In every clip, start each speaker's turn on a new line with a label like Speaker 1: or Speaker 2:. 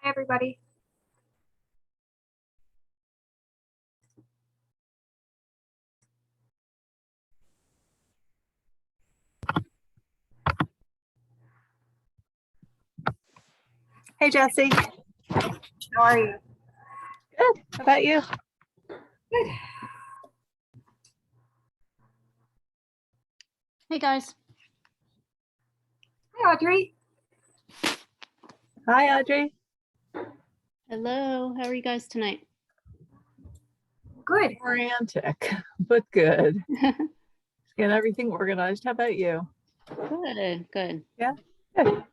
Speaker 1: Hi, everybody.
Speaker 2: Hey, Jesse.
Speaker 1: How are you?
Speaker 2: Good. How about you?
Speaker 1: Good.
Speaker 3: Hey guys.
Speaker 1: Hi, Audrey.
Speaker 2: Hi, Audrey.
Speaker 3: Hello. How are you guys tonight?
Speaker 1: Good.
Speaker 2: Frantic, but good. Get everything organized. How about you?
Speaker 3: Good, good.
Speaker 2: Yeah, good.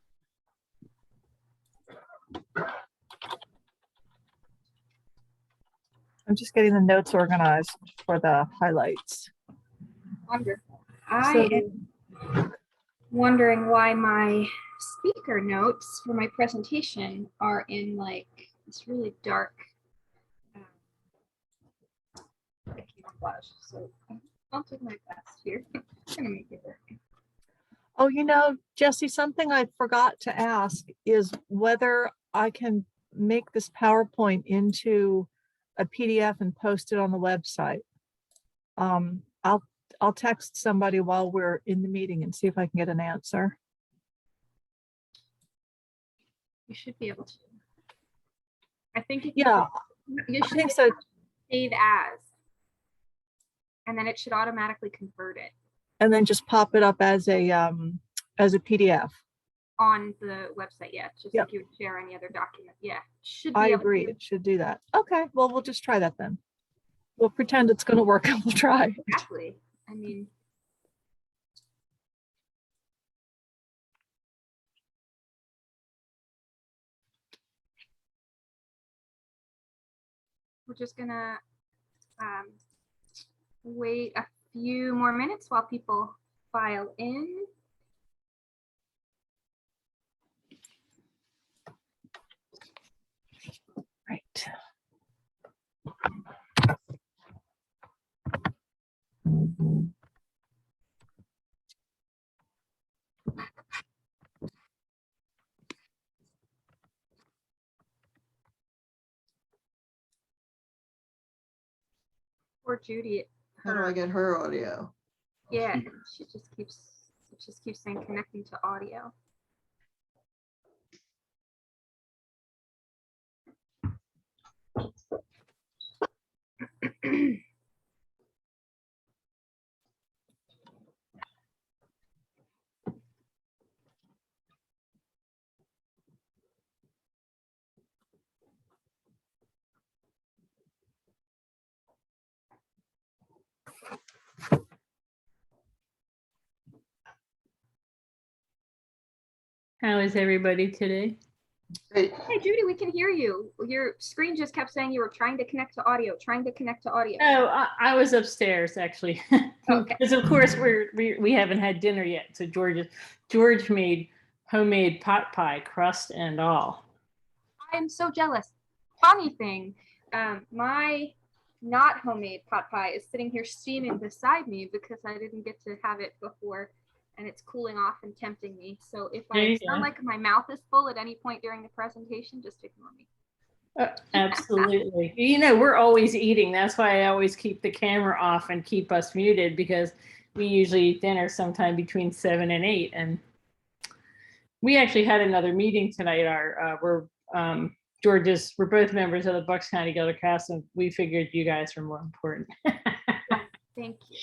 Speaker 2: I'm just getting the notes organized for the highlights.
Speaker 1: Wonderful. I am wondering why my speaker notes for my presentation are in like this really dark camouflage. So I'll do my best here. I'm gonna make it work.
Speaker 2: Oh, you know, Jesse, something I forgot to ask is whether I can make this PowerPoint into a PDF and post it on the website. I'll text somebody while we're in the meeting and see if I can get an answer.
Speaker 1: You should be able to. I think if
Speaker 2: Yeah,
Speaker 1: you
Speaker 2: I
Speaker 1: should
Speaker 2: think so.
Speaker 1: save as, and then it should automatically convert it
Speaker 2: And then just pop it up as a PDF.
Speaker 1: on the website. Yeah, just
Speaker 2: Yep.
Speaker 1: like you would share any other document. Yeah, should be
Speaker 2: I
Speaker 1: able
Speaker 2: agree.
Speaker 1: to.
Speaker 2: It should do that. Okay, well, we'll just try that then. We'll pretend it's going to work and we'll try.
Speaker 1: Exactly. I mean, we're just gonna wait a few more minutes while people file in.
Speaker 2: Right.
Speaker 1: Poor Judy.
Speaker 4: How do I get her audio?
Speaker 1: Yeah, it just keeps saying connecting to audio.
Speaker 5: How is everybody today?
Speaker 4: Great.
Speaker 1: Hey Judy, we can hear you. Your screen just kept saying you were trying to connect to audio, trying to connect to audio.
Speaker 5: Oh, I was upstairs actually,
Speaker 1: Okay.
Speaker 5: because of course we haven't had dinner yet. So George made homemade pot pie, crust and all.
Speaker 1: I am so jealous. Funny thing, my not homemade pot pie is sitting here steaming beside me because I didn't get to have it before, and it's cooling off and tempting me. So if
Speaker 5: There
Speaker 1: I
Speaker 5: you
Speaker 1: sound
Speaker 5: go.
Speaker 1: like my mouth is full at any point during the presentation, just ignore me.
Speaker 5: Absolutely. You know, we're always eating. That's why I always keep the camera off and keep us muted, because we usually eat dinner sometime between 7 and 8. And we actually had another meeting tonight. We're both members of the Bucks County Guild of Crafts, and we figured you guys were more important.
Speaker 1: Thank you.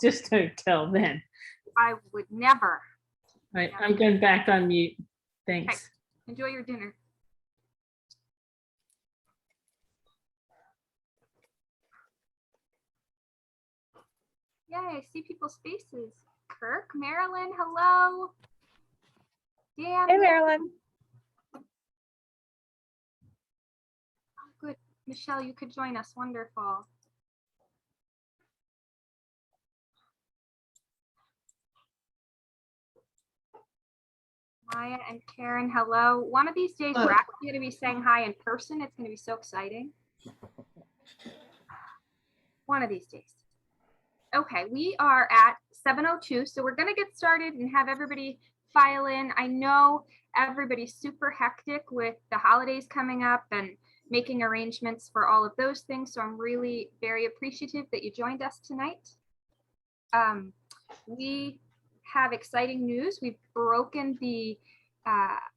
Speaker 5: Just don't tell then.
Speaker 1: I would never.
Speaker 5: All right, I'm going back on mute. Thanks.
Speaker 1: Okay. Enjoy your dinner. Yay, I see people's faces. Kirk, Marilyn, hello. Dan.
Speaker 2: Hey, Marilyn.
Speaker 1: Oh, good. Michelle, you could join us. Wonderful. Maya and Karen, hello. One of these days, we're actually going to be saying hi in person. It's going to be so exciting. One of these days. Okay, we are at 7:02, so we're going to get started and have everybody file in. I know everybody's super hectic with the holidays coming up and making arrangements for all of those things. So I'm really very appreciative that you joined us tonight. We have exciting news. We've broken the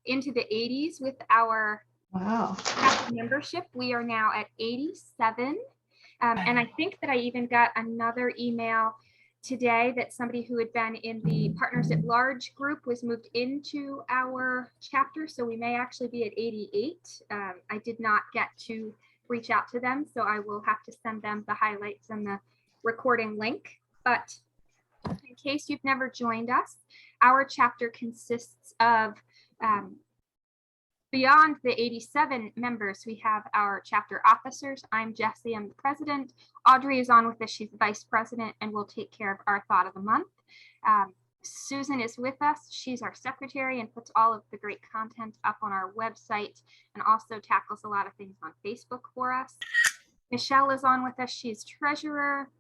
Speaker 1: into the 80s with our
Speaker 4: Wow.
Speaker 1: membership. We are now at 87. And I think that I even got another email today that somebody who had been in the Partners at Large group was moved into our chapter. So we may actually be at 88. I did not get to reach out to them, so I will have to send them the highlights and the recording link. But in case you've never joined us, our chapter consists of beyond the 87 members, we have our chapter officers. I'm Jessie, I'm the president. Audrey is on with us, she's the vice president and will take care of our thought of the month. Susan is with us, she's our secretary and puts all of the great content up on our website and also tackles a lot of things on Facebook for us. Michelle is on with us, she's treasurer.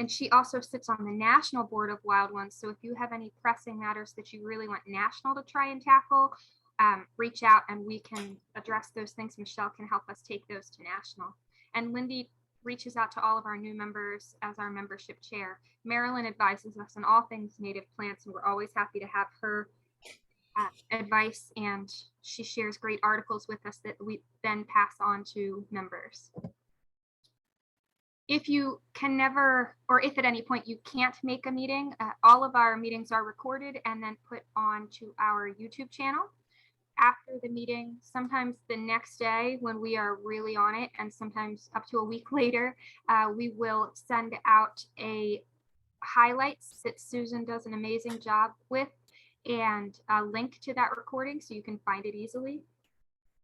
Speaker 1: And she also sits on the National Board of Wild Ones. So if you have any pressing matters that you really want National to try and tackle, reach out and we can address those things. Michelle can help us take those to National. And Lindy reaches out to all of our new members as our membership chair. Marilyn advises us on all things native plants, and we're always happy to have her advice. And she shares great articles with us that we then pass on to members. If you can never, or if at any point you can't make a meeting, all of our meetings are recorded and then put on to our YouTube channel. After the meeting, sometimes the next day when we are really on it, and sometimes up to a week later, we will send out a highlights that Susan does an amazing job with and a link to that recording so you can find it easily.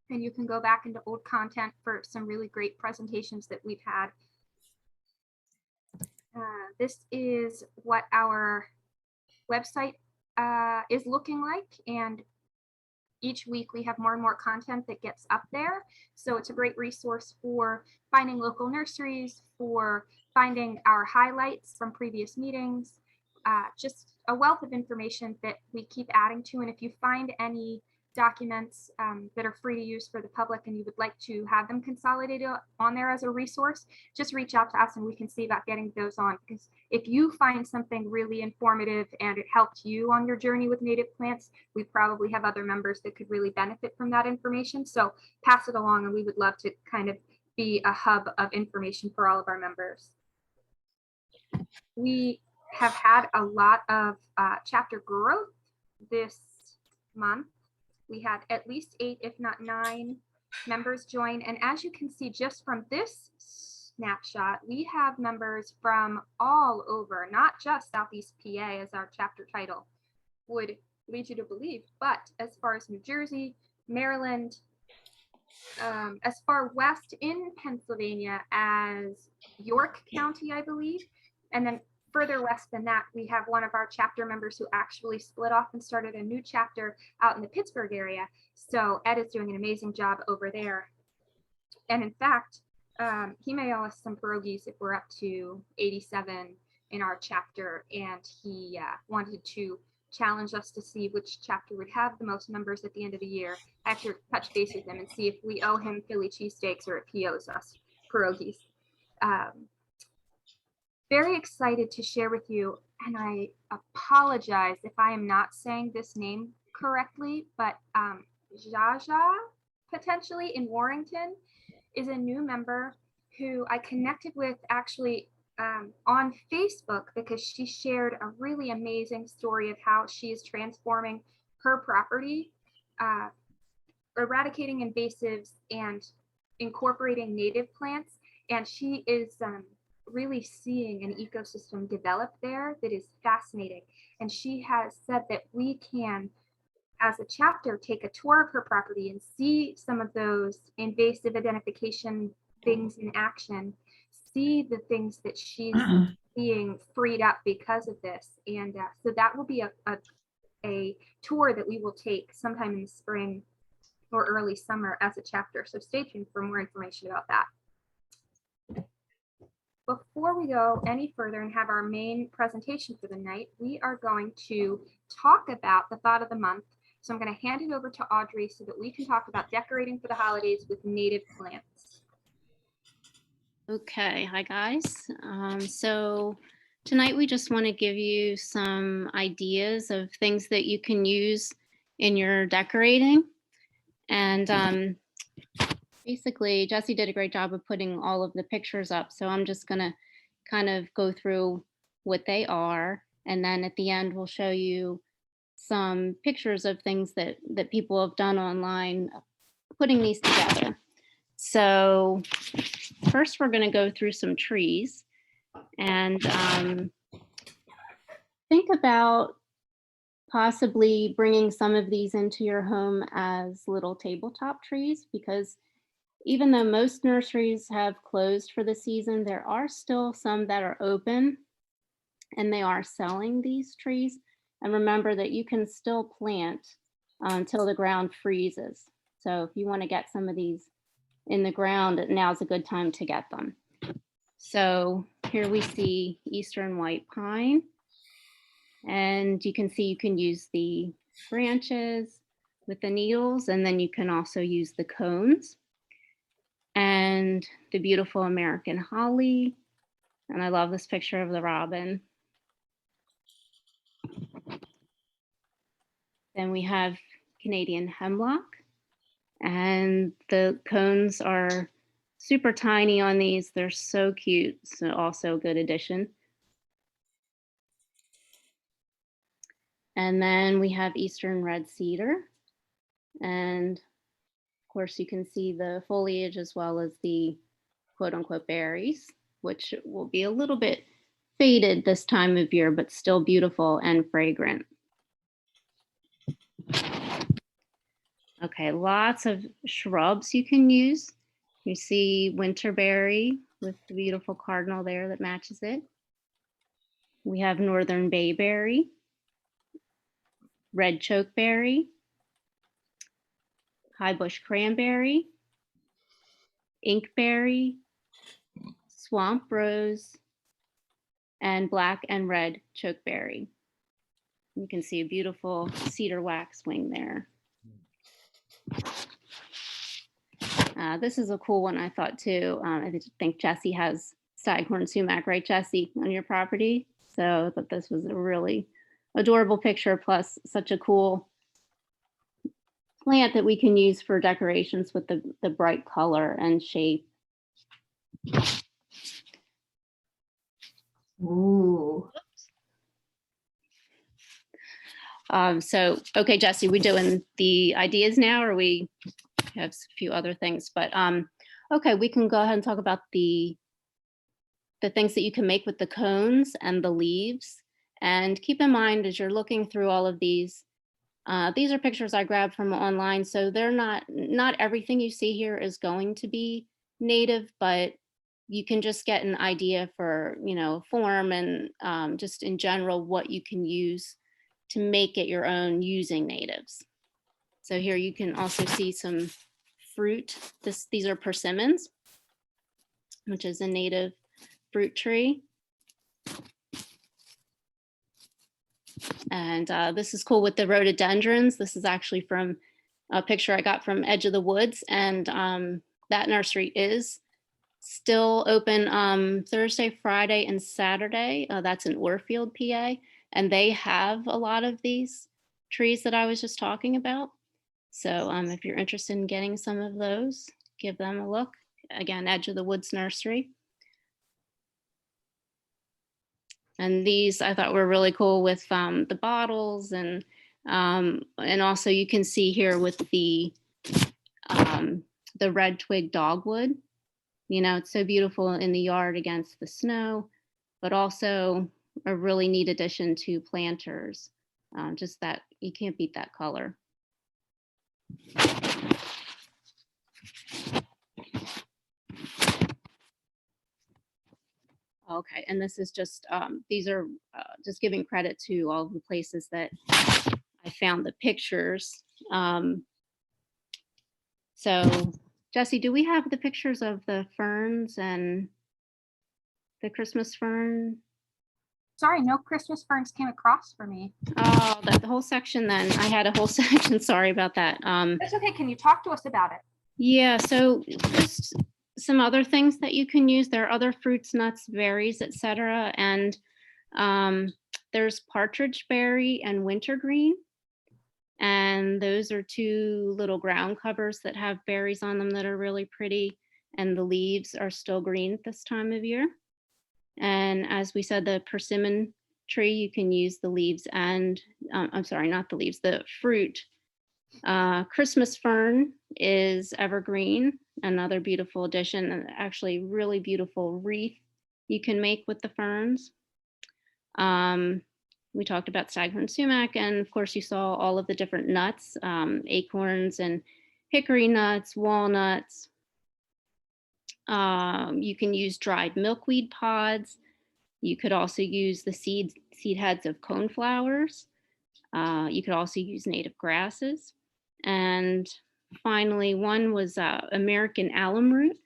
Speaker 1: And you can go back into old content for some really great presentations that we've had. This is what our website is looking like, and each week we have more and more content that gets up there. So it's a great resource for finding local nurseries, for finding our highlights from previous meetings, just a wealth of information that we keep adding to. And if you find any documents that are free to use for the public and you would like to have them consolidated on there as a resource, just reach out to us and we can see about getting those on. Because if you find something really informative and it helped you on your journey with native plants, we probably have other members that could really benefit from that information. So pass it along, and we would love to kind of be a hub of information for all of our members. We have had a lot of chapter growth this month. We had at least 8, if not 9 members join. And as you can see, just from this snapshot, we have members from all over, not just Southeast PA as our chapter title would lead you to believe, but as far as New Jersey, Maryland, as far west in Pennsylvania as York County, I believe. And then further west than that, we have one of our chapter members who actually split off and started a new chapter out in the Pittsburgh area. So Ed is doing an amazing job over there. And in fact, he may owe us some pierogies if we're up to 87 in our chapter. And he wanted to challenge us to see which chapter would have the most members at the end of the year. I have to touch base with him and see if we owe him Philly cheesesteaks or if he owes us pierogies. Very excited to share with you, and I apologize if I am not saying this name correctly, but Jaja, potentially in Warrington, is a new member who I connected with actually on Facebook because she shared a really amazing story of how she is transforming her property, eradicating invasives and incorporating native plants. And she is really seeing an ecosystem develop there that is fascinating. And she has said that we can, as a chapter, take a tour of her property and see some of those invasive identification things in action, see the things that she's being freed up because of this. And so that will be a tour that we will take sometime in the spring or early summer as a chapter. So stay tuned for more information about that. before we go any further and have our main presentation for the night, we are going to talk about the thought of the month. So I'm going to hand it over to Audrey so that we can talk about decorating for the holidays with native plants.
Speaker 3: Okay, hi guys. So tonight we just want to give you some ideas of things that you can use in your decorating. And basically, Jesse did a great job of putting all of the pictures up. So I'm just going to kind of go through what they are. And then at the end, we'll show you some pictures of things that people have done online, putting these together. So first, we're going to go through some trees and think about possibly bringing some of these into your home as little tabletop trees, because even though most nurseries have closed for the season, there are still some that are open and they are selling these trees. And remember that you can still plant until the ground freezes. So if you want to get some of these in the ground, now's a good time to get them. So here we see Eastern white pine. And you can see you can use the branches with the needles, and then you can also use the cones. And the beautiful American holly. And I love this picture of the robin. Then we have Canadian hemlock. And the cones are super tiny on these. They're so cute. So also a good addition. And then we have Eastern red cedar. And of course, you can see the foliage as well as the quote unquote berries, which will be a little bit faded this time of year, but still beautiful and fragrant. Okay, lots of shrubs you can use. You see winterberry with the beautiful cardinal there that matches it. We have northern bayberry, red chokeberry, high bush cranberry, inkberry, swamp rose, and black and red chokeberry. You can see a beautiful cedar waxwing there. This is a cool one, I thought too. I think Jesse has Staghorn Sumac, right, Jesse, on your property? So I thought this was a really adorable picture, plus such a cool plant that we can use for decorations with the bright color and shape.
Speaker 4: Ooh.
Speaker 3: Okay, Jesse, we doing the ideas now, or we have a few other things, but okay, we can go ahead and talk about the things that you can make with the cones and the leaves. And keep in mind, as you're looking through all of these are pictures I grabbed from online, so they're not everything you see here is going to be native, but you can just get an idea for, form and just in general what you can use to make it your own using natives. So here you can also see some fruit. These are persimmons, which is a native fruit tree. And this is cool with the rhododendrons. This is actually from a picture I got from Edge of the Woods. And that nursery is still open Thursday, Friday, and Saturday. That's in Orfield, PA. And they have a lot of these trees that I was just talking about. So if you're interested in getting some of those, give them a look. Again, Edge of the Woods Nursery. And these I thought were really cool with the bottles, and also you can see here with the red twig dogwood. It's so beautiful in the yard against the snow, but also a really neat addition to planters. Just that you can't beat that color. Okay, and this is just, these are just giving credit to all the places that I found the pictures. So Jesse, do we have the pictures of the ferns and The Christmas fern.
Speaker 1: Sorry, no Christmas ferns came across for me.
Speaker 3: Oh, the whole section then. I had a whole section. Sorry about that.
Speaker 1: That's okay. Can you talk to us about it?
Speaker 3: Yeah, so just some other things that you can use. There are other fruits, nuts, berries, etc. And there's partridge berry and wintergreen. And those are two little ground covers that have berries on them that are really pretty. And the leaves are still green at this time of year. And as we said, the persimmon tree, you can use the leaves and, I'm sorry, not the leaves, the fruit. Christmas fern is evergreen, another beautiful addition, and actually really beautiful wreath you can make with the ferns. We talked about Staghorn Sumac, and of course you saw all of the different nuts, acorns and hickory nuts, walnuts. You can use dried milkweed pods. You could also use the seed heads of coneflowers. You could also use native grasses. And finally, one was American alum root.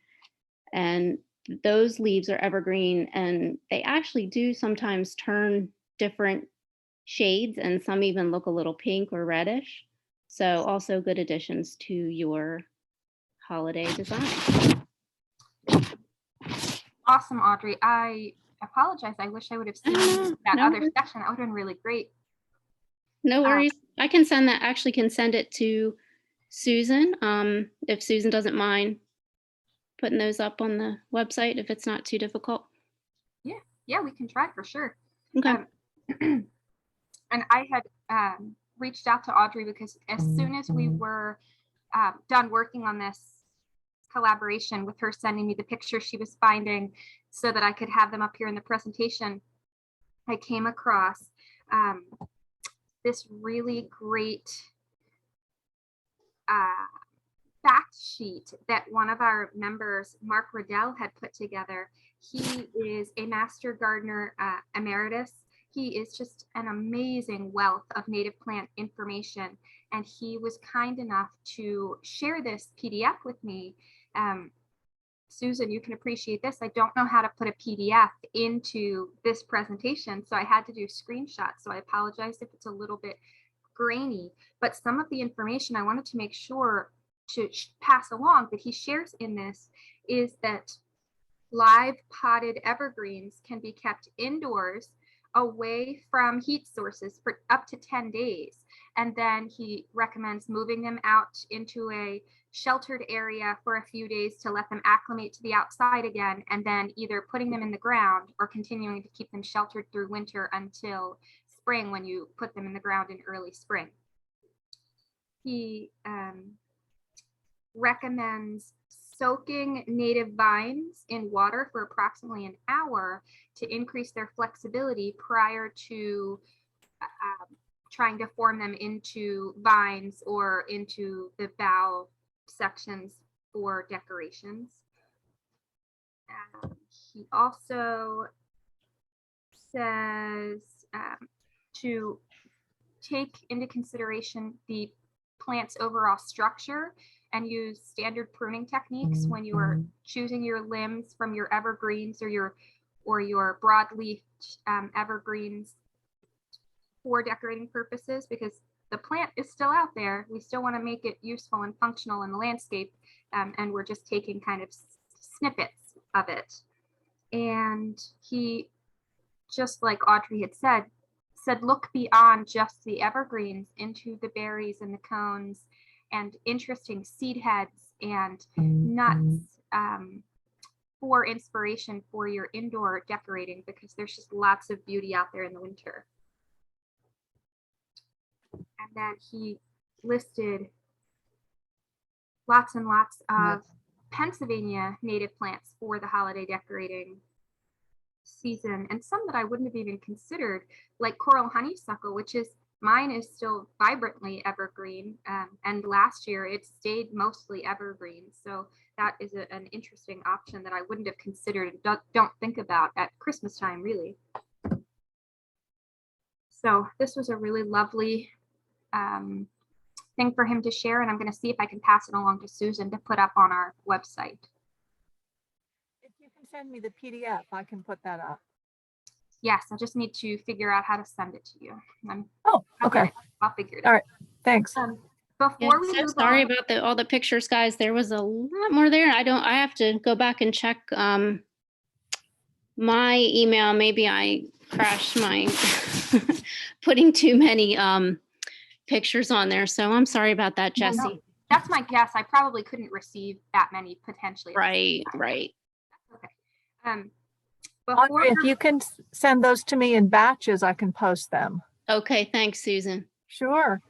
Speaker 3: And those leaves are evergreen, and they actually do sometimes turn different shades, and some even look a little pink or reddish. So also good additions to your holiday design.
Speaker 1: Awesome, Audrey. I apologize. I wish I would have seen that
Speaker 3: No
Speaker 1: other
Speaker 3: worries.
Speaker 1: section. That would have been really great.
Speaker 3: No worries. I can send that, actually can send it to Susan, if Susan doesn't mind putting those up on the website, if it's not too difficult.
Speaker 1: Yeah, we can try for sure.
Speaker 3: Okay.
Speaker 1: And I had reached out to Audrey because as soon as we were done working on this collaboration, with her sending me the pictures she was finding so that I could have them up here in the presentation, I came across this really great fact sheet that one of our members, Mark Riddell, had put together. He is a master gardener emeritus. He is just an amazing wealth of native plant information, and he was kind enough to share this PDF with me. Susan, you can appreciate this. I don't know how to put a PDF into this presentation, so I had to do screenshots. So I apologize if it's a little bit grainy, but some of the information I wanted to make sure to pass along that he shares in this is that live potted evergreens can be kept indoors away from heat sources for up to 10 days. And then he recommends moving them out into a sheltered area for a few days to let them acclimate to the outside again, and then either putting them in the ground or continuing to keep them sheltered through winter until spring, when you put them in the ground in early spring. He recommends soaking native vines in water for approximately an hour to increase their flexibility prior to trying to form them into vines or into the bough sections for decorations. He also says to take into consideration the plant's overall structure and use standard pruning techniques when you are choosing your limbs from your evergreens or your broadleaf evergreens for decorating purposes, because the plant is still out there. We still want to make it useful and functional in the landscape, and we're just taking kind of snippets of it. And he, just like Audrey had said, look beyond just the evergreens into the berries and the cones and interesting seed heads and nuts for inspiration for your indoor decorating, because there's just lots of beauty out there in the winter. And then he listed lots and lots of Pennsylvania native plants for the holiday decorating season, and some that I wouldn't have even considered, like coral honeysuckle, which is, mine is still vibrantly evergreen, and last year it stayed mostly evergreen. So that is an interesting option that I wouldn't have considered and don't think about at Christmas time, really. So this was a really lovely thing for him to share, and I'm going to see if I can pass it along to Susan to put up on our website.
Speaker 2: If you can send me the PDF, I can put that up.
Speaker 1: Yes, I just need to figure out how to send it to you.
Speaker 2: Oh,
Speaker 1: I'll get
Speaker 2: okay.
Speaker 1: it. I'll figure it
Speaker 2: All
Speaker 1: out.
Speaker 2: right. Thanks.
Speaker 1: Before
Speaker 3: Yeah,
Speaker 1: we
Speaker 3: so
Speaker 1: move
Speaker 3: sorry
Speaker 1: on,
Speaker 3: about all the pictures, guys. There was a lot more there. I have to go back and check my email. Maybe I crashed my putting too many pictures on there. So I'm sorry about that,
Speaker 1: No, no.
Speaker 3: Jesse.
Speaker 1: That's my guess. I probably couldn't receive that many potentially.
Speaker 3: Right.
Speaker 1: Okay. Before
Speaker 2: Audrey, if you can send those to me in batches, I can post them.
Speaker 3: Okay, thanks, Susan.
Speaker 2: Sure.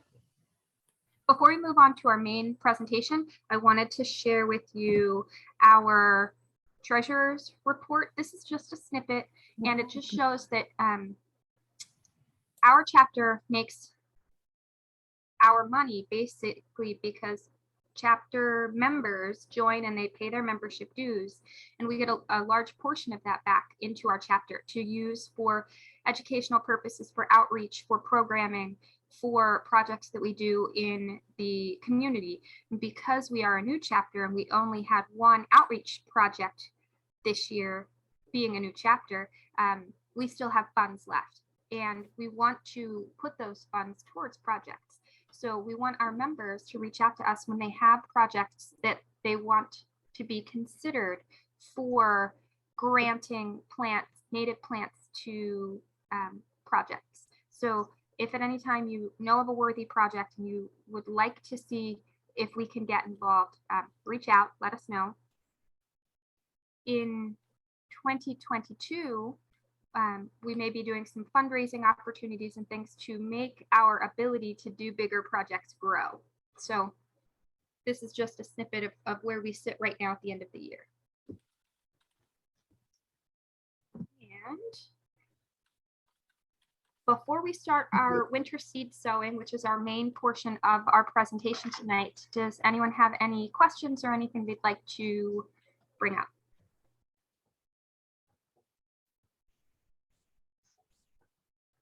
Speaker 1: Before we move on to our main presentation, I wanted to share with you our treasurer's report. This is just a snippet, and it just shows that our chapter makes our money basically because chapter members join and they pay their membership dues, and we get a large portion of that back into our chapter to use for educational purposes, for outreach, for programming, for projects that we do in the community. And because we are a new chapter and we only had one outreach project this year, being a new chapter, we still have funds left, and we want to put those funds towards projects. So we want our members to reach out to us when they have projects that they want to be considered for granting plants, native plants to projects. So if at any time you know of a worthy project and you would like to see if we can get involved, reach out, let us know. In 2022, we may be doing some fundraising opportunities and things to make our ability to do bigger projects grow. So this is just a snippet of where we sit right now at the end of the year. And before we start our winter seed sowing, which is our main portion of our presentation tonight, does anyone have any questions or anything they'd like to bring up?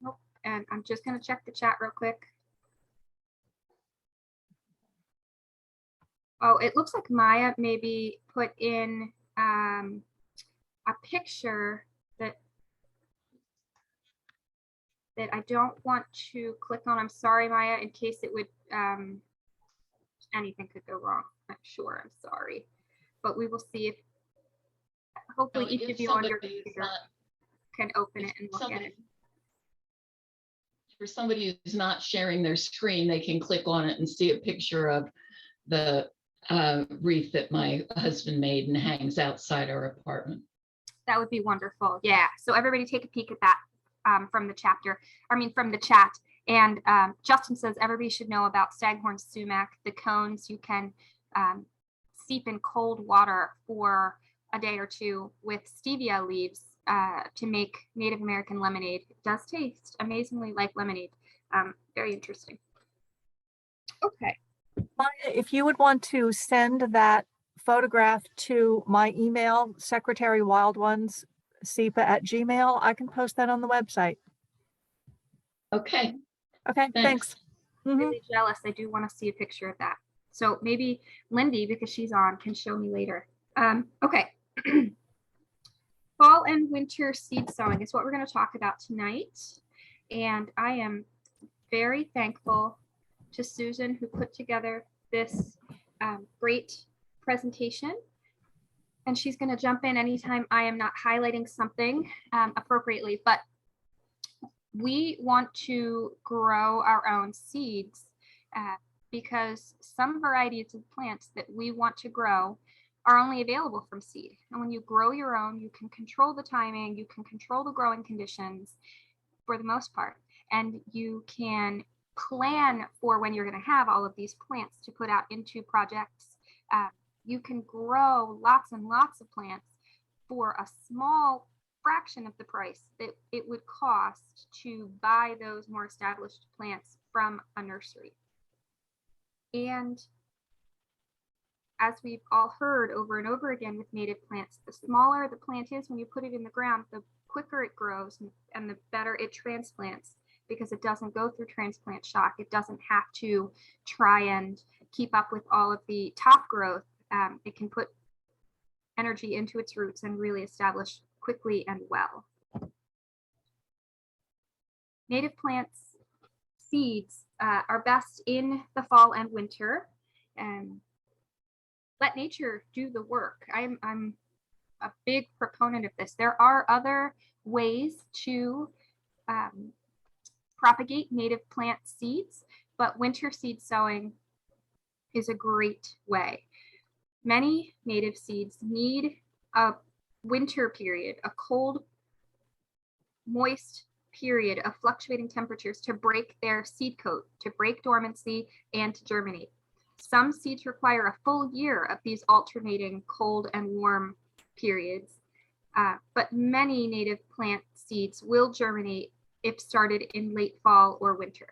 Speaker 1: Nope. And I'm just going to check the chat real quick. Oh, it looks like Maya maybe put in a picture that I don't want to click on. I'm sorry, Maya, in case it would, anything could go wrong. I'm sure, I'm sorry. But we will see if, hopefully each of you on your computer can open it and look at it.
Speaker 6: For somebody who's not sharing their screen, they can click on it and see a picture of the wreath that my husband made and hangs outside our apartment.
Speaker 1: That would be wonderful. Yeah. So everybody take a peek at that from the chapter, from the chat. And Justin says everybody should know about Staghorn Sumac, the cones. You can steep in cold water for a day or two with stevia leaves to make Native American lemonade. It does taste amazingly like lemonade. Very interesting. Okay.
Speaker 2: Maya, if you would want to send that photograph to my email, Secretary Wild Ones, SEPA@gmail, I can post that on the website.
Speaker 6: Okay.
Speaker 2: Okay, thanks.
Speaker 1: Really jealous. I do want to see a picture of that. So maybe Lindy, because she's on, can show me later. Okay. Fall and winter seed sowing is what we're going to talk about tonight. And I am very thankful to Susan, who put together this great presentation. And she's going to jump in anytime I am not highlighting something appropriately. But we want to grow our own seeds because some varieties of plants that we want to grow are only available from seed. And when you grow your own, you can control the timing, you can control the growing conditions for the most part, and you can plan for when you're going to have all of these plants to put out into projects. You can grow lots and lots of plants for a small fraction of the price that it would cost to buy those more established plants from a nursery. And as we've all heard over and over again with native plants, the smaller the plant is when you put it in the ground, the quicker it grows and the better it transplants, because it doesn't go through transplant shock. It doesn't have to try and keep up with all of the top growth. It can put energy into its roots and really establish quickly and well. Native plants seeds are best in the fall and winter, and let nature do the work. I'm a big proponent of this. There are other ways to propagate native plant seeds, but winter seed sowing is a great way. Many native seeds need a winter period, a cold, moist period of fluctuating temperatures to break their seed coat, to break dormancy, and to germinate. Some seeds require a full year of these alternating cold and warm periods, but many native plant seeds will germinate if started in late fall or winter.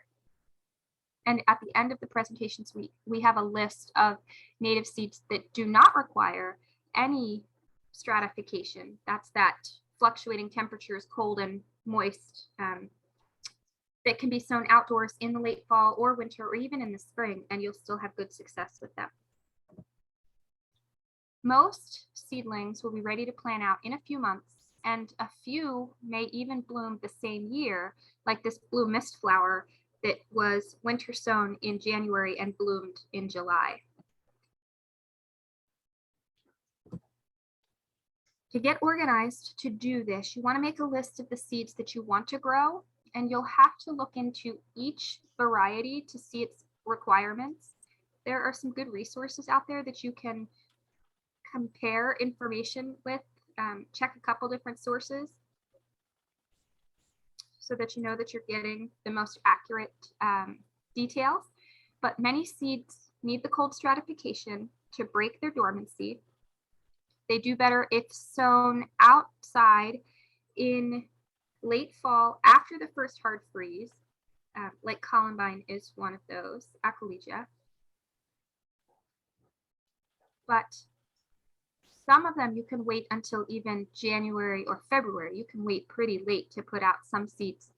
Speaker 1: And at the end of the presentations, we have a list of native seeds that do not require any stratification. That's that fluctuating temperatures, cold and moist, that can be sown outdoors in the late fall or winter or even in the spring, and you'll still have good success with them. Most seedlings will be ready to plant out in a few months, and a few may even bloom the same year, like this blue mist flower that was winter sown in January and bloomed in July. To get organized to do this, you want to make a list of the seeds that you want to grow, and you'll have to look into each variety to see its requirements. There are some good resources out there that you can compare information with, check a couple different sources so that you know that you're getting the most accurate details. But many seeds need the cold stratification to break their dormancy. They do better if sown outside in late fall after the first hard freeze, like columbine is one of those, aquilegia. But some of them you can wait until even January or February. You can wait pretty late to put out some seeds.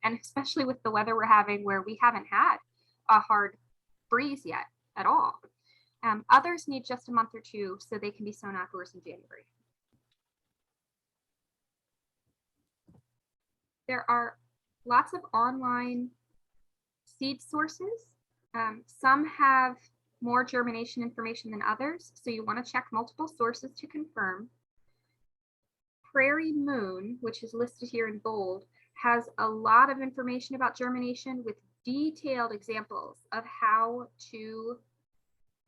Speaker 1: And especially with the weather we're having where we haven't had a hard freeze yet at all. Others need just a month or two so they can be sown outdoors in January. There are lots of online seed sources. Some have more germination information than others, so you want to check multiple sources to confirm. Prairie Moon, which is listed here in bold, has a lot of information about germination with detailed examples of how to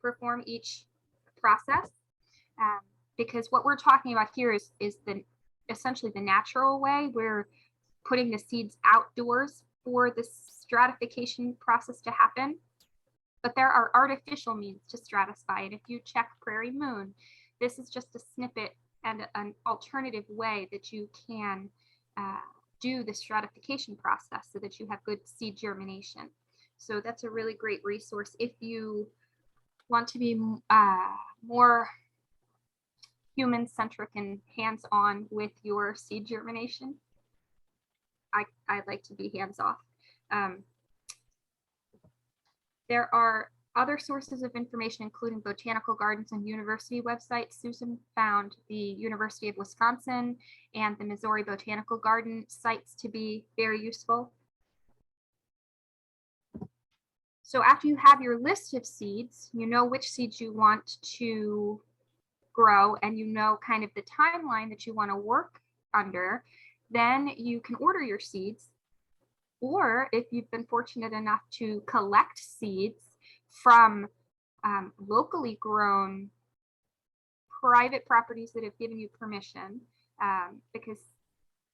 Speaker 1: perform each process, because what we're talking about here is essentially the natural way. We're putting the seeds outdoors for the stratification process to happen, but there are artificial means to stratify, and if you check Prairie Moon, this is just a snippet and an alternative way that you can do the stratification process so that you have good seed germination. So that's a really great resource if you want to be more human-centric and hands-on with your seed germination. I like to be hands-off. There are other sources of information, including botanical gardens and university websites. Susan found the University of Wisconsin and the Missouri Botanical Garden sites to be very useful. So after you have your list of seeds, you know which seeds you want to grow, and you know kind of the timeline that you want to work under, then you can order your seeds. Or if you've been fortunate enough to collect seeds from locally grown private properties that have given you permission, because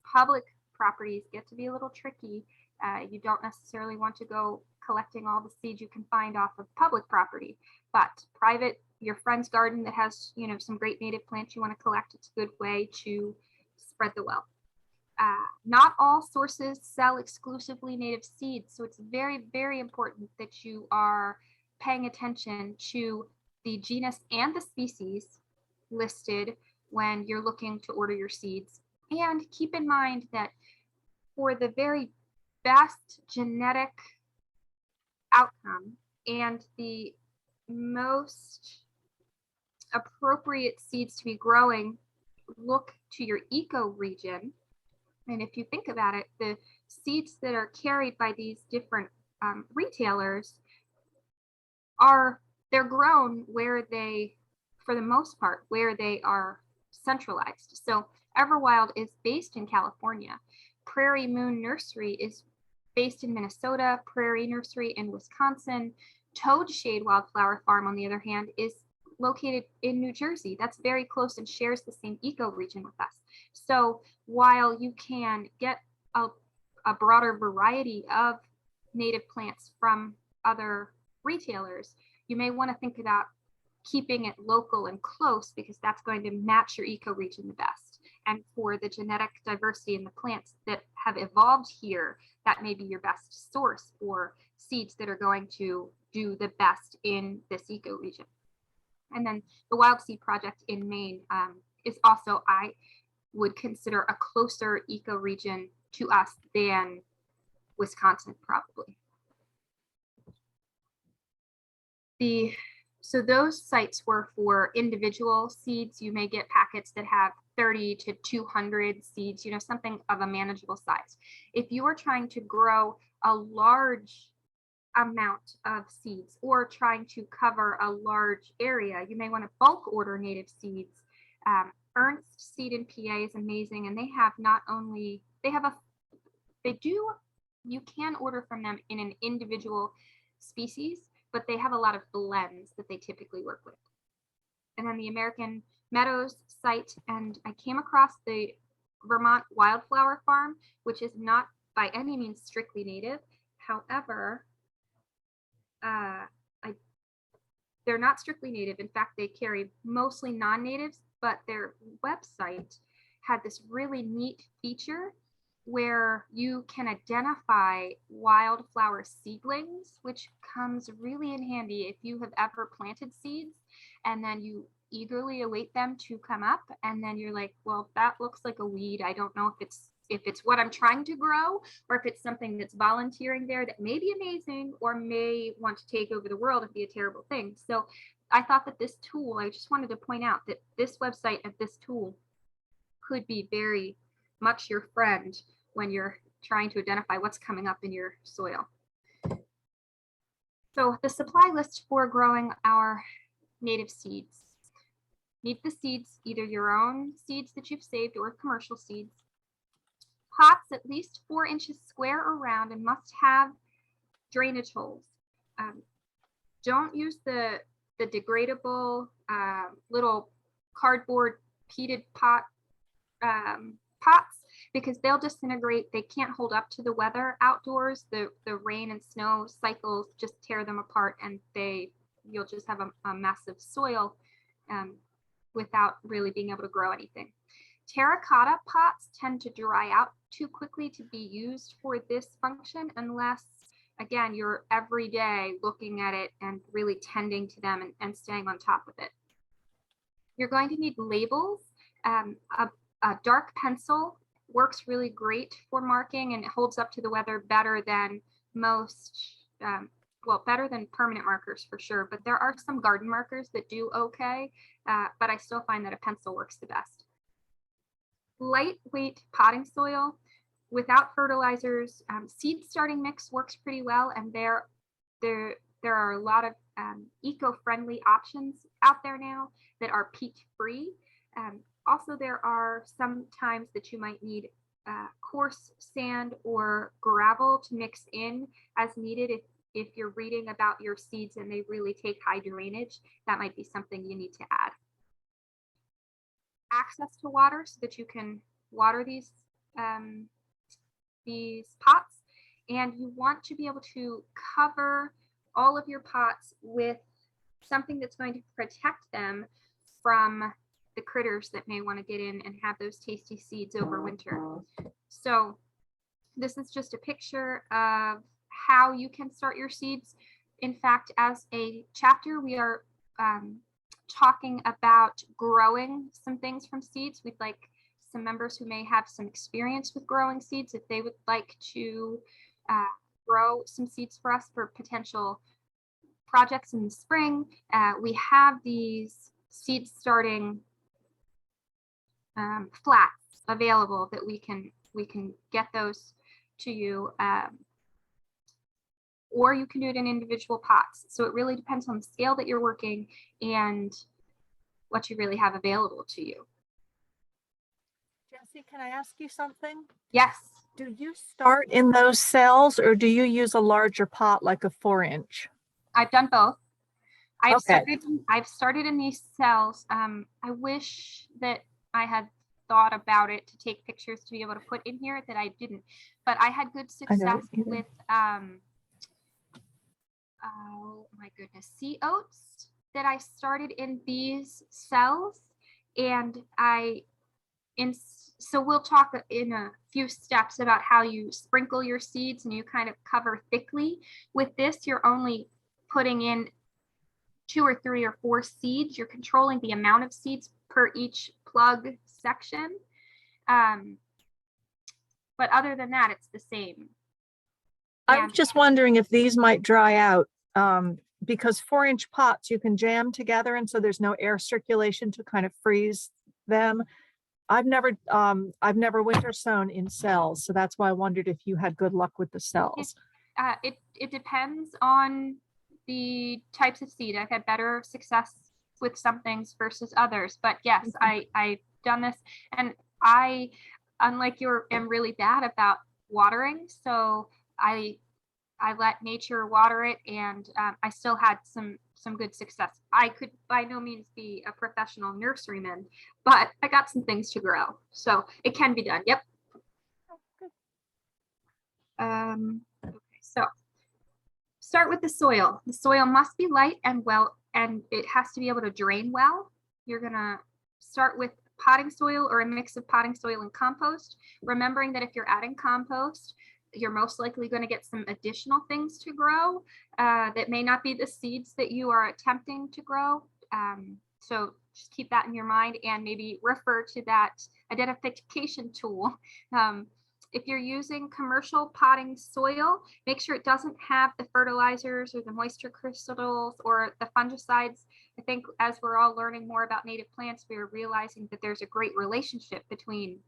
Speaker 1: public properties get to be a little tricky. You don't necessarily want to go collecting all the seeds you can find off of public property, but private, your friend's garden that has, you know, some great native plants you want to collect, it's a good way to spread the wealth. Not all sources sell exclusively native seeds, so it's very, very important that you are paying attention to the genus and the species listed when you're looking to order your seeds. And keep in mind that for the very best genetic outcome and the most appropriate seeds to be growing, look to your ecoregion. And if you think about it, the seeds that are carried by these different retailers they're grown where they, for the most part, where they are centralized. So Everwild is based in California. Prairie Moon Nursery is based in Minnesota. Prairie Nursery in Wisconsin. Toadshade Wildflower Farm, on the other hand, is located in New Jersey. That's very close and shares the same ecoregion with us. So while you can get a broader variety of native plants from other retailers, you may want to think about keeping it local and close, because that's going to match your ecoregion the best. And for the genetic diversity in the plants that have evolved here, that may be your best source for seeds that are going to do the best in this ecoregion. And then the Wild Seed Project in Maine is also, I would consider, a closer ecoregion to us than Wisconsin, probably. So those sites were for individual seeds. You may get packets that have 30 to 200 seeds, something of a manageable size. If you are trying to grow a large amount of seeds or trying to cover a large area, you may want to bulk order native seeds. Ernst Seed in PA is amazing, and they have you can order from them in an individual species, but they have a lot of blends that they typically work with. And then the American Meadows site, and I came across the Vermont Wildflower Farm, which is not by any means strictly native. However, they're not strictly native. In fact, they carry mostly non-natives, but their website had this really neat feature where you can identify wildflower seedlings, which comes really in handy if you have ever planted seeds and then you eagerly await them to come up, and then you're like, well, that looks like a weed. I don't know if it's what I'm trying to grow, or if it's something that's volunteering there that may be amazing or may want to take over the world and be a terrible thing. So I thought that this tool, I just wanted to point out that this website and this tool could be very much your friend when you're trying to identify what's coming up in your soil. So the supply list for growing our native seeds. Need the seeds, either your own seeds that you've saved or commercial seeds. Pots at least 4 inches square or round and must have drainage holes. Don't use the degradable little cardboard peated pots, because they'll disintegrate. They can't hold up to the weather outdoors. The rain and snow cycles just tear them apart, and you'll just have a mess of soil without really being able to grow anything. Terracotta pots tend to dry out too quickly to be used for this function unless, again, you're every day looking at it and really tending to them and staying on top of it. You're going to need labels. A dark pencil works really great for marking, and it holds up to the weather better than most, better than permanent markers for sure, but there are some garden markers that do okay, but I still find that a pencil works the best. Lightweight potting soil without fertilizers. Seed starting mix works pretty well, and there are a lot of eco-friendly options out there now that are peat free. Also, there are some times that you might need coarse sand or gravel to mix in as needed. If you're reading about your seeds and they really take high drainage, that might be something you need to add. Access to water so that you can water these pots, and you want to be able to cover all of your pots with something that's going to protect them from the critters that may want to get in and have those tasty seeds over winter. So this is just a picture of how you can start your seeds. In fact, as a chapter, we are talking about growing some things from seeds. We'd like some members who may have some experience with growing seeds, if they would like to grow some seeds for us for potential projects in the spring. We have these seed starting flats available that we can get those to you, or you can do it in individual pots. So it really depends on the scale that you're working and what you really have available to you.
Speaker 2: Jessie, can I ask you something?
Speaker 1: Yes.
Speaker 2: Do you start in those cells or do you use a larger pot like a 4-inch?
Speaker 1: I've done both. I've
Speaker 2: Okay.
Speaker 1: started in these cells. I wish that I had thought about it to take pictures to be able to put in here that I didn't, but I had good success with oh my goodness, sea oats that I started in these cells, and so we'll talk in a few steps about how you sprinkle your seeds and you kind of cover thickly. With this, you're only putting in 2 or 3 or 4 seeds. You're controlling the amount of seeds per each plug section. But other than that, it's the same.
Speaker 2: I'm just wondering if these might dry out, because 4-inch pots you can jam together and so there's no air circulation to kind of freeze them. I've never winter sown in cells, so that's why I wondered if you had good luck with the cells.
Speaker 1: It depends on the types of seed. I've had better success with some things versus others, but yes, I've done this, and I, unlike you, am really bad about watering, so I let nature water it, and I still had some good success. I could by no means be a professional nurseryman, but I got some things to grow, so it can be done. Yep. Okay, so start with the soil. The soil must be light and it has to be able to drain well. You're gonna start with potting soil or a mix of potting soil and compost, remembering that if you're adding compost, you're most likely going to get some additional things to grow that may not be the seeds that you are attempting to grow. So just keep that in your mind and maybe refer to that identification tool. If you're using commercial potting soil, make sure it doesn't have the fertilizers or the moisture crystals or the fungicides. I think as we're all learning more about native plants, we're realizing that there's a great relationship between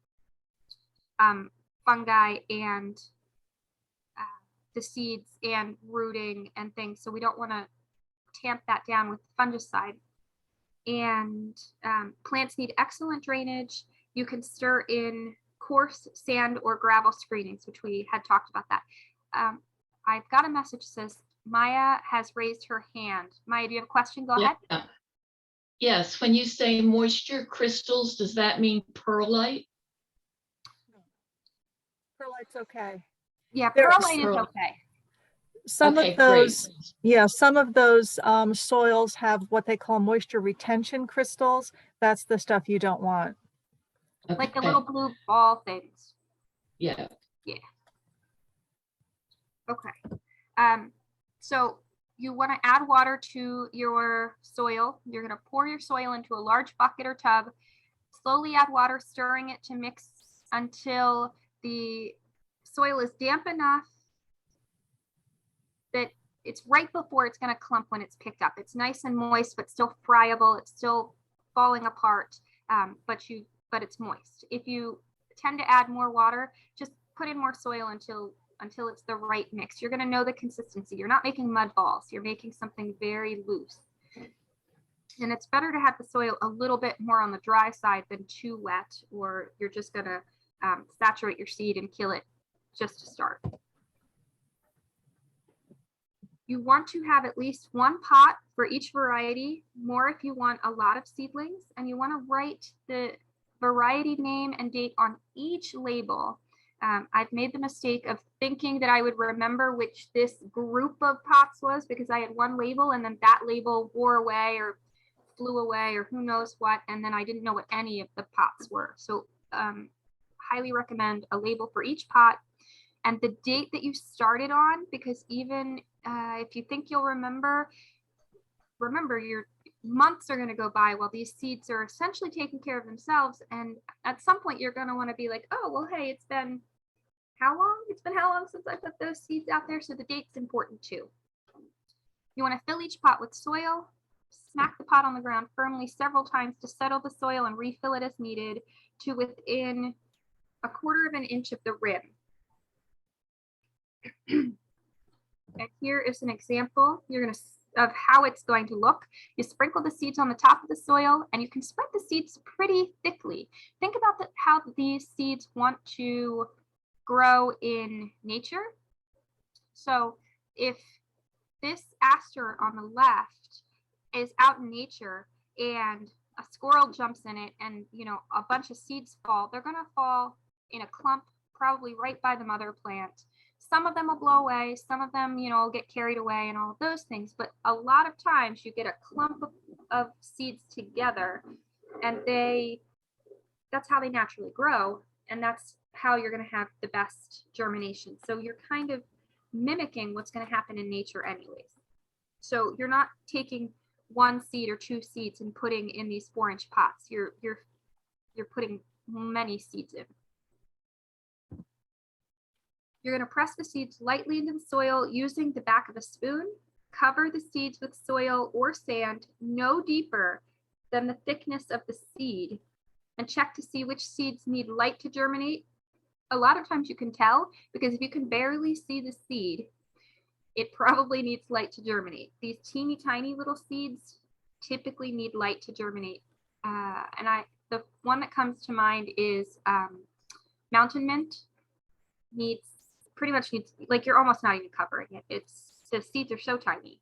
Speaker 1: fungi and the seeds and rooting and things. So we don't want to tamp that down with fungicide. And plants need excellent drainage. You can stir in coarse sand or gravel screenings, which we had talked about that. I've got a message that says Maya has raised her hand. Maya, do you have a question? Go ahead.
Speaker 6: Yes, when you say moisture crystals, does that mean perlite?
Speaker 2: Perlite's okay.
Speaker 1: Yeah, perlite is okay.
Speaker 2: Some of those, some of those soils have what they call moisture retention crystals. That's the stuff you don't want.
Speaker 6: Okay.
Speaker 1: Like the little blue ball things.
Speaker 6: Yeah.
Speaker 1: Yeah. Okay. So you want to add water to your soil. You're going to pour your soil into a large bucket or tub. Slowly add water, stirring it to mix until the soil is damp enough that it's right before it's going to clump when it's picked up. It's nice and moist, but still friable. It's still falling apart, but it's moist. If you tend to add more water, just put in more soil until it's the right mix. You're going to know the consistency. You're not making mud balls. You're making something very loose. And it's better to have the soil a little bit more on the dry side than too wet, or you're just going to saturate your seed and kill it just to start. You want to have at least 1 pot for each variety, more if you want a lot of seedlings, and you want to write the variety name and date on each label. I've made the mistake of thinking that I would remember which this group of pots was because I had one label and then that label wore away or flew away or who knows what, and then I didn't know what any of the pots were. So highly recommend a label for each pot and the date that you started on, because even if you think you'll remember your months are going to go by while these seeds are essentially taking care of themselves, and at some point you're going to want to be like, oh well, hey, it's been how long since I put those seeds out there? So the date's important too. You want to fill each pot with soil, Smack the pot on the ground firmly several times to settle the soil and refill it as needed to within 1/4 of an inch of the rim. And here is an example of how it's going to look. You sprinkle the seeds on the top of the soil, and you can spread the seeds pretty thickly. Think about how these seeds want to grow in nature. So if this aster on the left is out in nature and a squirrel jumps in it and, you know, a bunch of seeds fall, they're going to fall in a clump, probably right by the mother plant. Some of them will blow away, some of them, you know, get carried away and all of those things. But a lot of times you get a clump of seeds together, and that's how they naturally grow. And that's how you're going to have the best germination. So you're kind of mimicking what's going to happen in nature anyways. So you're not taking 1 seed or 2 seeds and putting in these 4-inch pots. You're putting many seeds in. You're going to press the seeds lightly into the soil using the back of a spoon. Cover the seeds with soil or sand no deeper than the thickness of the seed, and check to see which seeds need light to germinate. A lot of times you can tell, because if you can barely see the seed, it probably needs light to germinate. These teeny tiny little seeds typically need light to germinate. The one that comes to mind is mountain mint. Pretty much needs, like, you're almost not even covering it. The seeds are so tiny.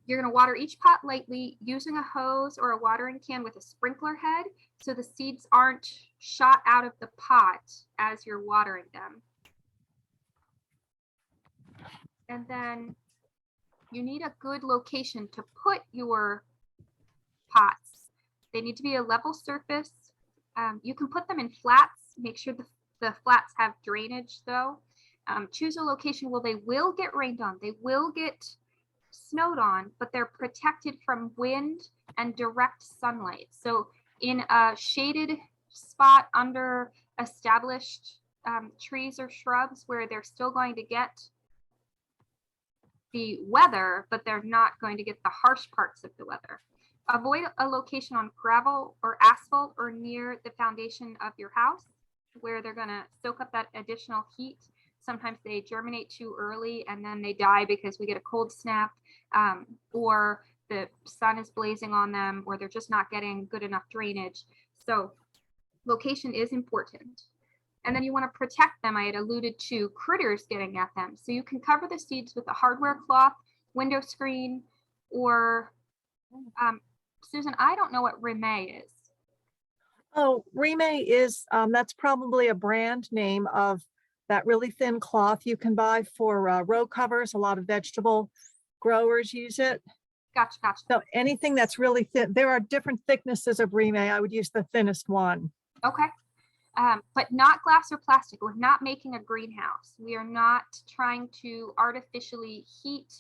Speaker 1: You're going to water each pot lightly using a hose or a watering can with a sprinkler head, so the seeds aren't shot out of the pot as you're watering them. And then you need a good location to put your pots. They need to be a level surface. You can put them in flats. Make sure the flats have drainage though. Choose a location where they will get rained on. They will get snowed on, but they're protected from wind and direct sunlight. So in a shaded spot under established trees or shrubs where they're still going to get the weather, but they're not going to get the harsh parts of the weather. Avoid a location on gravel or asphalt or near the foundation of your house where they're going to soak up that additional heat. Sometimes they germinate too early and then they die because we get a cold snap, or the sun is blazing on them, or they're just not getting good enough drainage. So location is important. And then you want to protect them. I had alluded to critters getting at them. So you can cover the seeds with a hardware cloth, window screen, or Susan, I don't know what Rime is.
Speaker 2: Oh, Rime is, that's probably a brand name of that really thin cloth you can buy for row covers. A lot of vegetable growers use it.
Speaker 1: Gotcha.
Speaker 2: So anything that's really thin, there are different thicknesses of Rime. I would use the thinnest one.
Speaker 1: Okay. But not glass or plastic. We're not making a greenhouse. We are not trying to artificially heat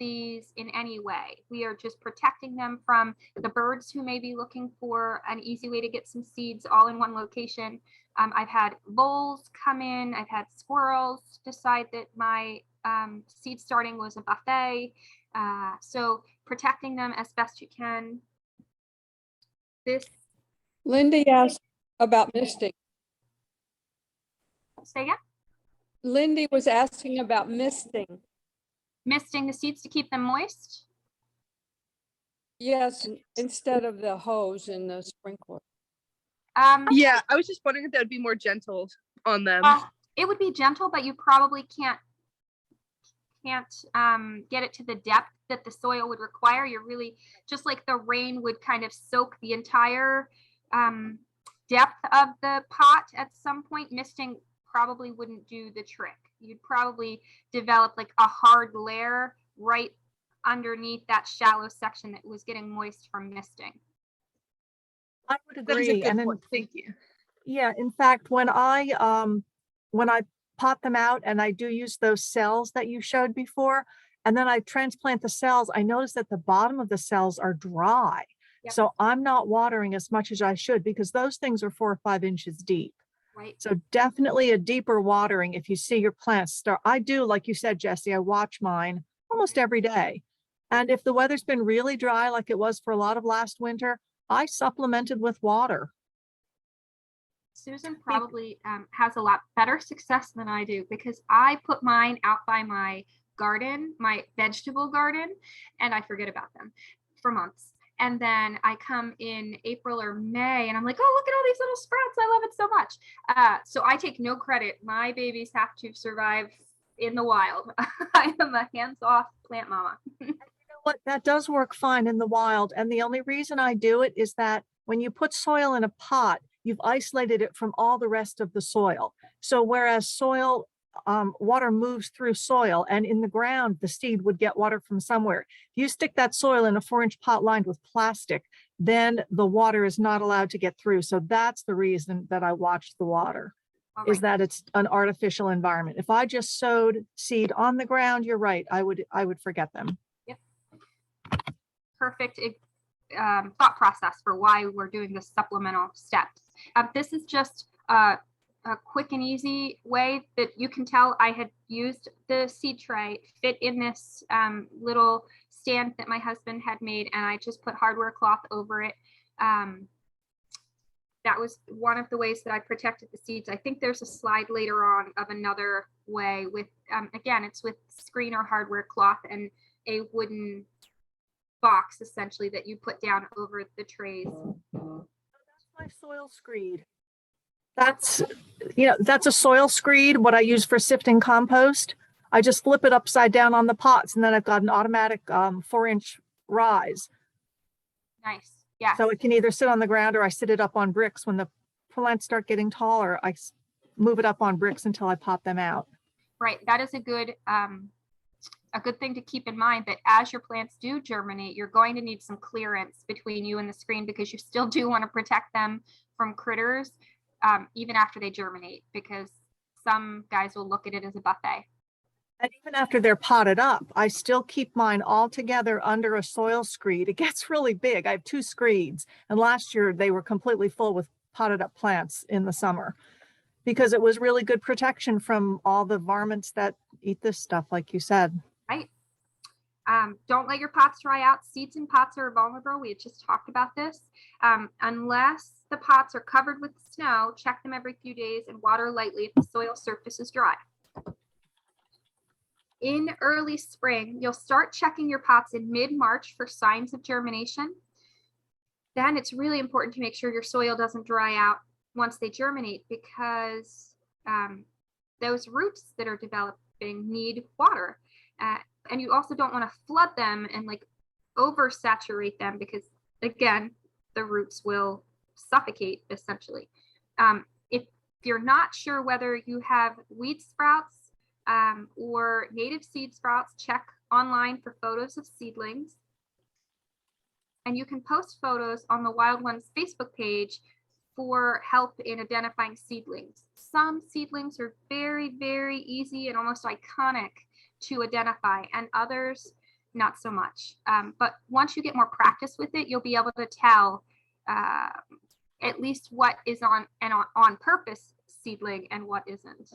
Speaker 1: these in any way. We are just protecting them from the birds who may be looking for an easy way to get some seeds all in one location. I've had voles come in. I've had squirrels decide that my seed starting was a buffet. So protecting them as best you can.
Speaker 7: Lindy asked about misting.
Speaker 1: Say again?
Speaker 7: Lindy was asking about misting.
Speaker 1: Misting the seeds to keep them moist?
Speaker 7: Yes, instead of the hose and the sprinkler.
Speaker 8: Yeah, I was just wondering if that would be more gentle on them.
Speaker 1: It would be gentle, but you probably can't get it to the depth that the soil would require. You're really, just like the rain would kind of soak the entire depth of the pot at some point, misting probably wouldn't do the trick. You'd probably develop like a hard layer right underneath that shallow section that was getting moist from misting.
Speaker 2: I would
Speaker 8: That is a
Speaker 2: agree.
Speaker 8: good
Speaker 2: And
Speaker 8: point. Thank you.
Speaker 2: yeah, in fact, when I pot them out and I do use those cells that you showed before, and then I transplant the cells, I notice that the bottom of the cells are dry.
Speaker 1: Yep.
Speaker 2: So I'm not watering as much as I should, because those things are 4 or 5 inches deep.
Speaker 1: Right.
Speaker 2: So definitely a deeper watering if you see your plants start. I do, like you said, Jesse, I watch mine almost every day. And if the weather's been really dry, like it was for a lot of last winter, I supplemented with water.
Speaker 1: Susan probably has a lot better success than I do because I put mine out by my garden, my vegetable garden, and I forget about them for months. And then I come in April or May and I'm like, oh, look at all these little sprouts. I love it so much. So I take no credit. My babies have to survive in the wild. I am a hands-off plant mama.
Speaker 2: What, that does work fine in the wild. And the only reason I do it is that when you put soil in a pot, you've isolated it from all the rest of the soil. So whereas soil, water moves through soil, and in the ground, the seed would get water from somewhere. If you stick that soil in a 4-inch pot lined with plastic, then the water is not allowed to get through. So that's the reason that I watch the water, is that it's an artificial environment. If I just sowed seed on the ground, you're right, I would forget them.
Speaker 1: Yep. Perfect thought process for why we're doing the supplemental steps. This is just a quick and easy way that you can tell I had used the seed tray, fit in this little stand that my husband had made, and I just put hardware cloth over it. That was one of the ways that I protected the seeds. I think there's a slide later on of another way with, again, it's with screen or hardware cloth and a wooden box essentially that you put down over the trays.
Speaker 2: That's my soil screed. That's, that's a soil screed, what I use for sifting compost. I just flip it upside down on the pots, and then I've got an automatic 4-inch rise.
Speaker 1: Nice. Yeah.
Speaker 2: So it can either sit on the ground or I sit it up on bricks. When the plants start getting taller, I move it up on bricks until I pop them out.
Speaker 1: Right. That is a good thing to keep in mind, that as your plants do germinate, you're going to need some clearance between you and the screen, because you still do want to protect them from critters even after they germinate, because some guys will look at it as a buffet.
Speaker 2: And even after they're potted up, I still keep mine all together under a soil screed. It gets really big. I have 2 screeds, and last year they were completely full with potted up plants in the summer, because it was really good protection from all the varmints that eat this stuff, like you said.
Speaker 1: Right. Don't let your pots dry out. Seeds in pots are vulnerable. We had just talked about this. Unless the pots are covered with snow, check them every few days and water lightly if the soil surface is dry. In early spring, you'll start checking your pots in mid-March for signs of germination. Then it's really important to make sure your soil doesn't dry out once they germinate, because those roots that are developing need water. And you also don't want to flood them and like oversaturate them, because again, the roots will suffocate essentially. If you're not sure whether you have weed sprouts or native seed sprouts, check online for photos of seedlings. And you can post photos on the Wild Ones Facebook page for help in identifying seedlings. Some seedlings are very, very easy and almost iconic to identify, and others not so much. But once you get more practice with it, you'll be able to tell at least what is on purpose seedling and what isn't.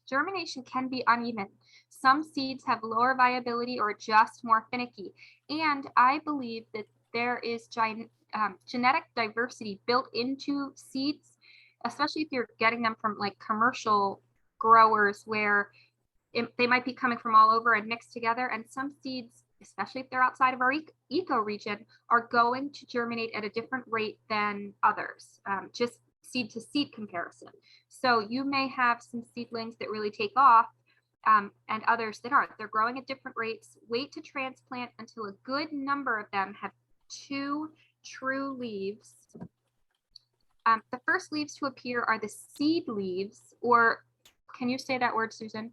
Speaker 1: Germination can be uneven. Some seeds have lower viability or just more finicky. And I believe that there is genetic diversity built into seeds, especially if you're getting them from like commercial growers where they might be coming from all over and mixed together. And some seeds, especially if they're outside of our eco region, are going to germinate at a different rate than others, just seed to seed comparison. So you may have some seedlings that really take off and others that aren't. They're growing at different rates. Wait to transplant until a good number of them have 2 true leaves. The first leaves to appear are the seed leaves, or can you say that word, Susan?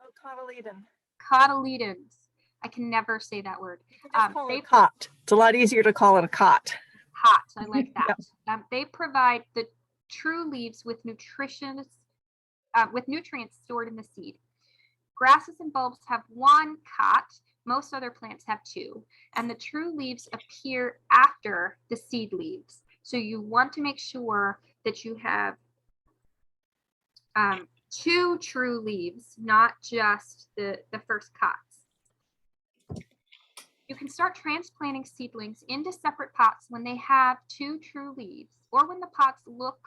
Speaker 2: Oh, cotyledon.
Speaker 1: Cotyledons. I can never say that word.
Speaker 2: Just call it a cot. It's a lot easier to call it a cot.
Speaker 1: Hot. I like that.
Speaker 2: Yep.
Speaker 1: They provide the true leaves with nutrients stored in the seed. Grasses and bulbs have 1 cot. Most other plants have 2. And the true leaves appear after the seed leaves. So you want to make sure that you have 2 true leaves, not just the first cots. You can start transplanting seedlings into separate pots when they have 2 true leaves or when the pots look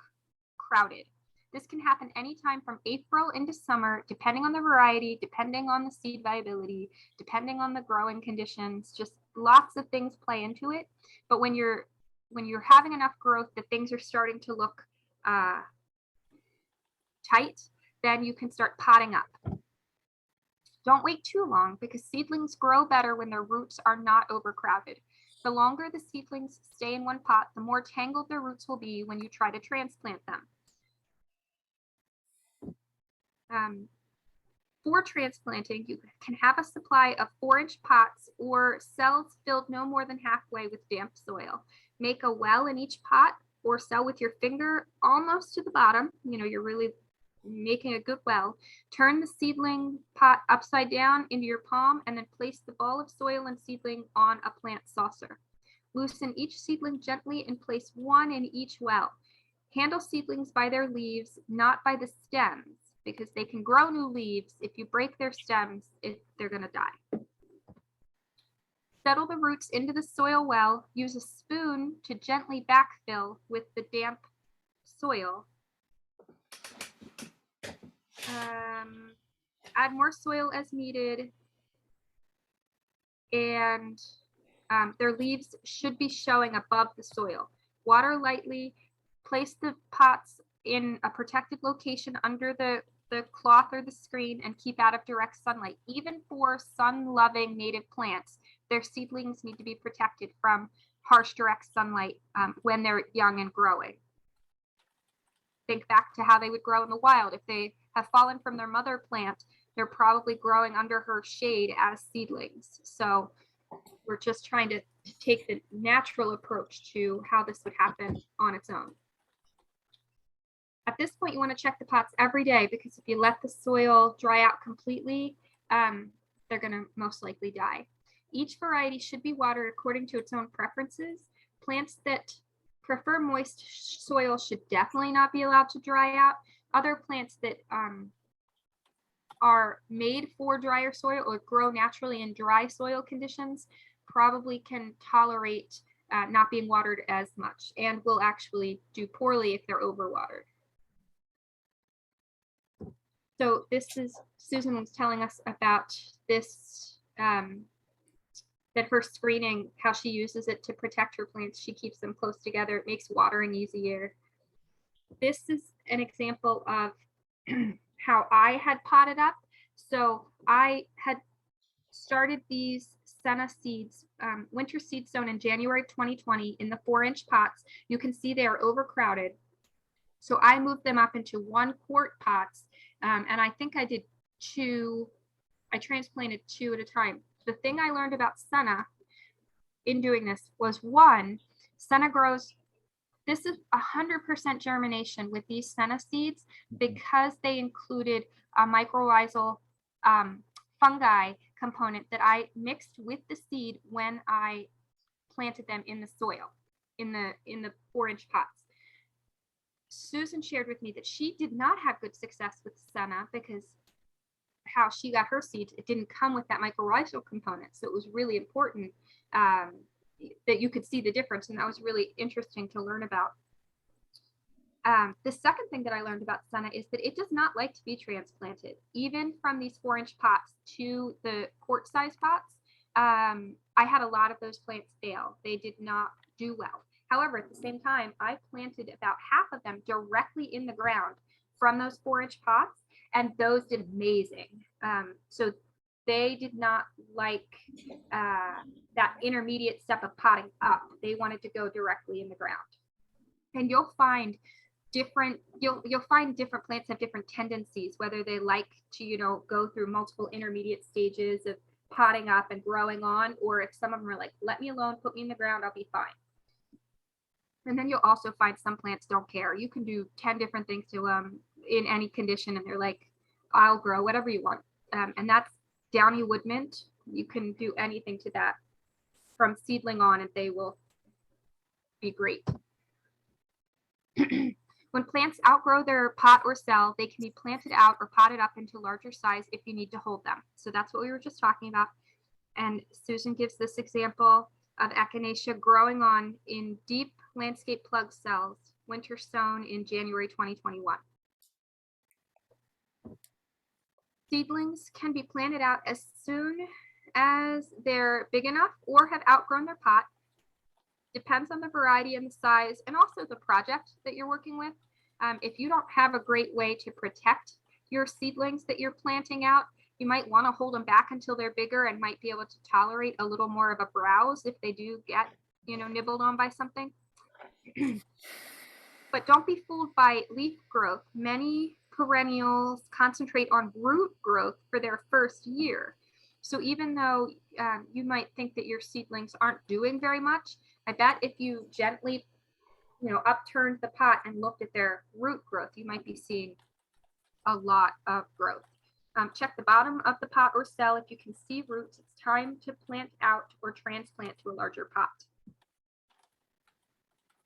Speaker 1: crowded. This can happen anytime from April into summer, depending on the variety, depending on the seed viability, depending on the growing conditions. Just lots of things play into it. But when you're having enough growth that things are starting to look tight, then you can start potting up. Don't wait too long because seedlings grow better when their roots are not overcrowded. The longer the seedlings stay in one pot, the more tangled their roots will be when you try to transplant them. For transplanting, you can have a supply of 4-inch pots or cells filled no more than halfway with damp soil. Make a well in each pot or cell with your finger almost to the bottom. You know, you're really making a good well. Turn the seedling pot upside down into your palm and then place the ball of soil and seedling on a plant saucer. Loosen each seedling gently and place 1 in each well. Handle seedlings by their leaves, not by the stems, because they can grow new leaves. If you break their stems, they're going to die. Settle the roots into the soil well. Use a spoon to gently backfill with the damp soil. Add more soil as needed. And their leaves should be showing above the soil. Water lightly. Place the pots in a protected location under the cloth or the screen and keep out of direct sunlight. Even for sun-loving native plants, their seedlings need to be protected from harsh direct sunlight when they're young and growing. Think back to how they would grow in the wild. If they have fallen from their mother plant, they're probably growing under her shade as seedlings. So we're just trying to take the natural approach to how this would happen on its own. At this point, you want to check the pots every day because if you let the soil dry out completely, they're going to most likely die. Each variety should be watered according to its own preferences. Plants that prefer moist soil should definitely not be allowed to dry out. Other plants that are made for drier soil or grow naturally in dry soil conditions probably can tolerate not being watered as much and will actually do poorly if they're overwatered. So this is, Susan was telling us about this, that her screening, how she uses it to protect her plants. She keeps them close together. It makes watering easier. This is an example of how I had potted up. So I had started these senna seeds, winter seed sown in January 2020 in the 4-inch pots. You can see they are overcrowded. So I moved them up into 1-quart pots. And I think I did 2, I transplanted 2 at a time. The thing I learned about senna in doing this was 1, senna grows, this is 100% germination with these senna seeds because they included a mycorrhizal fungi component that I mixed with the seed when I planted them in the soil, in the 4-inch pots. Susan shared with me that she did not have good success with senna because how she got her seeds, it didn't come with that mycorrhizal component. So it was really important that you could see the difference. And that was really interesting to learn about. The second thing that I learned about senna is that it does not like to be transplanted, even from these 4-inch pots to the quart-size pots. I had a lot of those plants fail. They did not do well. However, at the same time, I planted about half of them directly in the ground from those 4-inch pots, and those did amazing. So they did not like that intermediate step of potting up. They wanted to go directly in the ground. And you'll find different plants have different tendencies, whether they like to, go through multiple intermediate stages of potting up and growing on, or if some of them are like, let me alone, put me in the ground, I'll be fine. And then you'll also find some plants don't care. You can do 10 different things to them in any condition, and they're like, I'll grow whatever you want. And that's downy wood mint. You can do anything to that from seedling on, and they will be great. When plants outgrow their pot or cell, they can be planted out or potted up into larger size if you need to hold them. So that's what we were just talking about. And Susan gives this example of echinacea growing on in deep landscape plug cells, winter sown in January 2021. Seedlings can be planted out as soon as they're big enough or have outgrown their pot. Depends on the variety and the size and also the project that you're working with. If you don't have a great way to protect your seedlings that you're planting out, you might want to hold them back until they're bigger and might be able to tolerate a little more of a browse if they do get, nibbled on by something. But don't be fooled by leaf growth. Many perennials concentrate on root growth for their first year. So even though you might think that your seedlings aren't doing very much, I bet if you gently, upturned the pot and looked at their root growth, you might be seeing a lot of growth. Check the bottom of the pot or cell. If you can see roots, it's time to plant out or transplant to a larger pot.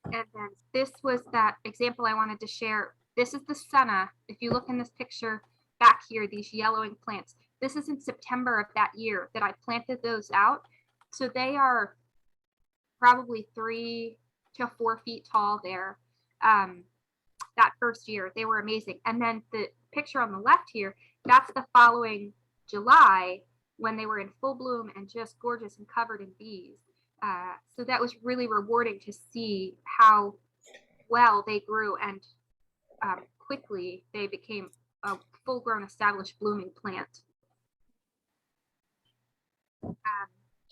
Speaker 1: And then this was that example I wanted to share. This is the senna. If you look in this picture back here, these yellowing plants, this is in September of that year that I planted those out. So they are probably 3 to 4 feet tall there. That first year, they were amazing. And then the picture on the left here, that's the following July when they were in full bloom and just gorgeous and covered in bees. So that was really rewarding to see how well they grew and quickly they became a full-grown established blooming plant.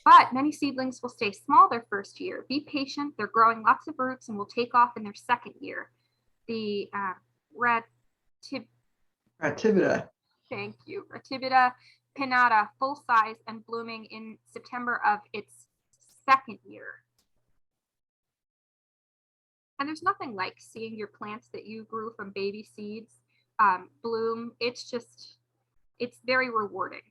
Speaker 1: But many seedlings will stay small their first year. Be patient. They're growing lots of roots and will take off in their second year. The Red
Speaker 4: Activita.
Speaker 1: Thank you. Ratibida pinnata, full size and blooming in September of its second year. And there's nothing like seeing your plants that you grew from baby seeds bloom. It's very rewarding.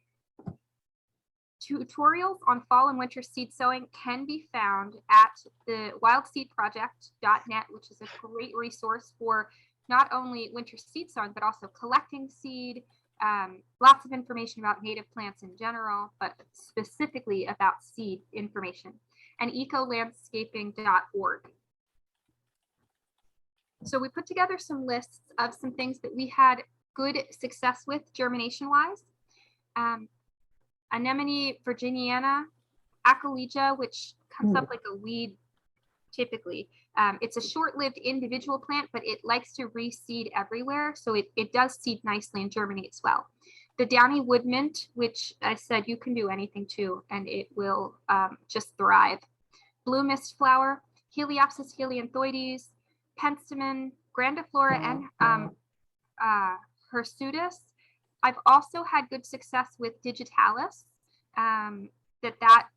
Speaker 1: Tutorials on fall and winter seed sowing can be found at the wildseedproject.net, which is a great resource for not only winter seed sowing, but also collecting seed, lots of information about native plants in general, but specifically about seed information, and ecolandscaping.org. So we put together some lists of some things that we had good success with germination-wise. Anemone virginiana, acalygia, which comes up like a weed typically. It's a short-lived individual plant, but it likes to reseed everywhere. So it does seed nicely and germinates well. The downy wood mint, which I said you can do anything to, and it will just thrive. Blue mist flower, Heliopsis helianthoides, penstemon, grandiflora, and hirsutus. I've also had good success with digitalis. That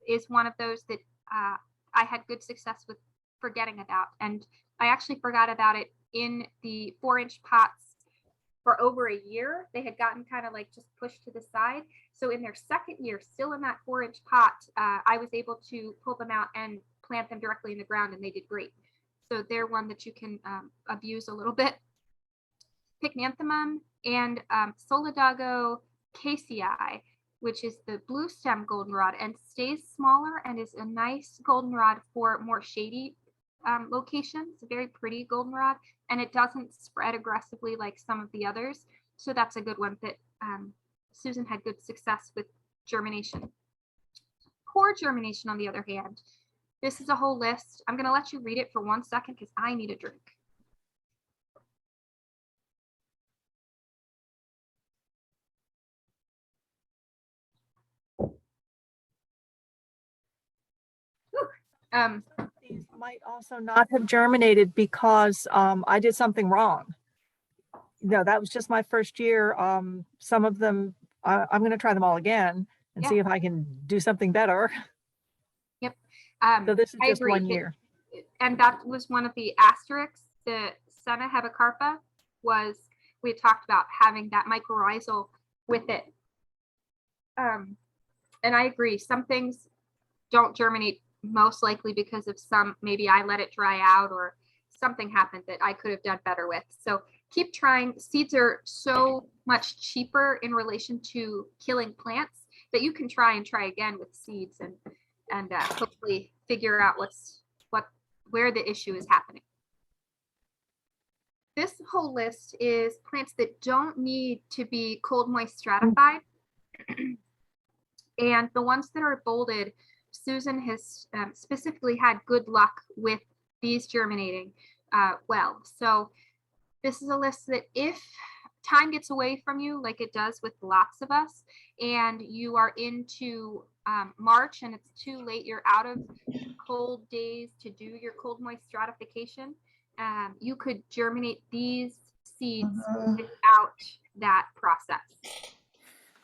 Speaker 1: is one of those that I had good success with forgetting about. And I actually forgot about it in the 4-inch pots for over a year. They had gotten kind of like just pushed to the side. So in their second year, still in that 4-inch pot, I was able to pull them out and plant them directly in the ground, and they did great. So they're one that you can abuse a little bit. Pycnanthemum and Solidago casei, which is the blue stem goldenrod and stays smaller and is a nice goldenrod for more shady locations. A very pretty goldenrod, and it doesn't spread aggressively like some of the others. So that's a good one that Susan had good success with germination. Poor germination, on the other hand, this is a whole list. I'm going to let you read it for 1 second because I need a drink.
Speaker 2: These might also not have germinated because I did something wrong. No, that was just my first year. Some of them, I'm going to try them all again and see if I can do something better.
Speaker 1: Yep.
Speaker 2: So this is just 1 year.
Speaker 1: And that was one of the asterisks. The Senna hebecarpa was, we had talked about having that mycorrhizal with it. And I agree. Some things don't germinate most likely because of maybe I let it dry out, or something happened that I could have done better with. So keep trying. Seeds are so much cheaper in relation to killing plants that you can try again with seeds and hopefully figure out where the issue is happening. This whole list is plants that don't need to be cold moist stratified. And the ones that are bolded, Susan has specifically had good luck with these germinating well. So this is a list that if time gets away from you, like it does with lots of us, and you are into March and it's too late, you're out of cold days to do your cold moist stratification, you could germinate these seeds without that process.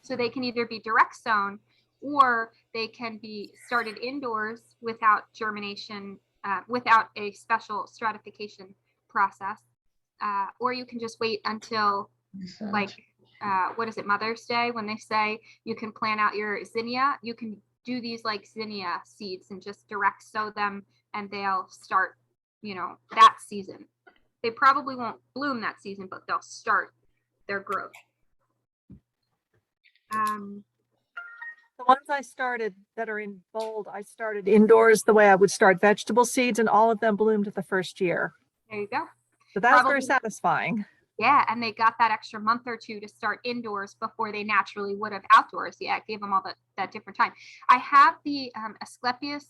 Speaker 1: So they can either be direct sown or they can be started indoors without germination, without a special stratification process. Or you can just wait until what is it, Mother's Day, when they say you can plant out your zinnia. You can do these like zinnia seeds and just direct sow them and they'll start, that season. They probably won't bloom that season, but they'll start their growth.
Speaker 2: The ones I started that are in bold, I started indoors the way I would start vegetable seeds, and all of them bloomed the first year.
Speaker 1: There you go.
Speaker 2: So that's very satisfying.
Speaker 1: Yeah, and they got that extra month or two to start indoors before they naturally would have outdoors. Yeah, it gave them all that different time. I have the Asclepius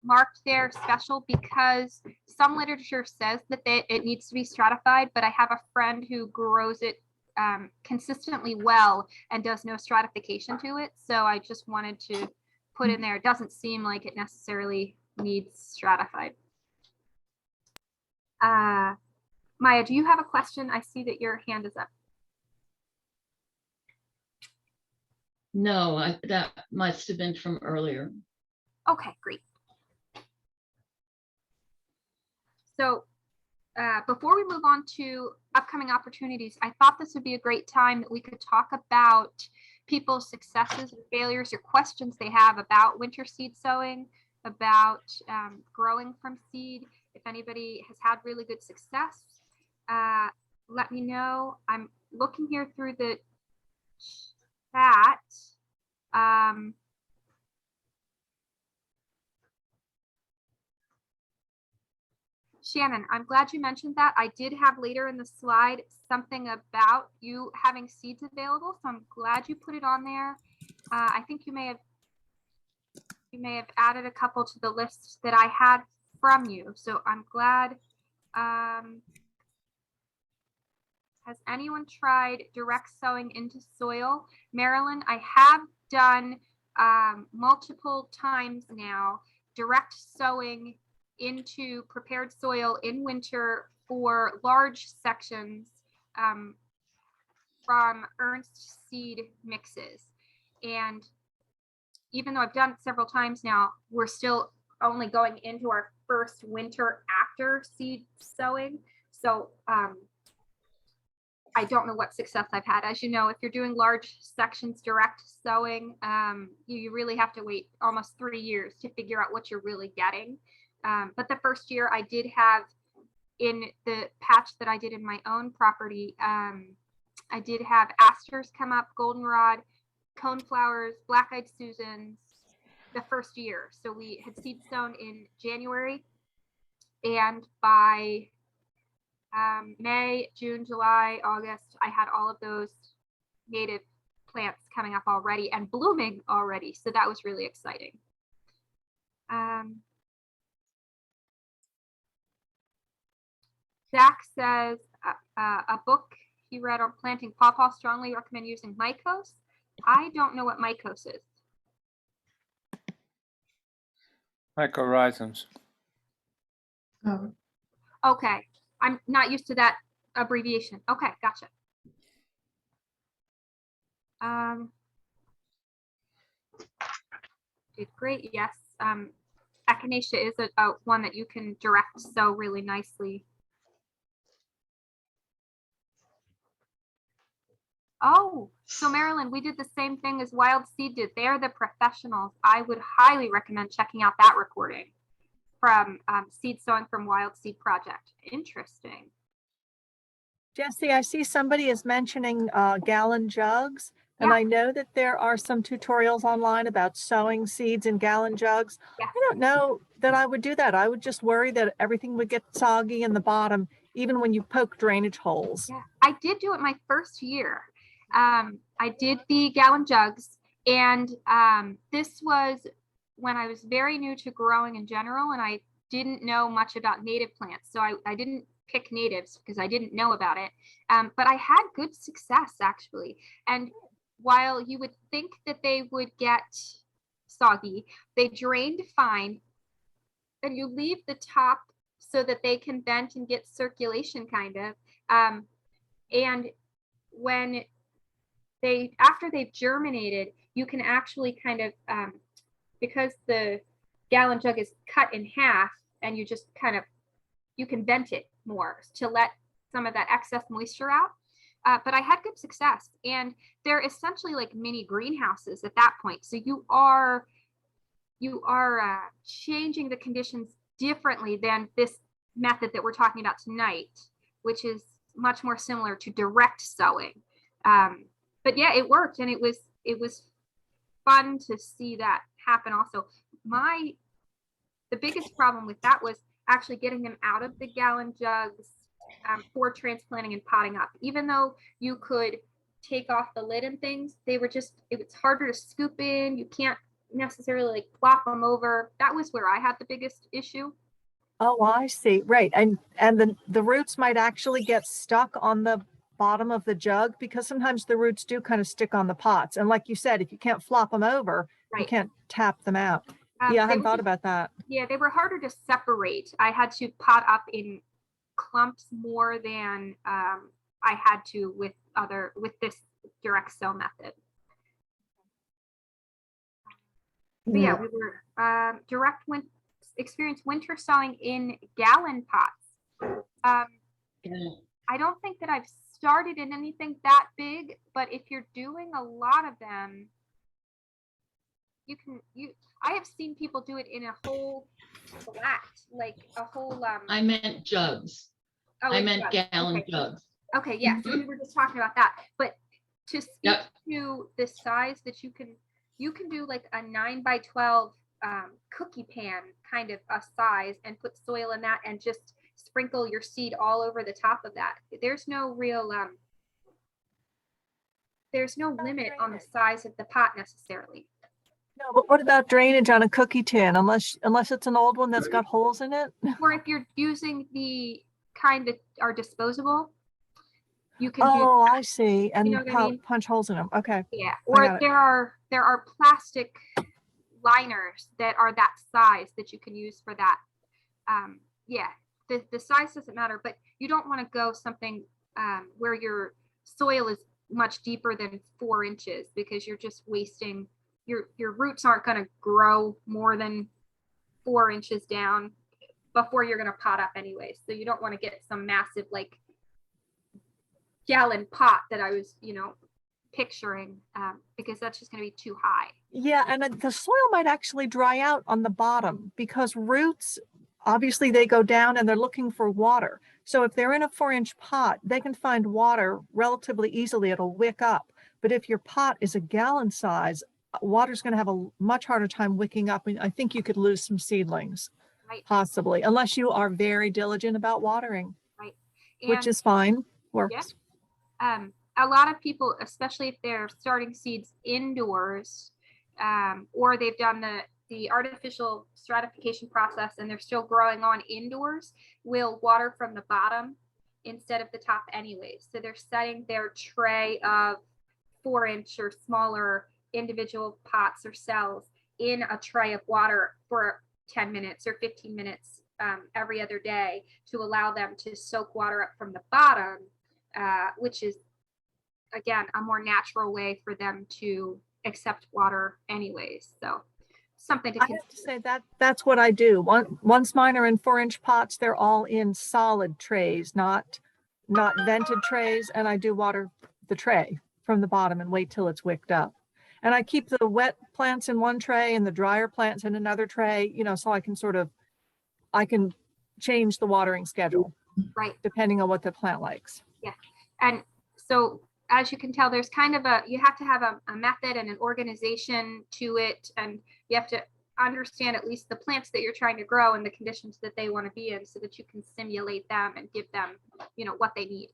Speaker 1: marked there special because some literature says that it needs to be stratified, but I have a friend who grows it consistently well and does no stratification to it. So I just wanted to put in there. It doesn't seem like it necessarily needs stratified. Maya, do you have a question? I see that your hand is up.
Speaker 6: No, that must have been from earlier.
Speaker 1: Okay, great. So before we move on to upcoming opportunities, I thought this would be a great time that we could talk about people's successes and failures or questions they have about winter seed sowing, about growing from seed. If anybody has had really good success, let me know. I'm looking here through the chat. Shannon, I'm glad you mentioned that. I did have later in the slide something about you having seeds available, so I'm glad you put it on there. I think you may have added a couple to the list that I had from you, so I'm glad. Has anyone tried direct sowing into soil? Marilyn, I have done multiple times now direct sowing into prepared soil in winter for large sections from Ernst seed mixes. And even though I've done it several times now, we're still only going into our first winter after seed sowing. So I don't know what success I've had. As you know, if you're doing large sections direct sowing, you really have to wait almost 3 years to figure out what you're really getting. But the first year I did have, in the patch that I did in my own property, I did have asters come up, goldenrod, coneflowers, black-eyed Susans the first year. So we had seed sown in January, and by May, June, July, August, I had all of those native plants coming up already and blooming already. So that was really exciting. Zach says a book he read on planting pawpaw strongly recommend using mycos. I don't know what mycos is.
Speaker 9: Mycorrhizals.
Speaker 4: Oh,
Speaker 1: Okay, I'm not used to that abbreviation. Okay, gotcha. Did great. Yes. Echinacea is a one that you can direct sow really nicely. Oh, so Marilyn, we did the same thing as Wild Seed did. They're the professionals. I would highly recommend checking out that recording. from Seed Sowing from Wild Seed Project. Interesting.
Speaker 2: Jesse, I see somebody is mentioning gallon jugs, and
Speaker 1: Yeah.
Speaker 2: I know that there are some tutorials online about sowing seeds in gallon jugs.
Speaker 1: Yeah.
Speaker 2: I don't know that I would do that. I would just worry that everything would get soggy in the bottom, even when you poke drainage holes.
Speaker 1: Yeah, I did do it my first year. I did the gallon jugs, and this was when I was very new to growing in general, and I didn't know much about native plants. So I didn't pick natives because I didn't know about it. But I had good success actually. And while you would think that they would get soggy, they drained fine. And you leave the top so that they can vent and get circulation kind of. And when after they've germinated, you can actually kind of, because the gallon jug is cut in half, and you just kind of, you can vent it more to let some of that excess moisture out. But I had good success, and they're essentially like mini greenhouses at that point. So you are changing the conditions differently than this method that we're talking about tonight, which is much more similar to direct sowing. But yeah, it worked, and it was fun to see that happen also. The biggest problem with that was actually getting them out of the gallon jugs for transplanting and potting up. Even though you could take off the lid and things, it was harder to scoop in. You can't necessarily like plop them over. That was where I had the biggest issue.
Speaker 2: Oh, I see. Right. And the roots might actually get stuck on the bottom of the jug, because sometimes the roots do kind of stick on the pots. And like you said, if you can't flop them over, you
Speaker 1: Right.
Speaker 2: can't tap them out. Yeah, I hadn't thought about that.
Speaker 1: Yeah, they were harder to separate. I had to pot up in clumps more than I had to with this direct sow method. But yeah, we were experienced winter sowing in gallon pots. I don't think that I've started in anything that big, but if you're doing a lot of them, I have seen people do it in a whole flat, like a whole
Speaker 6: I meant jugs.
Speaker 1: Oh,
Speaker 6: I meant
Speaker 1: jugs.
Speaker 6: gallon
Speaker 1: Okay.
Speaker 6: jugs.
Speaker 1: Okay, yeah, so we were just talking about that. But to speak to the size that you can do like a 9x12 cookie pan kind of a size, and put soil in that and just sprinkle your seed all over the top of that. There's no real there's no limit on the size of the pot necessarily.
Speaker 2: No, but what about drainage on a cookie tin? Unless it's an old one that's got holes in it?
Speaker 1: Or if you're using the kind that are disposable, you can
Speaker 2: Oh, I see. And
Speaker 1: you know what I mean?
Speaker 2: punch holes in them. Okay.
Speaker 1: Yeah. Or there are plastic liners that are that size that you can use for that. Yeah, the size doesn't matter, but you don't want to go something where your soil is much deeper than 4 inches, because you're just wasting your roots aren't going to grow more than 4 inches down before you're going to pot up anyway. So you don't want to get some massive like gallon pot that I was, picturing, because that's just going to be too high.
Speaker 2: Yeah, and the soil might actually dry out on the bottom, because roots, obviously they go down and they're looking for water. So if they're in a 4-inch pot, they can find water relatively easily. It'll wick up. But if your pot is a gallon size, water's going to have a much harder time wicking up. And I think you could lose some seedlings,
Speaker 1: Right.
Speaker 2: possibly, unless you are very diligent about watering,
Speaker 1: Right.
Speaker 2: which is fine, works.
Speaker 1: Yeah. A lot of people, especially if they're starting seeds indoors, or they've done the artificial stratification process and they're still growing on indoors, will water from the bottom instead of the top anyway. So they're setting their tray of 4-inch or smaller individual pots or cells in a tray of water for 10 minutes or 15 minutes every other day to allow them to soak water up from the bottom, which is, again, a more natural way for them to accept water anyways. So something to
Speaker 2: I have to say that's what I do. Once mine are in 4-inch pots, they're all in solid trays, not vented trays, and I do water the tray from the bottom and wait till it's wicked up. And I keep the wet plants in one tray and the drier plants in another tray, so I can sort of I can change the watering schedule
Speaker 1: Right.
Speaker 2: depending on what the plant likes.
Speaker 1: Yeah. And so as you can tell, there's kind of you have to have a method and an organization to it. And you have to understand at least the plants that you're trying to grow and the conditions that they want to be in so that you can simulate them and give them, what they need.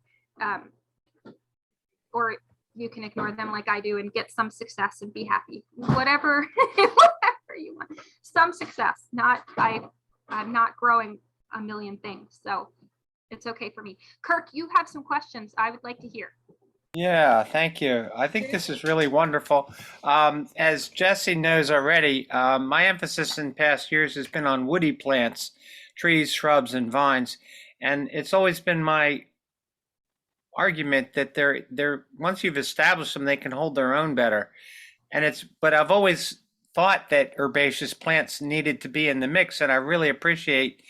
Speaker 1: Or you can ignore them like I do and get some success and be happy. Whatever you want. Some success, I'm not growing a million things. So it's okay for me. Kirk, you have some questions I would like to hear.
Speaker 9: Yeah, thank you. I think this is really wonderful. As Jesse knows already, my emphasis in past years has been on woody plants, trees, shrubs, and vines. And it's always been my argument that they're once you've established them, they can hold their own better. But I've always thought that herbaceous plants needed to be in the mix, and I really appreciate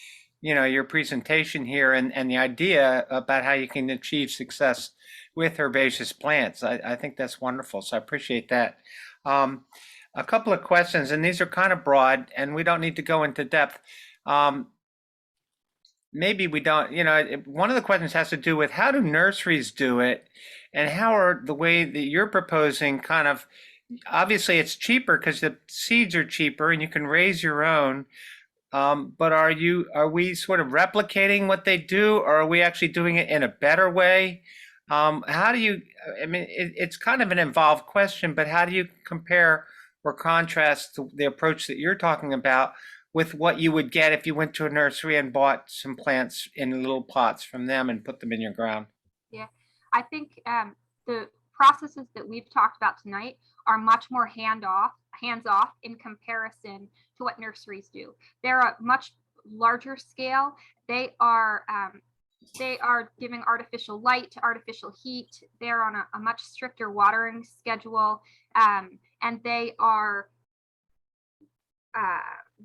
Speaker 9: your presentation here and the idea about how you can achieve success with herbaceous plants. I think that's wonderful, so I appreciate that. A couple of questions, and these are kind of broad, and we don't need to go into depth. Maybe we don't, one of the questions has to do with how do nurseries do it, and how are the way that you're proposing kind of, obviously it's cheaper because the seeds are cheaper and you can raise your own. But are we sort of replicating what they do, or are we actually doing it in a better way? How do you, it's kind of an involved question, but how do you compare or contrast the approach that you're talking about with what you would get if you went to a nursery and bought some plants in little pots from them and put them in your ground?
Speaker 1: Yeah, I think the processes that we've talked about tonight are much more hands-off in comparison to what nurseries do. They're a much larger scale. They are giving artificial light, artificial heat. They're on a much stricter watering schedule, and they are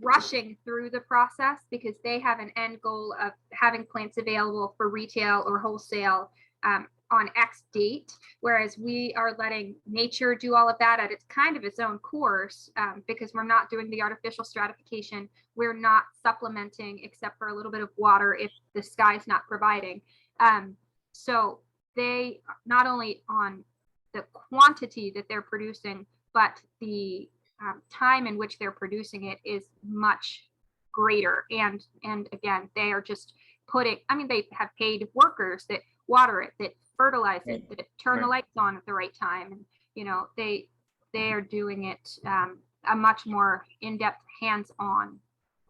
Speaker 1: rushing through the process because they have an end goal of having plants available for retail or wholesale on X date, whereas we are letting nature do all of that at its kind of its own course, because we're not doing the artificial stratification. We're not supplementing except for a little bit of water if the sky's not providing. So they not only on the quantity that they're producing, but the time in which they're producing it is much greater. And again, they are just they have paid workers that water it, that fertilize it, that turn the lights on at the right time. And, they are doing it a much more in-depth, hands-on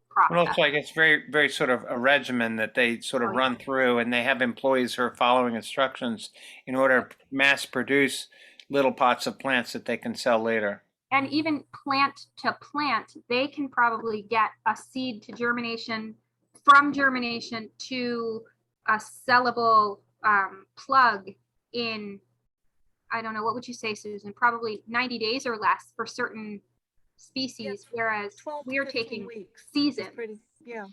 Speaker 1: process.
Speaker 9: Well, it's like it's very, very sort of a regimen that they sort of run through, and they have employees who are following instructions in order to mass produce little pots of plants that they can sell later.
Speaker 1: And even plant to plant, they can probably get a seed to germination, from germination to a sellable plug in, I don't know, what would you say, Susan? Probably 90 days or less for certain species, whereas we're taking seasons.
Speaker 2: Yeah.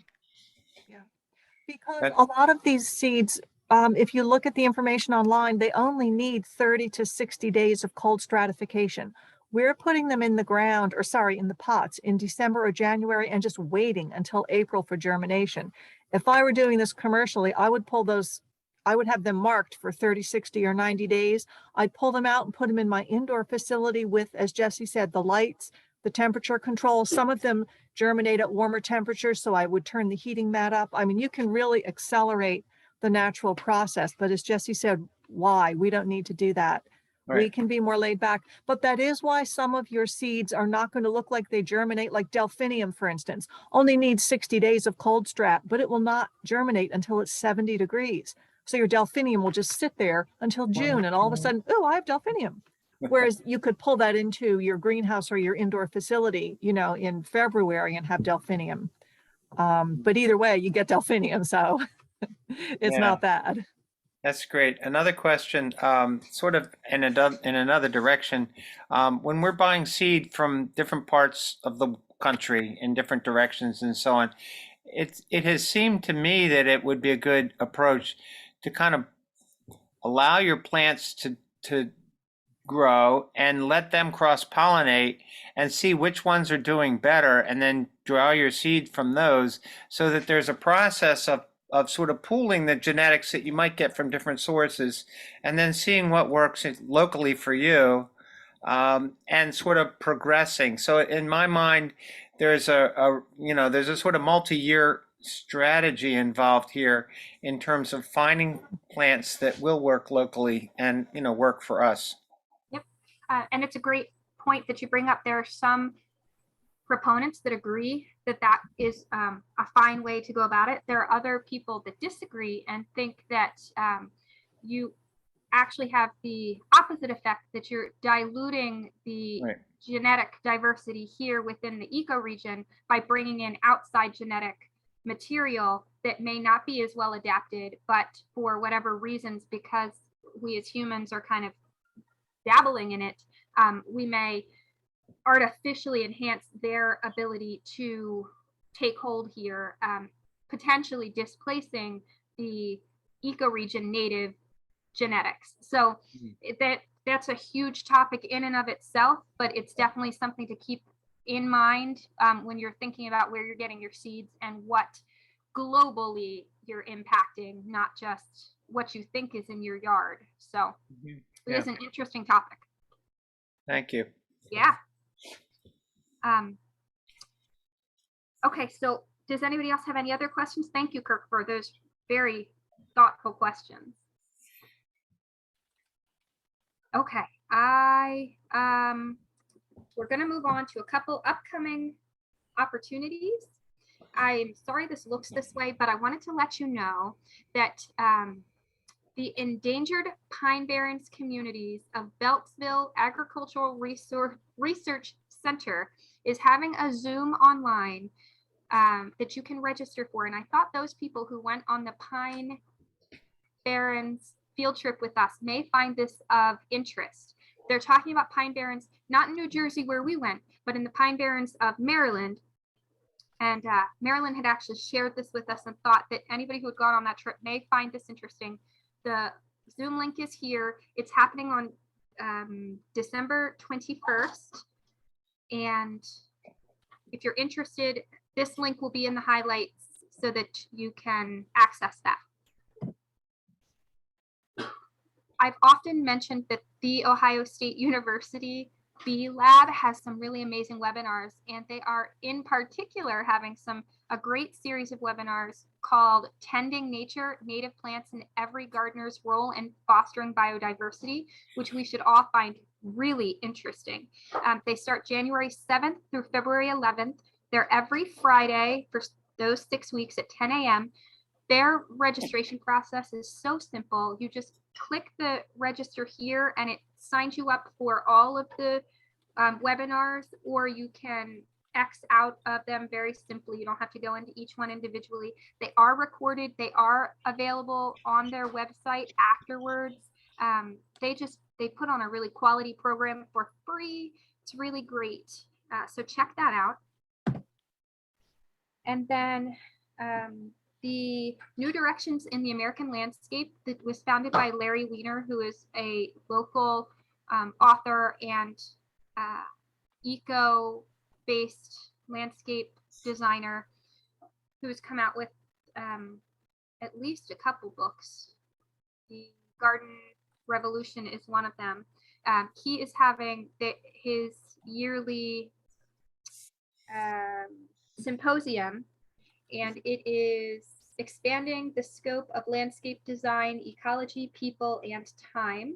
Speaker 2: Because a lot of these seeds, if you look at the information online, they only need 30 to 60 days of cold stratification. We're putting them in the ground, in the pots in December or January and just waiting until April for germination. If I were doing this commercially, I would have them marked for 30, 60, or 90 days. I'd pull them out and put them in my indoor facility with, as Jesse said, the lights, the temperature control. Some of them germinate at warmer temperatures, so I would turn the heating mat up. You can really accelerate the natural process, but as Jesse said, why? We don't need to do that. Right. We can be more laid back, but that is why some of your seeds are not going to look like they germinate, like delphinium, for instance, only needs 60 days of cold strat, but it will not germinate until it's 70 degrees. So your delphinium will just sit there until June, and all of a sudden, oh, I have delphinium. Whereas you could pull that into your greenhouse or your indoor facility, in February and have delphinium. But either way, you get delphinium, so it's not bad.
Speaker 9: That's great. Another question, sort of in another direction. When we're buying seed from different parts of the country in different directions and so on, it has seemed to me that it would be a good approach to kind of allow your plants to grow and let them cross-pollinate and see which ones are doing better, and then draw your seed from those, so that there's a process of sort of pooling the genetics that you might get from different sources, and then seeing what works locally for you, and sort of progressing. So in my mind, there's there's a sort of multi-year strategy involved here in terms of finding plants that will work locally and work for us.
Speaker 1: Yep, and it's a great point that you bring up. There are some proponents that agree that that is a fine way to go about it. There are other people that disagree and think that you actually have the opposite effect, that you're diluting the genetic diversity here within the ecoregion by bringing in outside genetic material that may not be as well adapted, but for whatever reasons, because we as humans are kind of dabbling in it, we may artificially enhance their ability to take hold here, potentially displacing the ecoregion native genetics. So that's a huge topic in and of itself, but it's definitely something to keep in mind when you're thinking about where you're getting your seeds and what globally you're impacting, not just what you think is in your yard. So it is an interesting topic.
Speaker 9: Thank you.
Speaker 1: Yeah. Okay, so does anybody else have any other questions? Thank you, Kirk, for those very thoughtful questions. Okay, we're going to move on to a couple upcoming opportunities. I'm sorry this looks this way, but I wanted to let you know that the Endangered Pine Barrens Communities of Beltsville Agricultural Research Center is having a Zoom online that you can register for. And I thought those people who went on the Pine Barrens field trip with us may find this of interest. They're talking about Pine Barrens, not in New Jersey where we went, but in the Pine Barrens of Maryland. And Maryland had actually shared this with us and thought that anybody who had gone on that trip may find this interesting. The Zoom link is here. It's happening on December 21st. And if you're interested, this link will be in the highlights so that you can access that. I've often mentioned that the Ohio State University Bee Lab has some really amazing webinars, and they are in particular having a great series of webinars called Tending Nature, Native Plants and Every Gardener's Role in Fostering Biodiversity, which we should all find really interesting. They start January 7th through February 11th. They're every Friday for those 6 weeks at 10 a.m. Their registration process is so simple. You just click the register here and it signs you up for all of the webinars, or you can X out of them very simply. You don't have to go into each one individually. They are recorded. They are available on their website afterwards. They put on a really quality program for free. It's really great. So check that out. And then the New Directions in the American Landscape that was founded by Larry Weiner, who is a local author and eco-based landscape designer who's come out with at least a couple books. The Garden Revolution is one of them. He is having his yearly symposium, and it is expanding the scope of landscape design, ecology, people, and time.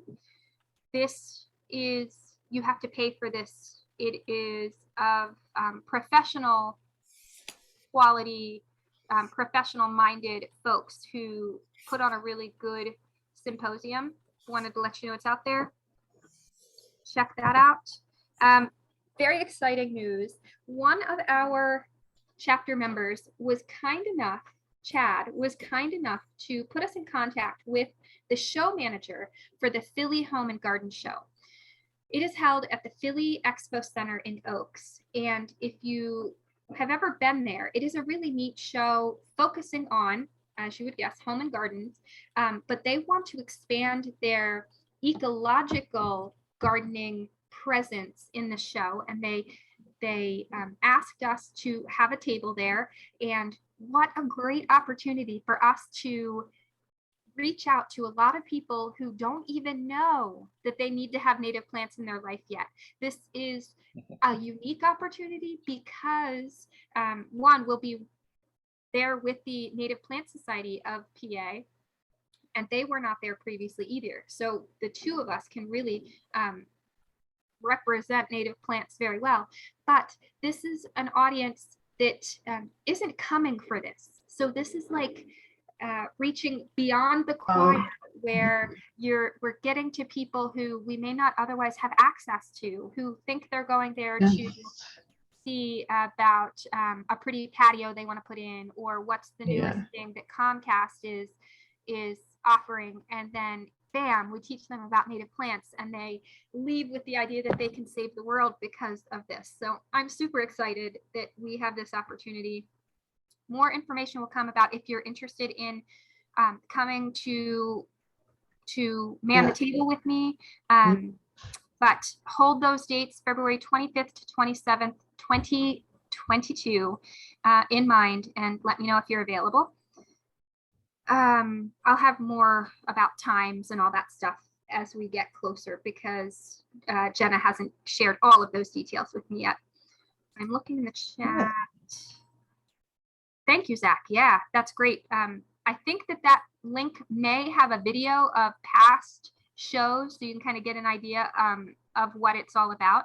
Speaker 1: This is, you have to pay for this. It is of professional quality, professional-minded folks who put on a really good symposium. Wanted to let you know it's out there. Check that out. Very exciting news. One of our chapter members was kind enough, Chad, was kind enough to put us in contact with the show manager for the Philly Home and Garden Show. It is held at the Philly Expo Center in Oaks. And if you have ever been there, it is a really neat show focusing on, as you would guess, home and gardens. But they want to expand their ecological gardening presence in the show. And they they asked us to have a table there, and what a great opportunity for us to reach out to a lot of people who don't even know that they need to have native plants in their life yet. This is a unique opportunity because one, we'll be there with the Native Plant Society of PA, and they were not there previously either. So the two of us can really represent native plants very well. But this is an audience that isn't coming for this. So this is like reaching beyond the choir, where we're getting to people who we may not otherwise have access to, who think they're going there to see about a pretty patio they want to put in, or what's the newest thing that Comcast is offering, and then bam, we teach them about native plants, and they leave with the idea that they can save the world because of this. So I'm super excited that we have this opportunity. More information will come about if you're interested in coming to man the table with me. But hold those dates, February 25th to 27th, 2022 in mind, and let me know if you're available. I'll have more about times and all that stuff as we get closer, because Jenna hasn't shared all of those details with me yet. I'm looking in the chat. Thank you, Zach. Yeah, that's great. I think that link may have a video of past shows, so you can kind of get an idea of what it's all about.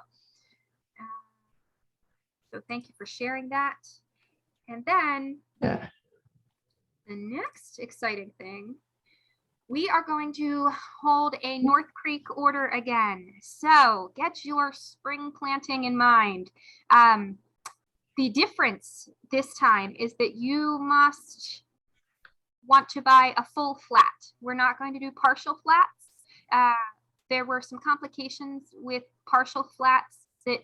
Speaker 1: So thank you for sharing that. And then the next exciting thing, we are going to hold a North Creek order again. So get your spring planting in mind. The difference this time is that you must want to buy a full flat. We're not going to do partial flats. There were some complications with partial flats that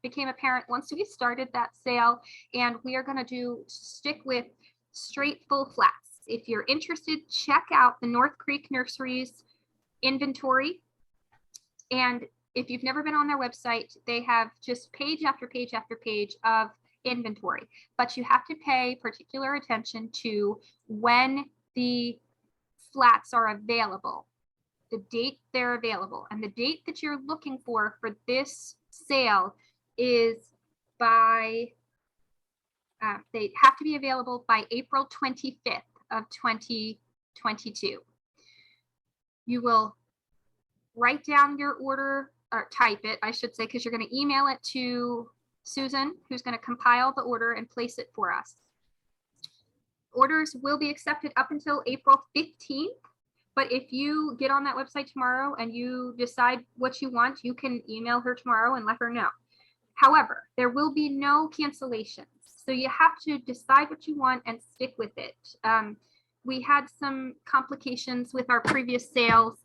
Speaker 1: became apparent once we started that sale, and we are going to stick with straight full flats. If you're interested, check out the North Creek Nursery's inventory. And if you've never been on their website, they have just page after page after page of inventory, but you have to pay particular attention to when the flats are available, the date they're available, and the date that you're looking for this sale is by, they have to be available by April 25th of 2022. You will write down your order, or type it, I should say, because you're going to email it to Susan, who's going to compile the order and place it for us. Orders will be accepted up until April 15th, but if you get on that website tomorrow and you decide what you want, you can email her tomorrow and let her know. However, there will be no cancellations, so you have to decide what you want and stick with it. We had some complications with our previous sales,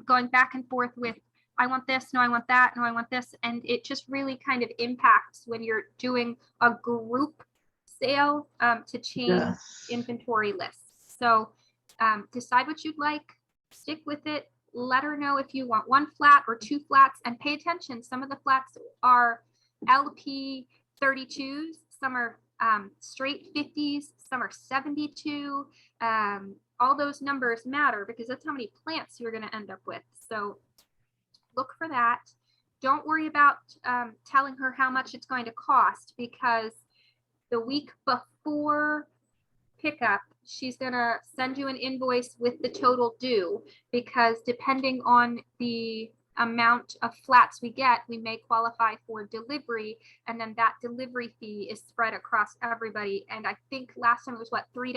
Speaker 1: going back and forth with, I want this, no, I want that, no, I want this. And it just really kind of impacts when you're doing a group sale to change inventory lists. So decide what you'd like, stick with it, let her know if you want one flat or two flats, and pay attention. Some of the flats are LP 32s, some are straight 50s, some are 72. All those numbers matter because that's how many plants you're going to end up with. So look for that. Don't worry about telling her how much it's going to cost, because the week before pickup, she's going to send you an invoice with the total due, because depending on the amount of flats we get, we may qualify for delivery, and then that delivery fee is spread across everybody. And I think last time it was what, $3?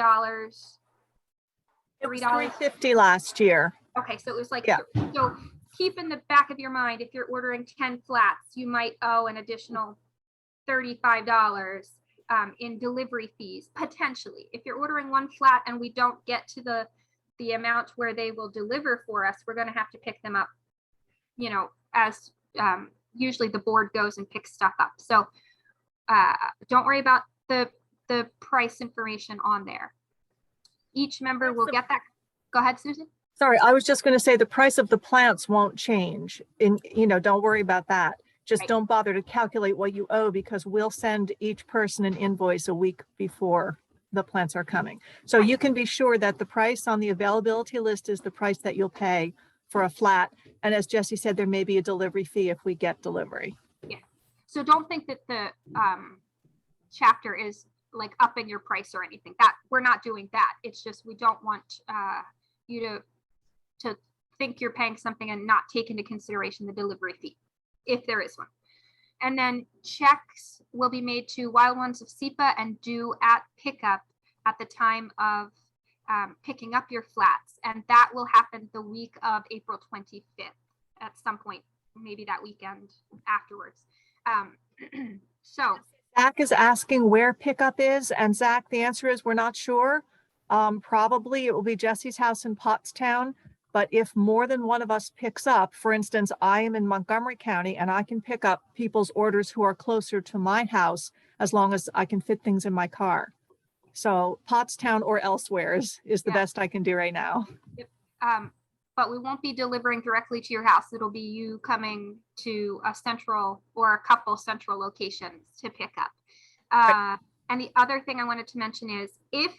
Speaker 2: It was $3.50 last year.
Speaker 1: Okay, so it was like, so keep in the back of your mind, if you're ordering 10 flats, you might owe an additional $35 in delivery fees, potentially. If you're ordering one flat and we don't get to the amount where they will deliver for us, we're going to have to pick them up, you know, as usually the board goes and picks stuff up. So don't worry about the price information on there. Each member will get that. Go ahead, Susan.
Speaker 2: Sorry, I was just going to say the price of the plants won't change. You know, don't worry about that. Just
Speaker 1: Right.
Speaker 2: don't bother to calculate what you owe, because we'll send each person an invoice a week before the plants are coming. So you can be sure that the price on the availability list is the price that you'll pay for a flat. And as Jesse said, there may be a delivery fee if we get delivery.
Speaker 1: Yeah. So don't think that the chapter is like upping your price or anything. That we're not doing that. It's just we don't want you to think you're paying something and not take into consideration the delivery fee, if there is one. And then checks will be made to Wild Ones of SEPA and due at pickup at the time of picking up your flats. And that will happen the week of April 25th at some point, maybe that weekend afterwards. So
Speaker 2: Zach is asking where pickup is. And Zach, the answer is we're not sure. Probably it will be Jesse's house in Pottstown. But if more than one of us picks up, for instance, I am in Montgomery County and I can pick up people's orders who are closer to my house as long as I can fit things in my car. So Pottstown or elsewhere is the best I can do right now.
Speaker 1: Yep. But we won't be delivering directly to your house. It'll be you coming to a central or a couple central locations to pick up. And the other thing I wanted to mention is if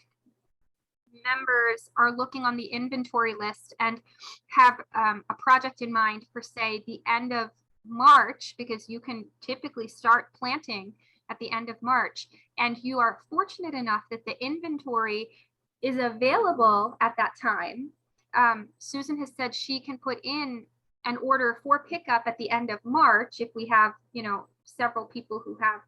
Speaker 1: members are looking on the inventory list and have a project in mind for, say, the end of March, because you can typically start planting at the end of March, and you are fortunate enough that the inventory is available at that time, Susan has said she can put in an order for pickup at the end of March if we have, several people who have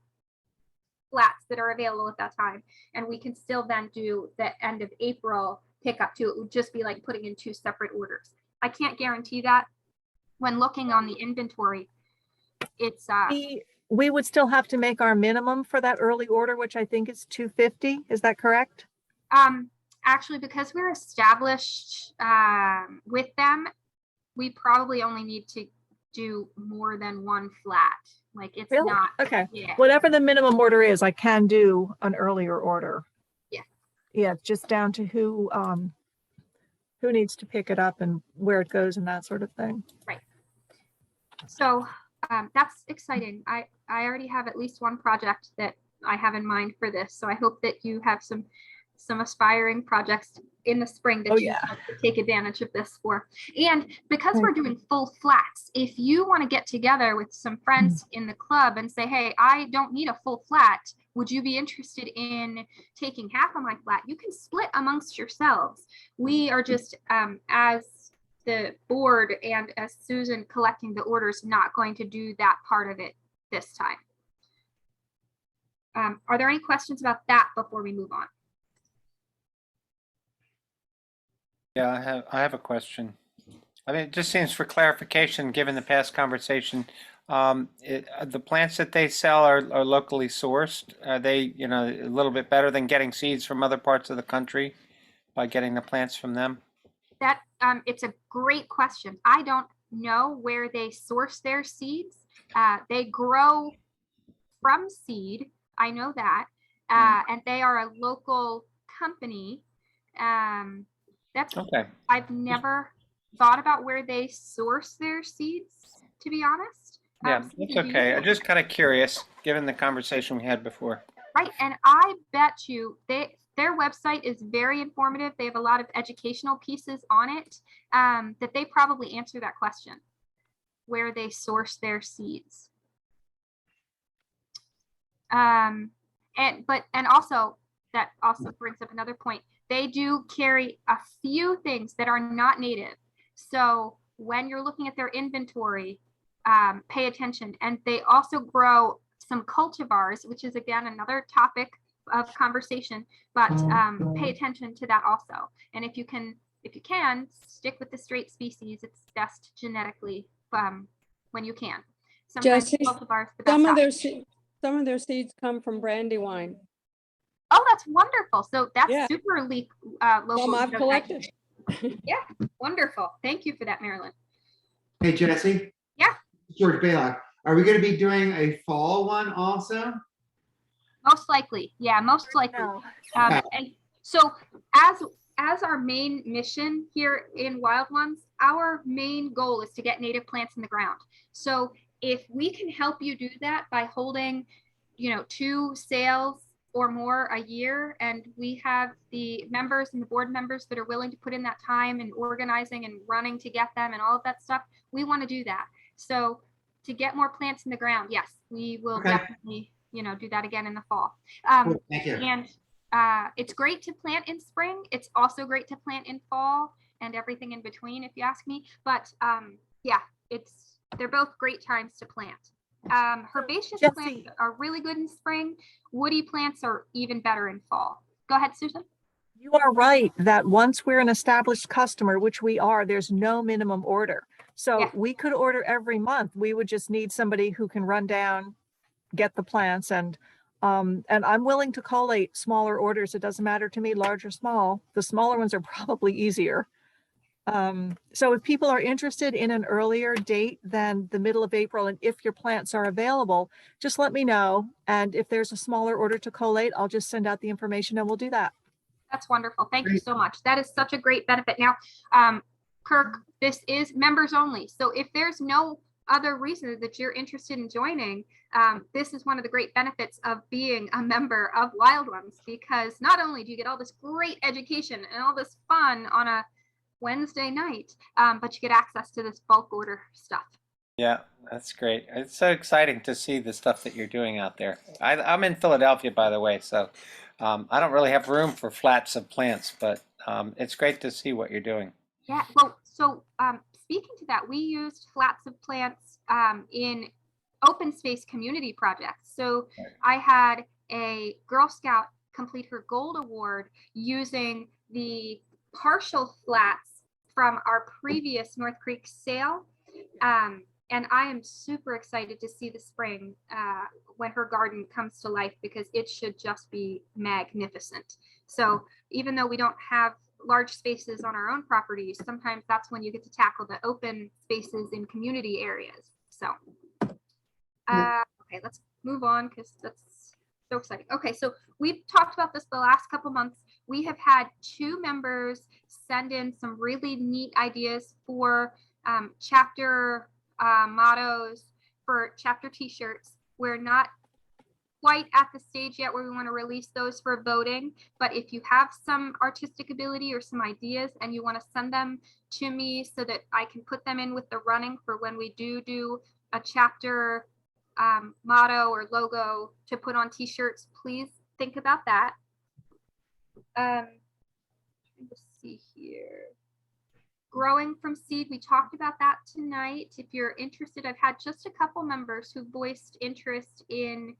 Speaker 1: flats that are available at that time, and we can still then do the end of April pickup too. It would just be like putting in two separate orders. I can't guarantee that. When looking on the inventory, it's
Speaker 2: we would still have to make our minimum for that early order, which I think is $250. Is that correct?
Speaker 1: Actually, because we're established with them, we probably only need to do more than one flat. Like it's
Speaker 2: Really?
Speaker 1: not
Speaker 2: Okay.
Speaker 1: Yeah.
Speaker 2: Whatever the minimum order is, I can do an earlier order.
Speaker 1: Yeah.
Speaker 2: Yeah, it's just down to who needs to pick it up and where it goes and that sort of thing.
Speaker 1: Right. So that's exciting. I already have at least one project that I have in mind for this. So I hope that you have some aspiring projects in the spring that you have to take advantage of this for. And because we're doing full flats, if you want to get together with some friends in the club and say, hey, I don't need a full flat, would you be interested in taking half of my flat? You can split amongst yourselves. We are just, as the board and as Susan collecting the orders, not going to do that part of it this time. Are there any questions about that before we move on?
Speaker 9: Yeah, I have a question. I mean, it just seems for clarification, given the past conversation, the plants that they sell are locally sourced. Are they, a little bit better than getting seeds from other parts of the country by getting the plants from them?
Speaker 1: That it's a great question. I don't know where they source their seeds. They grow from seed. I know that, and they are a local company. That's
Speaker 9: okay.
Speaker 1: I've never thought about where they source their seeds, to be honest.
Speaker 9: Yeah, that's okay. I'm just kind of curious, given the conversation we had before.
Speaker 1: Right, and I bet you their website is very informative. They have a lot of educational pieces on it that they probably answer that question, where they source their seeds. And also that also brings up another point. They do carry a few things that are not native. So when you're looking at their inventory, pay attention. And they also grow some cultivars, which is again another topic of conversation, but pay attention to that also. And if you can stick with the straight species, it's best genetically when you can. Sometimes
Speaker 7: Jesse,
Speaker 1: cultivars the best
Speaker 7: some of their seeds come from Brandywine.
Speaker 1: Oh, that's wonderful. So that's super local.
Speaker 7: Some I've collected.
Speaker 1: Yeah, wonderful. Thank you for that, Marilyn.
Speaker 10: Hey, Jesse.
Speaker 1: Yeah.
Speaker 10: George Baylock. Are we going to be doing a fall one also?
Speaker 1: Most likely. Yeah, most likely. And so as our main mission here in Wild Ones, our main goal is to get native plants in the ground. So if we can help you do that by holding, 2 sales or more a year, and we have the members and the board members that are willing to put in that time and organizing and running to get them and all of that stuff, we want to do that. So to get more plants in the ground, yes, we will
Speaker 10: Okay.
Speaker 1: definitely, do that again in the fall.
Speaker 10: Cool, thank you.
Speaker 1: And it's great to plant in spring. It's also great to plant in fall and everything in between, if you ask me. But yeah, they're both great times to plant. Herbaceous
Speaker 2: Jesse.
Speaker 1: plants are really good in spring. Woody plants are even better in fall. Go ahead, Susan.
Speaker 2: You are right that once we're an established customer, which we are, there's no minimum order. So
Speaker 1: Yeah.
Speaker 2: we could order every month. We would just need somebody who can run down, get the plants, and I'm willing to collate smaller orders. It doesn't matter to me, large or small. The smaller ones are probably easier. So if people are interested in an earlier date than the middle of April, and if your plants are available, just let me know. And if there's a smaller order to collate, I'll just send out the information and we'll do that.
Speaker 1: That's wonderful. Thank you
Speaker 10: Great.
Speaker 1: so much. That is such a great benefit. Now, Kirk, this is members only. So if there's no other reason that you're interested in joining, this is one of the great benefits of being a member of Wild Ones, because not only do you get all this great education and all this fun on a Wednesday night, but you get access to this bulk order stuff.
Speaker 9: Yeah, that's great. It's so exciting to see the stuff that you're doing out there. I'm in Philadelphia, by the way, so I don't really have room for flats of plants, but it's great to see what you're doing.
Speaker 1: Yeah, well, so speaking to that, we used flats of plants in open space community projects. So I had a Girl Scout complete her gold award using the partial flats from our previous North Creek sale. And I am super excited to see the spring when her garden comes to life, because it should just be magnificent. So even though we don't have large spaces on our own properties, sometimes that's when you get to tackle the open spaces in community areas. So, okay, let's move on, because that's so exciting. Okay, so we've talked about this the last couple months. We have had 2 members send in some really neat ideas for chapter mottos, for chapter t-shirts. We're not quite at the stage yet where we want to release those for voting, but if you have some artistic ability or some ideas and you want to send them to me so that I can put them in with the running for when we do a chapter motto or logo to put on t-shirts, please think about that. Let's see here. Growing from seed, we talked about that tonight. If you're interested, I've had just a couple members who voiced interest in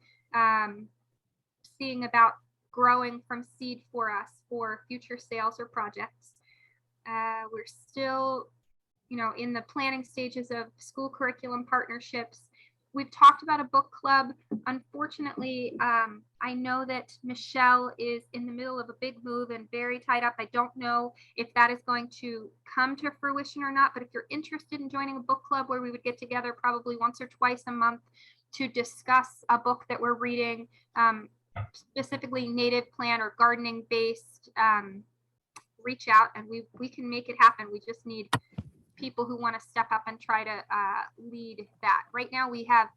Speaker 1: seeing about growing from seed for us for future sales or projects. We're still, in the planning stages of school curriculum partnerships. We've talked about a book club. Unfortunately, I know that Michelle is in the middle of a big move and very tied up. I don't know if that is going to come to fruition or not, but if you're interested in joining a book club where we would get together probably once or twice a month to discuss a book that we're reading, specifically native plant or gardening based, reach out and we can make it happen. We just need people who want to step up and try to lead that. Right now we have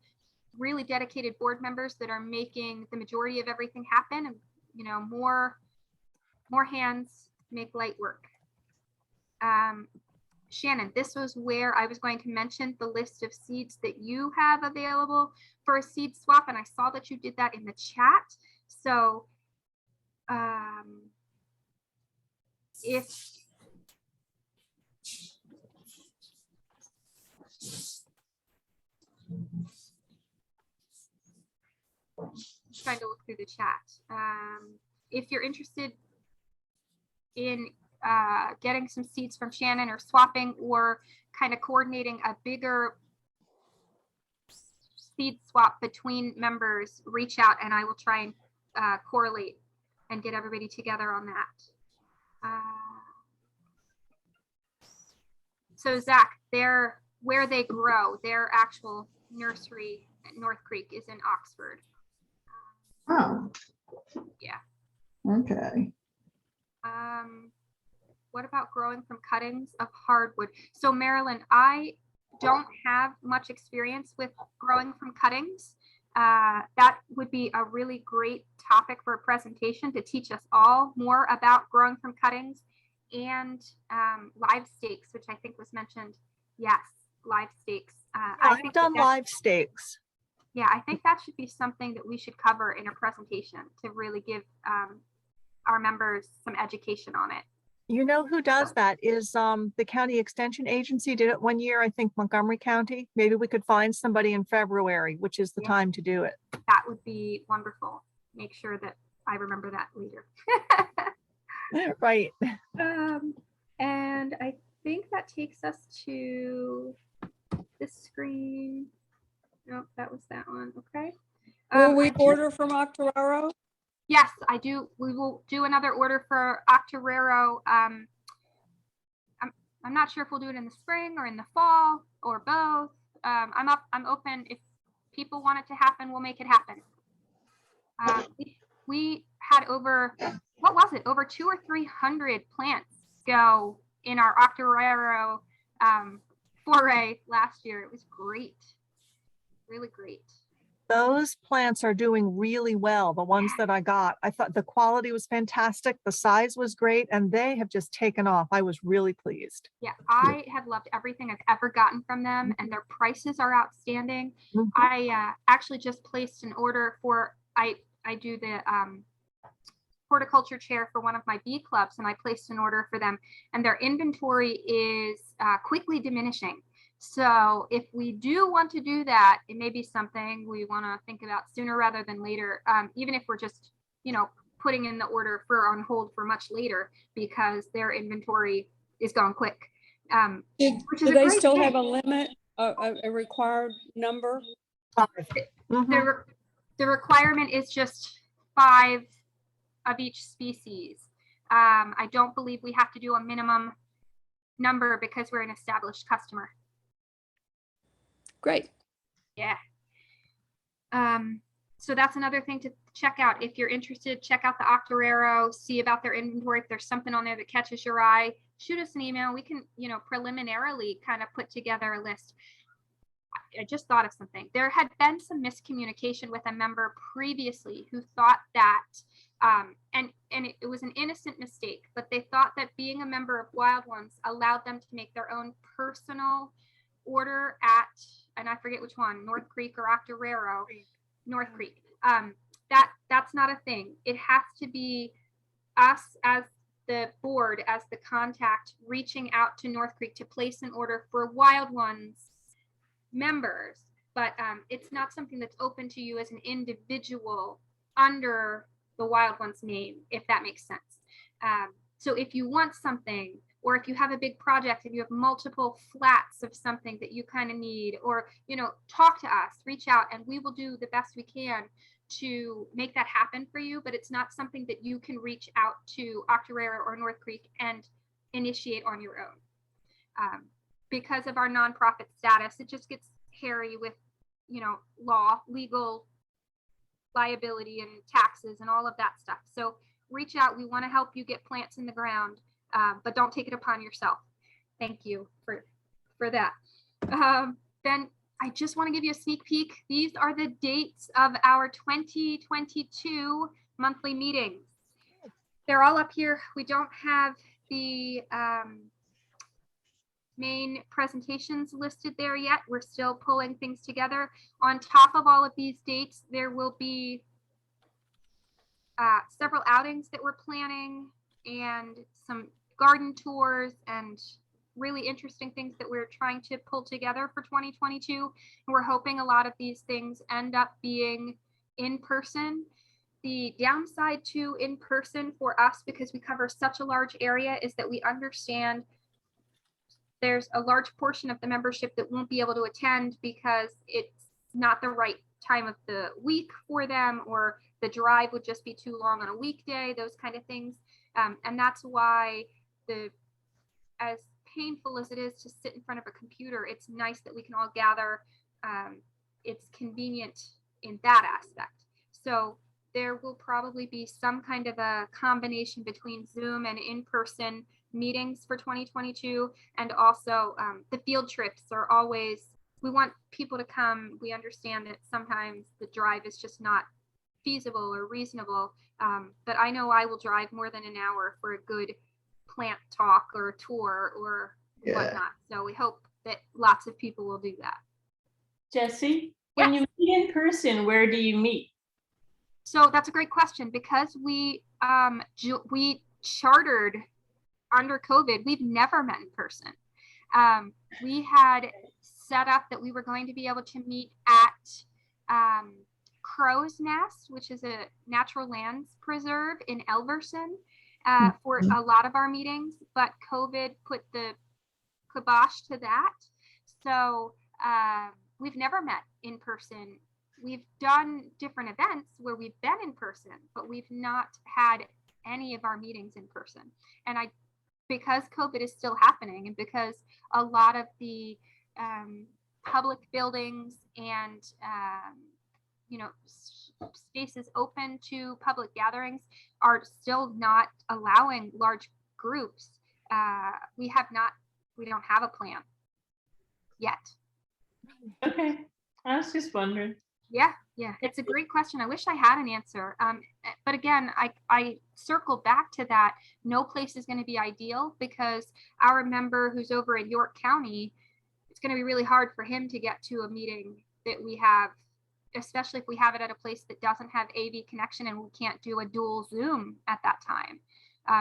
Speaker 1: really dedicated board members that are making the majority of everything happen, and more hands make light work. Shannon, this was where I was going to mention the list of seeds that you have available for a seed swap, and I saw that you did that in the chat. So if trying to look through the chat. If you're interested in getting some seeds from Shannon or swapping or kind of coordinating a bigger seed swap between members, reach out and I will try and correlate and get everybody together on that. So Zach, where they grow, their actual nursery at North Creek is in Oxford.
Speaker 4: Oh,
Speaker 1: Yeah.
Speaker 4: okay.
Speaker 1: What about growing from cuttings of hardwood? So Marilyn, I don't have much experience with growing from cuttings, that would be a really great topic for a presentation to teach us all more about growing from cuttings, and live stakes, which I think was mentioned. Yes, live stakes.
Speaker 2: I've done live stakes.
Speaker 1: Yeah, I think that should be something that we should cover in a presentation to really give our members some education on it.
Speaker 2: You know who does that is the county extension agency did it one year, I think Montgomery County. Maybe we could find somebody in February, which is the time to do it.
Speaker 1: That would be wonderful. Make sure that I remember that later.
Speaker 2: Right.
Speaker 1: And I think that takes us to this screen. Nope, that was that one. Okay.
Speaker 7: Will we order from Octoraro?
Speaker 1: Yes, I do. We will do another order for Octoraro. I'm not sure if we'll do it in the spring or in the fall or both. I'm open. If people want it to happen, we'll make it happen. We had over, what was it? Over 200 or 300 plants go in our Octoraro foray last year. It was great. Really great.
Speaker 2: Those plants are doing really well. The ones that I got, I thought the quality was fantastic. The size was great, and they have just taken off. I was really pleased.
Speaker 1: Yeah, I have loved everything I've ever gotten from them, and their prices are outstanding. I actually just placed an order for, I do the horticulture chair for one of my bee clubs, and I placed an order for them, and their inventory is quickly diminishing. So if we do want to do that, it may be something we want to think about sooner rather than later, even if we're just, putting in the order for on hold for much later, because their inventory is going quick.
Speaker 7: Do they still have a limit, a required number?
Speaker 2: 5.
Speaker 1: The requirement is just 5 of each species. I don't believe we have to do a minimum number because we're an established customer.
Speaker 7: Great.
Speaker 1: Yeah. So that's another thing to check out. If you're interested, check out the Octoraro, see about their inventory. If there's something on there that catches your eye, shoot us an email. We can, preliminarily kind of put together a list. I just thought of something. There had been some miscommunication with a member previously who thought that, and it was an innocent mistake, but they thought that being a member of Wild Ones allowed them to make their own personal order at, and I forget which one, North Creek or Octoraro, North Creek. That's not a thing. It has to be us as the board, as the contact, reaching out to North Creek to place an order for Wild Ones members, but it's not something that's open to you as an individual under the Wild Ones name, if that makes sense. So if you want something, or if you have a big project and you have multiple flats of something that you kind of need, or, talk to us, reach out, and we will do the best we can to make that happen for you. But it's not something that you can reach out to Octoraro or North Creek and initiate on your own. Because of our nonprofit status, it just gets hairy with, legal liability and taxes and all of that stuff. So reach out. We want to help you get plants in the ground. But don't take it upon yourself. Thank you for that. Then I just want to give you a sneak peek. These are the dates of our 2022 monthly meetings. They're all up here. We don't have the main presentations listed there yet. We're still pulling things together. On top of all of these dates, there will be several outings that we're planning and some garden tours and really interesting things that we're trying to pull together for 2022. And we're hoping a lot of these things end up being in person. The downside to in person for us, because we cover such a large area, is that we understand there's a large portion of the membership that won't be able to attend because it's not the right time of the week for them, or the drive would just be too long on a weekday, those kind of things. And that's why, as painful as it is to sit in front of a computer, it's nice that we can all gather. It's convenient in that aspect. So there will probably be some kind of a combination between Zoom and in person meetings for 2022. And also the field trips are always, we want people to come. We understand that sometimes the drive is just not feasible or reasonable. But I know I will drive more than an hour for a good plant talk or a tour or whatnot. So we hope that lots of people will do that.
Speaker 5: Jesse, when you meet in person, where do you meet?
Speaker 1: So that's a great question, because we chartered under COVID. We've never met in person. We had set up that we were going to be able to meet at Crow's Nest, which is a natural lands preserve in Elverson, for a lot of our meetings, but COVID put the kibosh to that. So we've never met in person. We've done different events where we've been in person, but we've not had any of our meetings in person. And because COVID is still happening, and because a lot of the public buildings and spaces open to public gatherings are still not allowing large groups, we don't have a plan yet.
Speaker 5: Okay, I was just wondering.
Speaker 1: Yeah, it's a great question. I wish I had an answer. But again, I circle back to that. No place is going to be ideal, because our member who's over in York County, it's going to be really hard for him to get to a meeting that we have, especially if we have it at a place that doesn't have AV connection and we can't do a dual Zoom at that time.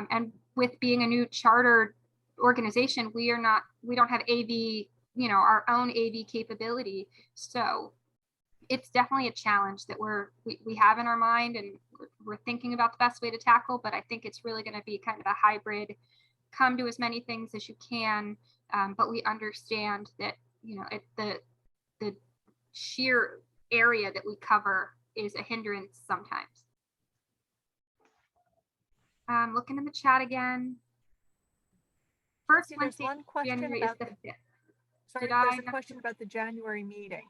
Speaker 1: And with being a new chartered organization, we don't have AV, our own AV capability. So it's definitely a challenge that we have in our mind, and we're thinking about the best way to tackle. But I think it's really going to be kind of a hybrid, come to as many things as you can. But we understand that, the sheer area that we cover is a hindrance sometimes. Looking in the chat again. First Wednesday,
Speaker 2: one question
Speaker 1: January
Speaker 2: about
Speaker 1: is the 5th.
Speaker 2: Sorry, there's a question about the January meeting.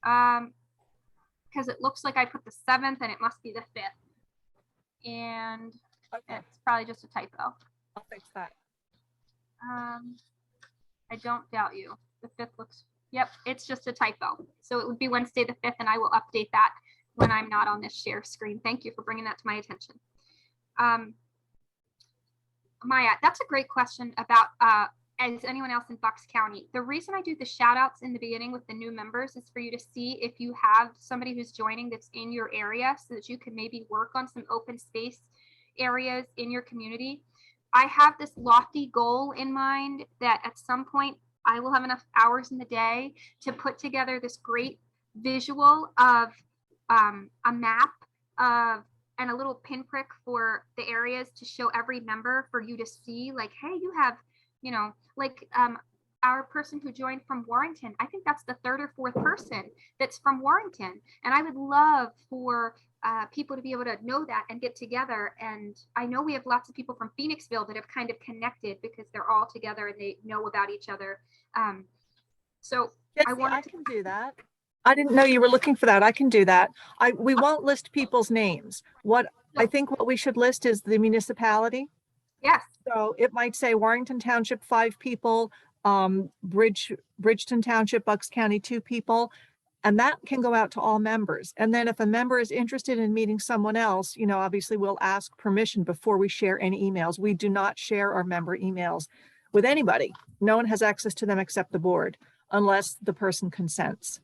Speaker 1: Because it looks like I put the 7th and it must be the 5th. And it's probably just a typo.
Speaker 2: I'll fix that.
Speaker 1: I don't doubt you. The 5th looks, yep, it's just a typo. So it would be Wednesday the 5th, and I will update that when I'm not on this share screen. Thank you for bringing that to my attention. Maya, that's a great question about as anyone else in Bucks County. The reason I do the shout outs in the beginning with the new members is for you to see if you have somebody who's joining that's in your area, so that you can maybe work on some open space areas in your community. I have this lofty goal in mind that at some point I will have enough hours in the day to put together this great visual of a map of and a little pinprick for the areas to show every member, for you to see, like, hey, you have, our person who joined from Warrington, I think that's the 3rd or 4th person that's from Warrington. And I would love for people to be able to know that and get together. And I know we have lots of people from Phoenixville that have kind of connected because they're all together and they know about each other. So
Speaker 2: Jesse, I can do that. I didn't know you were looking for that. I can do that. We won't list people's names. I think what we should list is the municipality.
Speaker 1: Yes.
Speaker 2: So it might say Warrington Township, 5 people, Bridgeton Township, Bucks County, 2 people, and that can go out to all members. And then if a member is interested in meeting someone else, obviously we'll ask permission before we share any emails. We do not share our member emails with anybody. No one has access to them except the board, unless the person consents.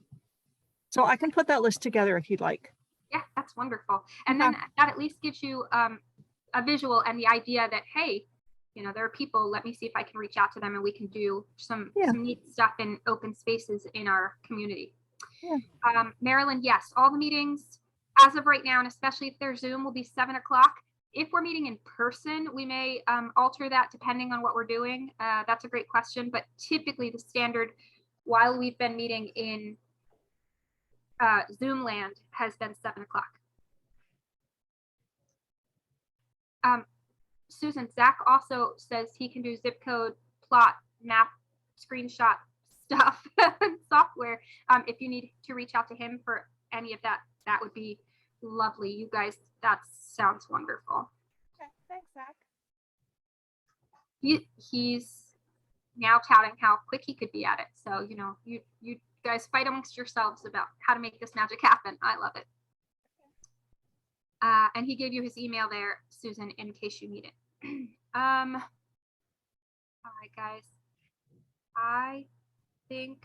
Speaker 2: So I can put that list together if you'd like.
Speaker 1: Yeah, that's wonderful. And then that at least gives you a visual and the idea that, hey, there are people, let me see if I can reach out to them and we can do some neat stuff in open spaces in our community. Yeah. Marilyn, yes, all the meetings as of right now, and especially if they're Zoom, will be 7 o'clock. If we're meeting in person, we may alter that depending on what we're doing. That's a great question, but typically the standard, while we've been meeting in Zoom land, has been 7 o'clock. Susan, Zach also says he can do zip code, plot, map, screenshot stuff, software. If you need to reach out to him for any of that, that would be lovely. You guys, that sounds wonderful.
Speaker 2: Okay, thanks, Zach.
Speaker 1: he's now touting how quick he could be at it. So, you know, you guys fight amongst yourselves about how to make this magic happen. I love it. And he gave you his email there, Susan, in case you need it. All right, guys. I think,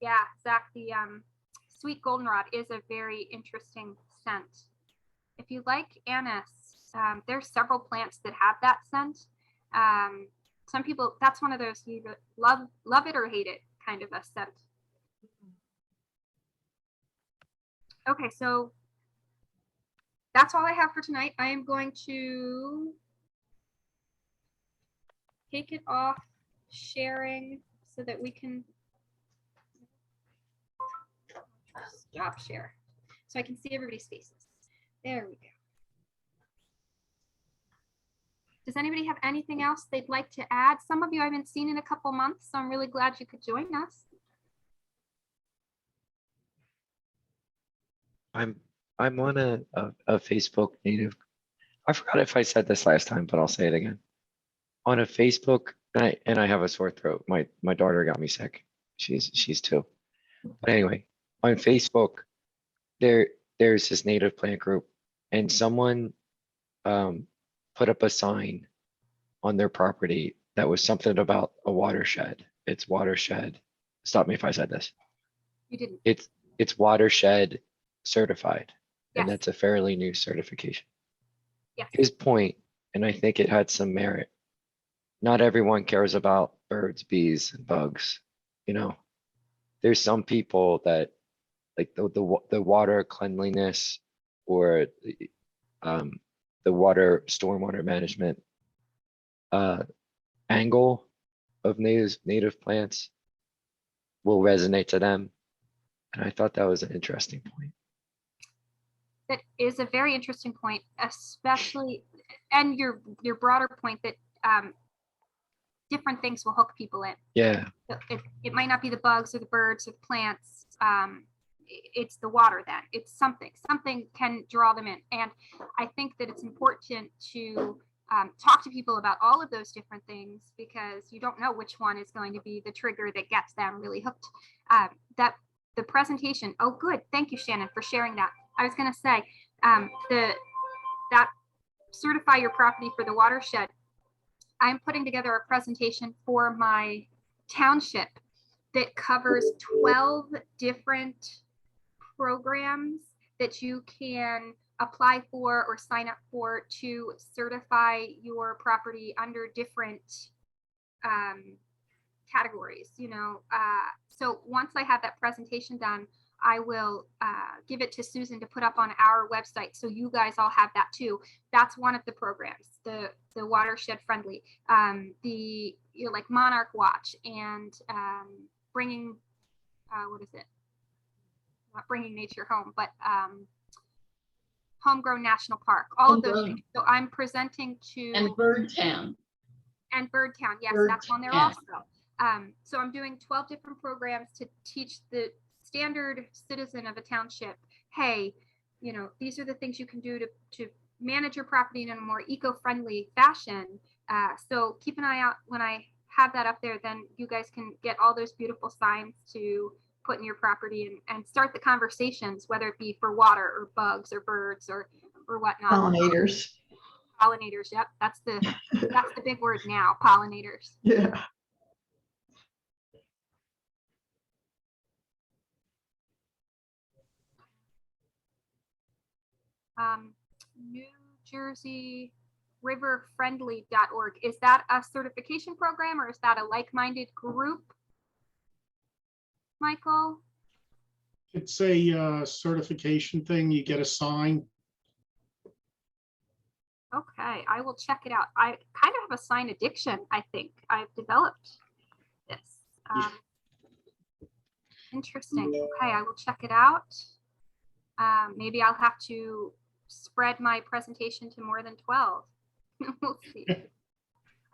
Speaker 1: yeah, Zach, the sweet goldenrod is a very interesting scent. If you like anise, there's several plants that have that scent. Some people, that's one of those you love it or hate it kind of a scent. Okay, so that's all I have for tonight. I am going to take it off sharing so that we can stop share so I can see everybody's faces. There we go. Does anybody have anything else they'd like to add? Some of you I haven't seen in a couple months, so I'm really glad you could join us.
Speaker 11: I'm on a Facebook native. I forgot if I said this last time, but I'll say it again. On a Facebook, and I have a sore throat. My daughter got me sick. She's 2. But anyway, on Facebook, there's this native plant group, and someone put up a sign on their property that was something about a watershed. It's watershed. Stop me if I said this.
Speaker 1: You didn't.
Speaker 11: It's watershed certified, and
Speaker 1: Yes.
Speaker 11: that's a fairly new certification.
Speaker 1: Yes.
Speaker 11: His point, and I think it had some merit. Not everyone cares about birds, bees, and bugs. You know, there's some people that like the water cleanliness or the water stormwater management angle of native plants will resonate to them, and I thought that was an interesting point.
Speaker 1: That is a very interesting point, especially, and your broader point that different things will hook people in.
Speaker 11: Yeah.
Speaker 1: So it might not be the bugs or the birds or the plants. It's the water then. It's something can draw them in. And I think that it's important to talk to people about all of those different things because you don't know which one is going to be the trigger that gets them really hooked. That the presentation, oh good, thank you Shannon for sharing that. I was going to say that certify your property for the watershed. I'm putting together a presentation for my township that covers 12 different programs that you can apply for or sign up for to certify your property under different categories, you know. So once I have that presentation done, I will give it to Susan to put up on our website so you guys all have that too. That's one of the programs, the watershed friendly, the like Monarch Watch and bringing what is it? Not bringing nature home, but Homegrown National Park. All of those things. So I'm presenting to
Speaker 6: And Birdtown.
Speaker 1: And Birdtown, yes, that's on there also. So I'm doing 12 different programs to teach the standard citizen of a township, hey, you know, these are the things you can do to manage your property in a more eco-friendly fashion. So keep an eye out when I have that up there, then you guys can get all those beautiful signs to put in your property and start the conversations, whether it be for water or bugs or birds or whatnot.
Speaker 4: Pollinators.
Speaker 1: Pollinators, yep, that's the big word now, pollinators.
Speaker 4: Yeah.
Speaker 1: New Jersey riverfriendly.org. Is that a certification program or is that a like-minded group? Michael?
Speaker 12: It's a certification thing. You get a sign.
Speaker 1: Okay, I will check it out. I kind of have a sign addiction, I think. I've developed this. Interesting. Okay, I will check it out. Maybe I'll have to spread my presentation to more than 12. We'll see.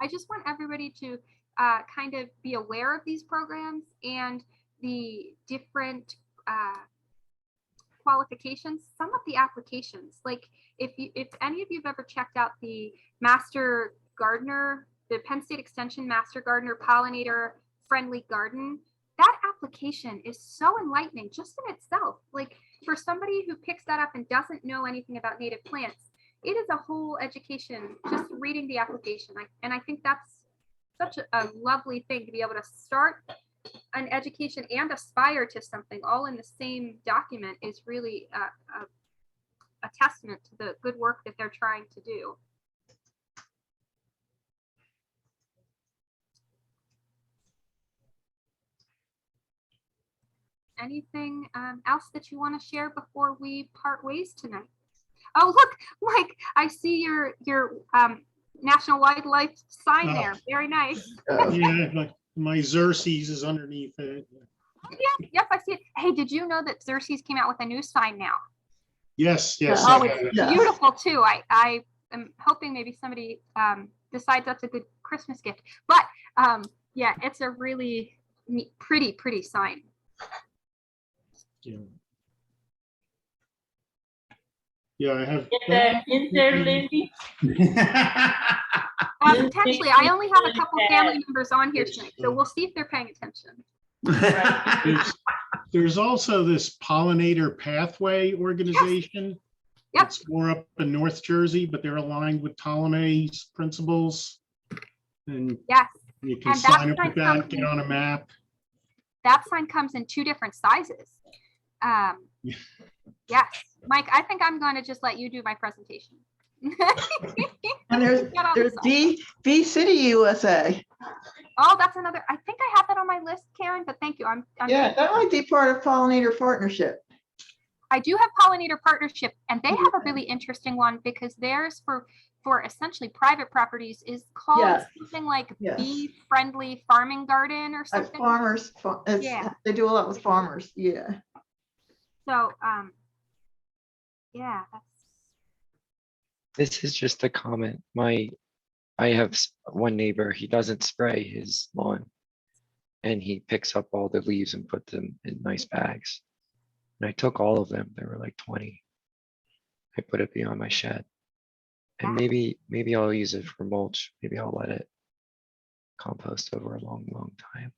Speaker 1: I just want everybody to kind of be aware of these programs and the different qualifications, some of the applications, like if any of you've ever checked out the Master Gardener, the Penn State Extension Master Gardener Pollinator Friendly Garden, that application is so enlightening just in itself. Like for somebody who picks that up and doesn't know anything about native plants, it is a whole education just reading the application. And I think that's such a lovely thing to be able to start an education and aspire to something all in the same document is really a testament to the good work that they're trying to do. Anything else that you want to share before we part ways tonight? Oh, look, Mike, I see your National Wildlife sign there. Very nice.
Speaker 12: Yeah, my Xerces is underneath it.
Speaker 1: Yeah, yep, I see it. Hey, did you know that Xerces came out with a new sign now?
Speaker 12: Yes.
Speaker 1: Oh, it's beautiful too. I am hoping maybe somebody decides that's a good Christmas gift. But yeah, it's a really neat, pretty sign.
Speaker 12: Yeah, I have.
Speaker 5: Get that in there, Lindy.
Speaker 1: Potentially, I only have a couple family members on here tonight, so we'll see if they're paying attention.
Speaker 12: There's also this Pollinator Pathway organization.
Speaker 1: Yep.
Speaker 12: It's more up in North Jersey, but they're aligned with Ptolemy's principles. And
Speaker 1: yes,
Speaker 12: you can sign up with that, get on a map.
Speaker 1: That sign comes in 2 different sizes. Yes, Mike, I think I'm going to just let you do my presentation.
Speaker 4: And there's V City USA.
Speaker 1: Oh, that's another. I think I have that on my list, Karen, but thank you. I'm
Speaker 4: yeah, that might be part of Pollinator Partnership.
Speaker 1: I do have Pollinator Partnership, and they have a really interesting one because theirs for essentially private properties is called something like Bee Friendly Farming Garden or something.
Speaker 4: Farmers, they do a lot with farmers. Yeah.
Speaker 1: So, yeah,
Speaker 11: This is just a comment. I have one neighbor, he doesn't spray his lawn and he picks up all the leaves and put them in nice bags. And I took all of them. There were like 20. I put it beyond my shed. And maybe I'll use it for mulch. Maybe I'll let it compost over a long time.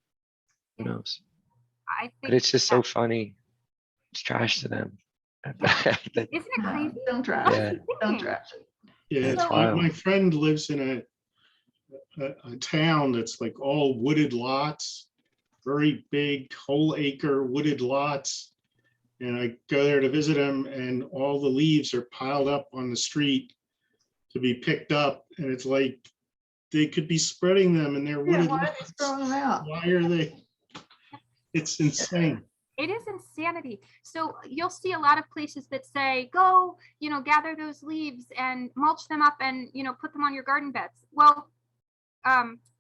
Speaker 11: Who knows? But it's just so funny. It's trash to them.
Speaker 1: Isn't it crazy?
Speaker 4: Don't trash it. Don't trash it.
Speaker 12: Yeah, my friend lives in a town that's like all wooded lots, very big whole acre wooded lots. And I go there to visit him and all the leaves are piled up on the street to be picked up. And it's like, they could be spreading them in their wooded
Speaker 4: why
Speaker 12: lots.
Speaker 4: are they throwing them out?
Speaker 12: Why are they? It's insane.
Speaker 1: It is insanity. So you'll see a lot of places that say, go, gather those leaves and mulch them up and, put them on your garden beds. Well,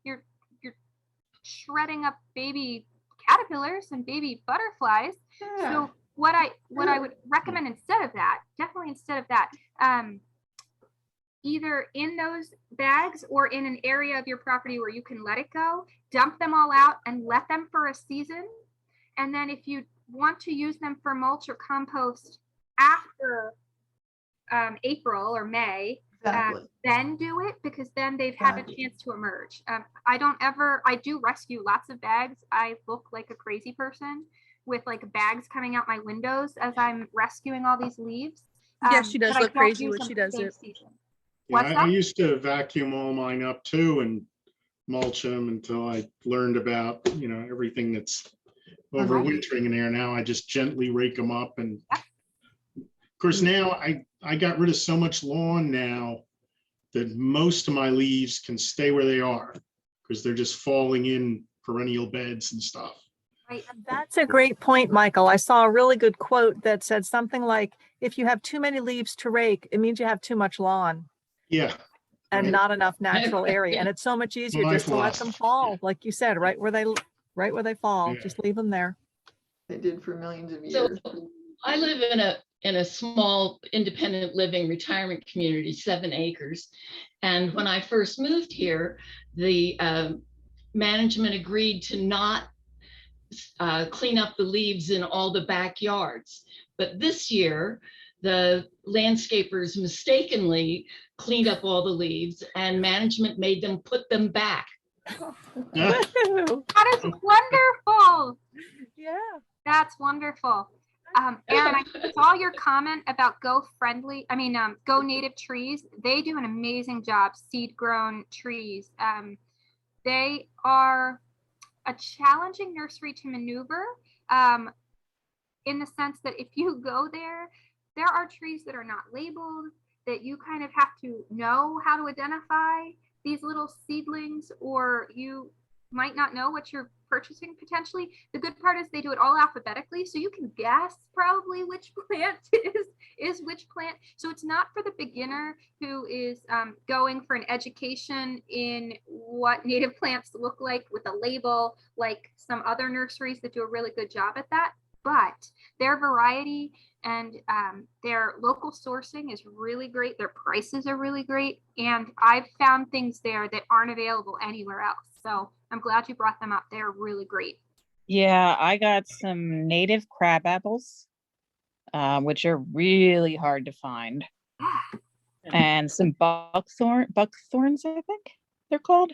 Speaker 1: you're shredding up baby caterpillars and baby butterflies. Yeah. So what I would recommend instead of that, either in those bags or in an area of your property where you can let it go, dump them all out and let them for a season. And then if you want to use them for mulch or compost after April or May, then do it because then they've had a chance to emerge. I do rescue lots of bags. I look like a crazy person with like bags coming out my windows as I'm rescuing all these leaves.
Speaker 8: Yeah, she does look crazy when she does it.
Speaker 12: Yeah, I used to vacuum all mine up too and mulch them until I learned about, everything that's overwintering in there. Now I just gently rake them up. And of course, now I got rid of so much lawn now that most of my leaves can stay where they are because they're just falling in perennial beds and stuff.
Speaker 2: Right. That's a great point, Michael. I saw a really good quote that said something like, if you have too many leaves to rake, it means you have too much lawn.
Speaker 12: Yeah.
Speaker 2: And not enough natural area. And it's so much easier just to let them fall, like you said, right where they fall. Yeah. Just leave them there.
Speaker 4: They did for millions of years.
Speaker 6: So I live in a small independent living retirement community, 7 acres. And when I first moved here, the management agreed to not clean up the leaves in all the backyards. But this year, the landscapers mistakenly cleaned up all the leaves and management made them put them back.
Speaker 1: That is wonderful.
Speaker 2: Yeah.
Speaker 1: That's wonderful. And I saw your comment about Go Native Trees. They do an amazing job, seed grown trees. They are a challenging nursery to maneuver in the sense that if you go there are trees that are not labeled, that you kind of have to know how to identify these little seedlings, or you might not know what you're purchasing potentially. The good part is they do it all alphabetically, so you can guess probably which plant is which plant. So it's not for the beginner who is going for an education in what native plants look like with a label, like some other nurseries that do a really good job at that. But their variety and their local sourcing is really great. Their prices are really great. And I've found things there that aren't available anywhere else. So I'm glad you brought them up. They're really great.
Speaker 13: Yeah, I got some native crab apples, which are really hard to find. And some buckthorns, I think they're called,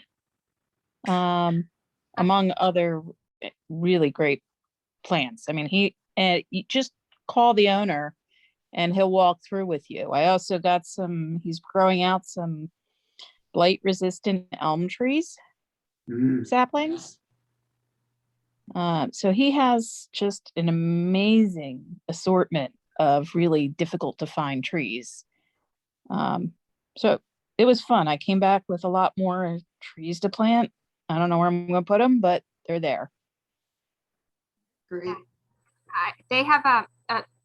Speaker 13: among other really great plants. I mean, you just call the owner and he'll walk through with you. I also got he's growing out some blight resistant elm trees, saplings. So he has just an amazing assortment of really difficult to find trees. So it was fun. I came back with a lot more trees to plant. I don't know where I'm going to put them, but they're there.
Speaker 4: Great.
Speaker 1: They have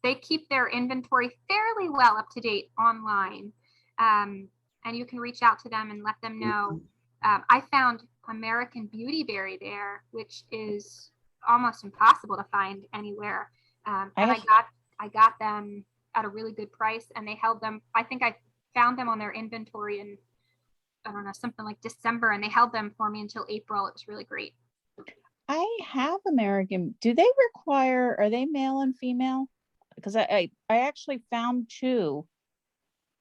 Speaker 1: they keep their inventory fairly well up to date online, and you can reach out to them and let them know. I found American Beautyberry there, which is almost impossible to find anywhere. And I got them at a really good price, and they held them. I think I found them on their inventory in, I don't know, something like December, and they held them for me until April. It was really great.
Speaker 13: I have American. Do they require, are they male and female? Because I actually found two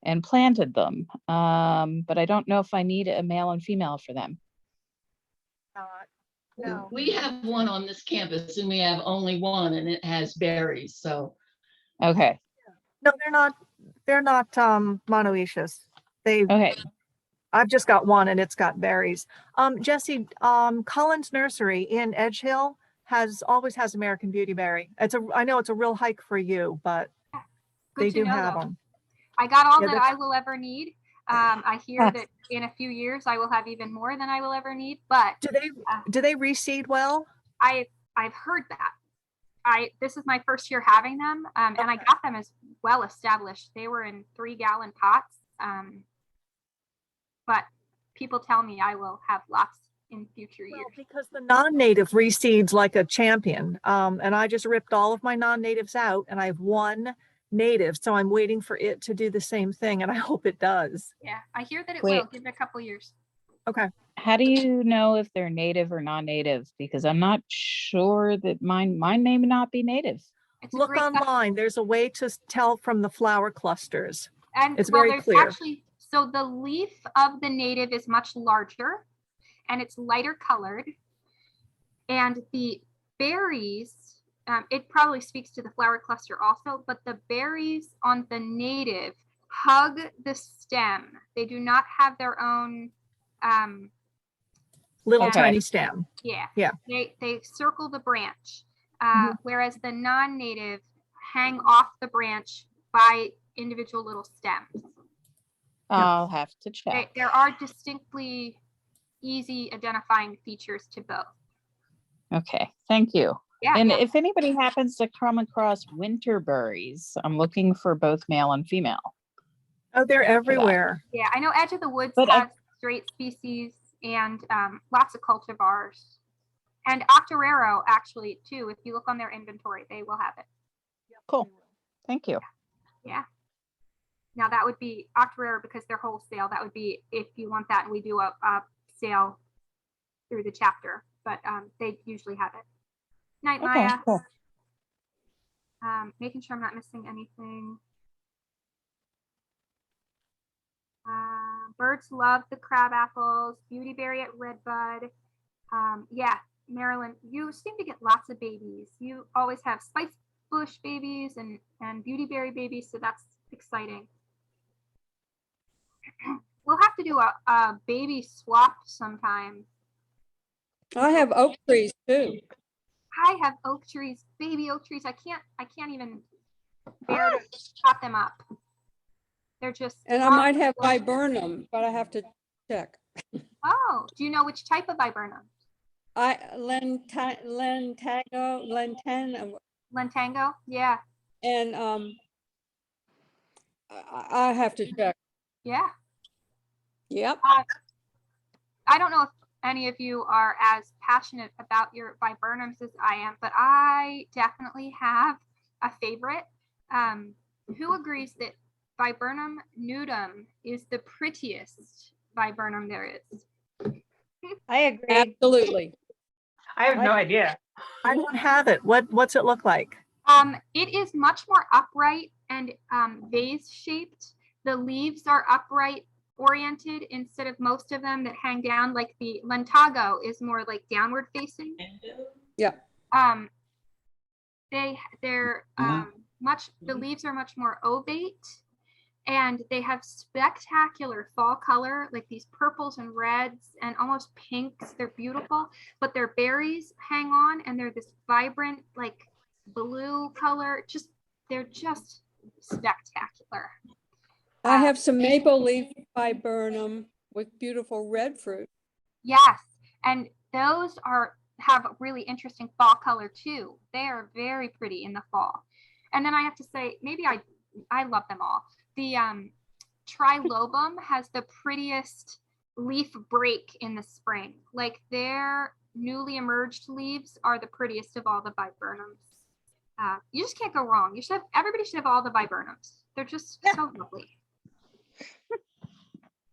Speaker 13: and planted them. But I don't know if I need a male and female for them.
Speaker 2: No.
Speaker 6: We have one on this campus and we have only one and it has berries. So.
Speaker 13: Okay.
Speaker 2: No, they're not monoecious.
Speaker 13: Okay.
Speaker 2: I've just got one and it's got berries. Jesse, Collins Nursery in Edge Hill always has American Beautyberry. I know it's a real hike for you, but they do have them.
Speaker 1: I got all that I will ever need. I hear that in a few years I will have even more than I will ever need. But
Speaker 2: do they reseed well?
Speaker 1: I've heard that. This is my first year having them, and I got them as well established. They were in 3-gallon pots. But people tell me I will have lots in future years.
Speaker 2: Because the non-native reseeds like a champion. And I just ripped all of my non-natives out and I have one native. So I'm waiting for it to do the same thing. And I hope it does.
Speaker 1: Yeah, I hear that it will. Give it a couple years.
Speaker 2: Okay.
Speaker 13: How do you know if they're native or non-native? Because I'm not sure that mine may not be native.
Speaker 2: Look online. There's a way to tell from the flower clusters.
Speaker 1: And
Speaker 2: it's very clear.
Speaker 1: So the leaf of the native is much larger and it's lighter colored. And the berries, it probably speaks to the flower cluster also, but the berries on the native hug the stem. They do not have their own
Speaker 2: little tiny stem.
Speaker 1: Yeah.
Speaker 2: Yeah.
Speaker 1: They circle the branch, whereas the non-native hang off the branch by individual little stems.
Speaker 13: I'll have to check.
Speaker 1: There are distinctly easy identifying features to both.
Speaker 13: Okay, thank you.
Speaker 1: Yeah.
Speaker 13: And if anybody happens to come across Winterberries, I'm looking for both male and female.
Speaker 2: Oh, they're everywhere.
Speaker 1: Yeah, I know Edge of the Woods has straight species and lots of cultivars. And Octoraro actually too, if you look on their inventory, they will have it.
Speaker 13: Cool, thank you.
Speaker 1: Yeah. Now that would be Octoraro because they're wholesale. That would be if you want that, and we do a sale through the chapter, but they usually have it. Night,
Speaker 7: Okay,
Speaker 1: Maya.
Speaker 7: cool.
Speaker 1: Making sure I'm not missing anything. Birds love the crab apples. Beautyberry at Redbud. Yeah, Marilyn, you seem to get lots of babies. You always have spice bush babies and beautyberry babies, so that's exciting. We'll have to do a baby swap sometime.
Speaker 7: I have oak trees too.
Speaker 1: I have oak trees, baby oak trees. I can't even bear to chop them up. They're just.
Speaker 7: And I might have viburnum, but I have to check.
Speaker 1: Oh, do you know which type of viburnum? Lentango, yeah.
Speaker 7: And I have to check.
Speaker 1: Yeah.
Speaker 7: Yep.
Speaker 1: I don't know if any of you are as passionate about your viburnums as I am, but I definitely have a favorite. Who agrees that Viburnum nudum is the prettiest viburnum there is?
Speaker 14: I agree.
Speaker 7: Absolutely.
Speaker 5: I have no idea.
Speaker 2: I don't have it. What's it look like?
Speaker 1: It is much more upright and vase shaped. The leaves are upright oriented instead of most of them that hang down. Like the Lentago is more like downward facing.
Speaker 7: Yeah.
Speaker 1: They're the leaves are much more ovate, and they have spectacular fall color, like these purples and reds and almost pinks. They're beautiful, but their berries hang on and they're this vibrant, like blue color. They're just spectacular.
Speaker 7: I have some maple leaf viburnum with beautiful red fruit.
Speaker 1: Yes, and those have a really interesting fall color too. They are very pretty in the fall. And then I have to say, maybe I love them all. The trilobum has the prettiest leaf break in the spring. Like their newly emerged leaves are the prettiest of all the viburnums. You just can't go wrong. Everybody should have all the viburnums. They're just so lovely.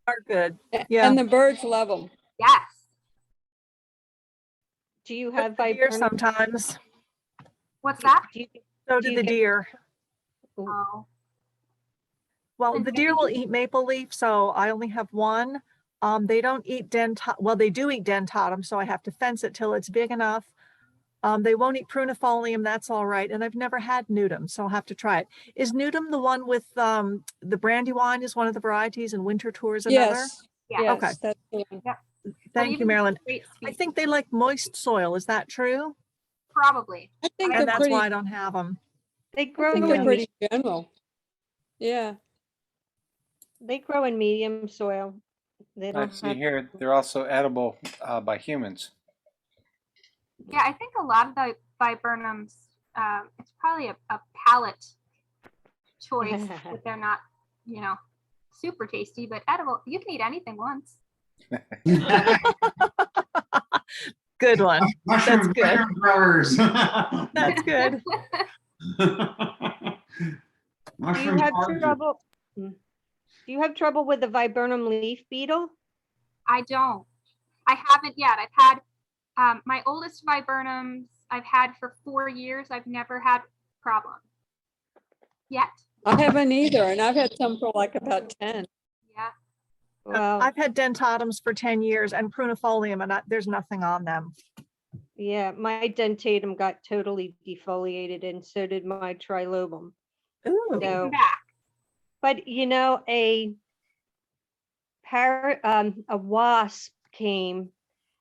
Speaker 2: Are good. Yeah.
Speaker 7: And the birds love them.
Speaker 1: Yes.
Speaker 14: Do you have
Speaker 2: deer
Speaker 14: viburnum?
Speaker 2: sometimes?
Speaker 1: What's that?
Speaker 2: So do the deer.
Speaker 1: Oh.
Speaker 2: Well, the deer will eat maple leaf, so I only have one. They don't eat well, they do eat dentatum, so I have to fence it till it's big enough. They won't eat prunifolium, that's all right. And I've never had nudum, so I'll have to try it. Is nudum the one with the Brandywine is one of the varieties and Winter Tour is another?
Speaker 7: Yes.
Speaker 1: Yeah.
Speaker 7: Yes,
Speaker 2: Okay.
Speaker 7: that's the one.
Speaker 1: Yeah.
Speaker 2: Thank you, Marilyn. I think they like moist soil. Is that true?
Speaker 1: Probably.
Speaker 7: I think
Speaker 2: And
Speaker 7: they're
Speaker 2: that's
Speaker 7: pretty.
Speaker 2: why I don't have them.
Speaker 14: They
Speaker 7: I
Speaker 14: grow
Speaker 7: think they're
Speaker 14: in
Speaker 7: pretty general. Yeah.
Speaker 14: They grow in medium soil. They
Speaker 9: I
Speaker 14: don't
Speaker 9: see
Speaker 14: have.
Speaker 9: here, they're also edible by humans.
Speaker 1: Yeah, I think a lot of the viburnums, it's probably a palate choice that they're not, super tasty, but edible. You can eat anything once.
Speaker 2: Good one.
Speaker 10: Mushroom,
Speaker 2: That's good.
Speaker 10: mushroom growers.
Speaker 2: That's good.
Speaker 14: Do you have trouble? Do you have trouble with the viburnum leaf beetle?
Speaker 1: I don't. I haven't yet. I've had my oldest viburnums I've had for 4 years. I've never had problem yet.
Speaker 7: I haven't either, and I've had some for like about 10.
Speaker 1: Yeah.
Speaker 14: Well,
Speaker 2: I've had dentatums for 10 years and prunifolium, and there's nothing on them.
Speaker 14: yeah, my dentatum got totally defoliated, and so did my trilobum.
Speaker 2: Ooh.
Speaker 14: So,
Speaker 1: Back.
Speaker 14: but a wasp came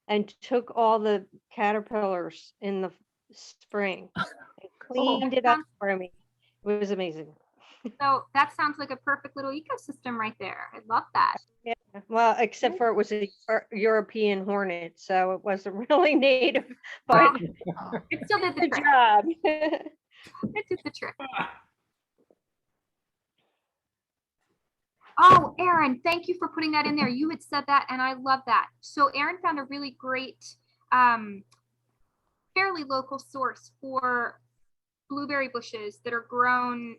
Speaker 14: and took all the caterpillars in the spring and cleaned it up for me. It was amazing.
Speaker 1: So that sounds like a perfect little ecosystem right there. I love that.
Speaker 14: Yeah. Well, except for it was a European hornet, so it wasn't really native, but
Speaker 1: It still did the trick.
Speaker 14: job.
Speaker 1: It did the trick. Oh, Erin, thank you for putting that in there. You had said that, and I love that. So Erin found a really great, fairly local source for blueberry bushes that are grown,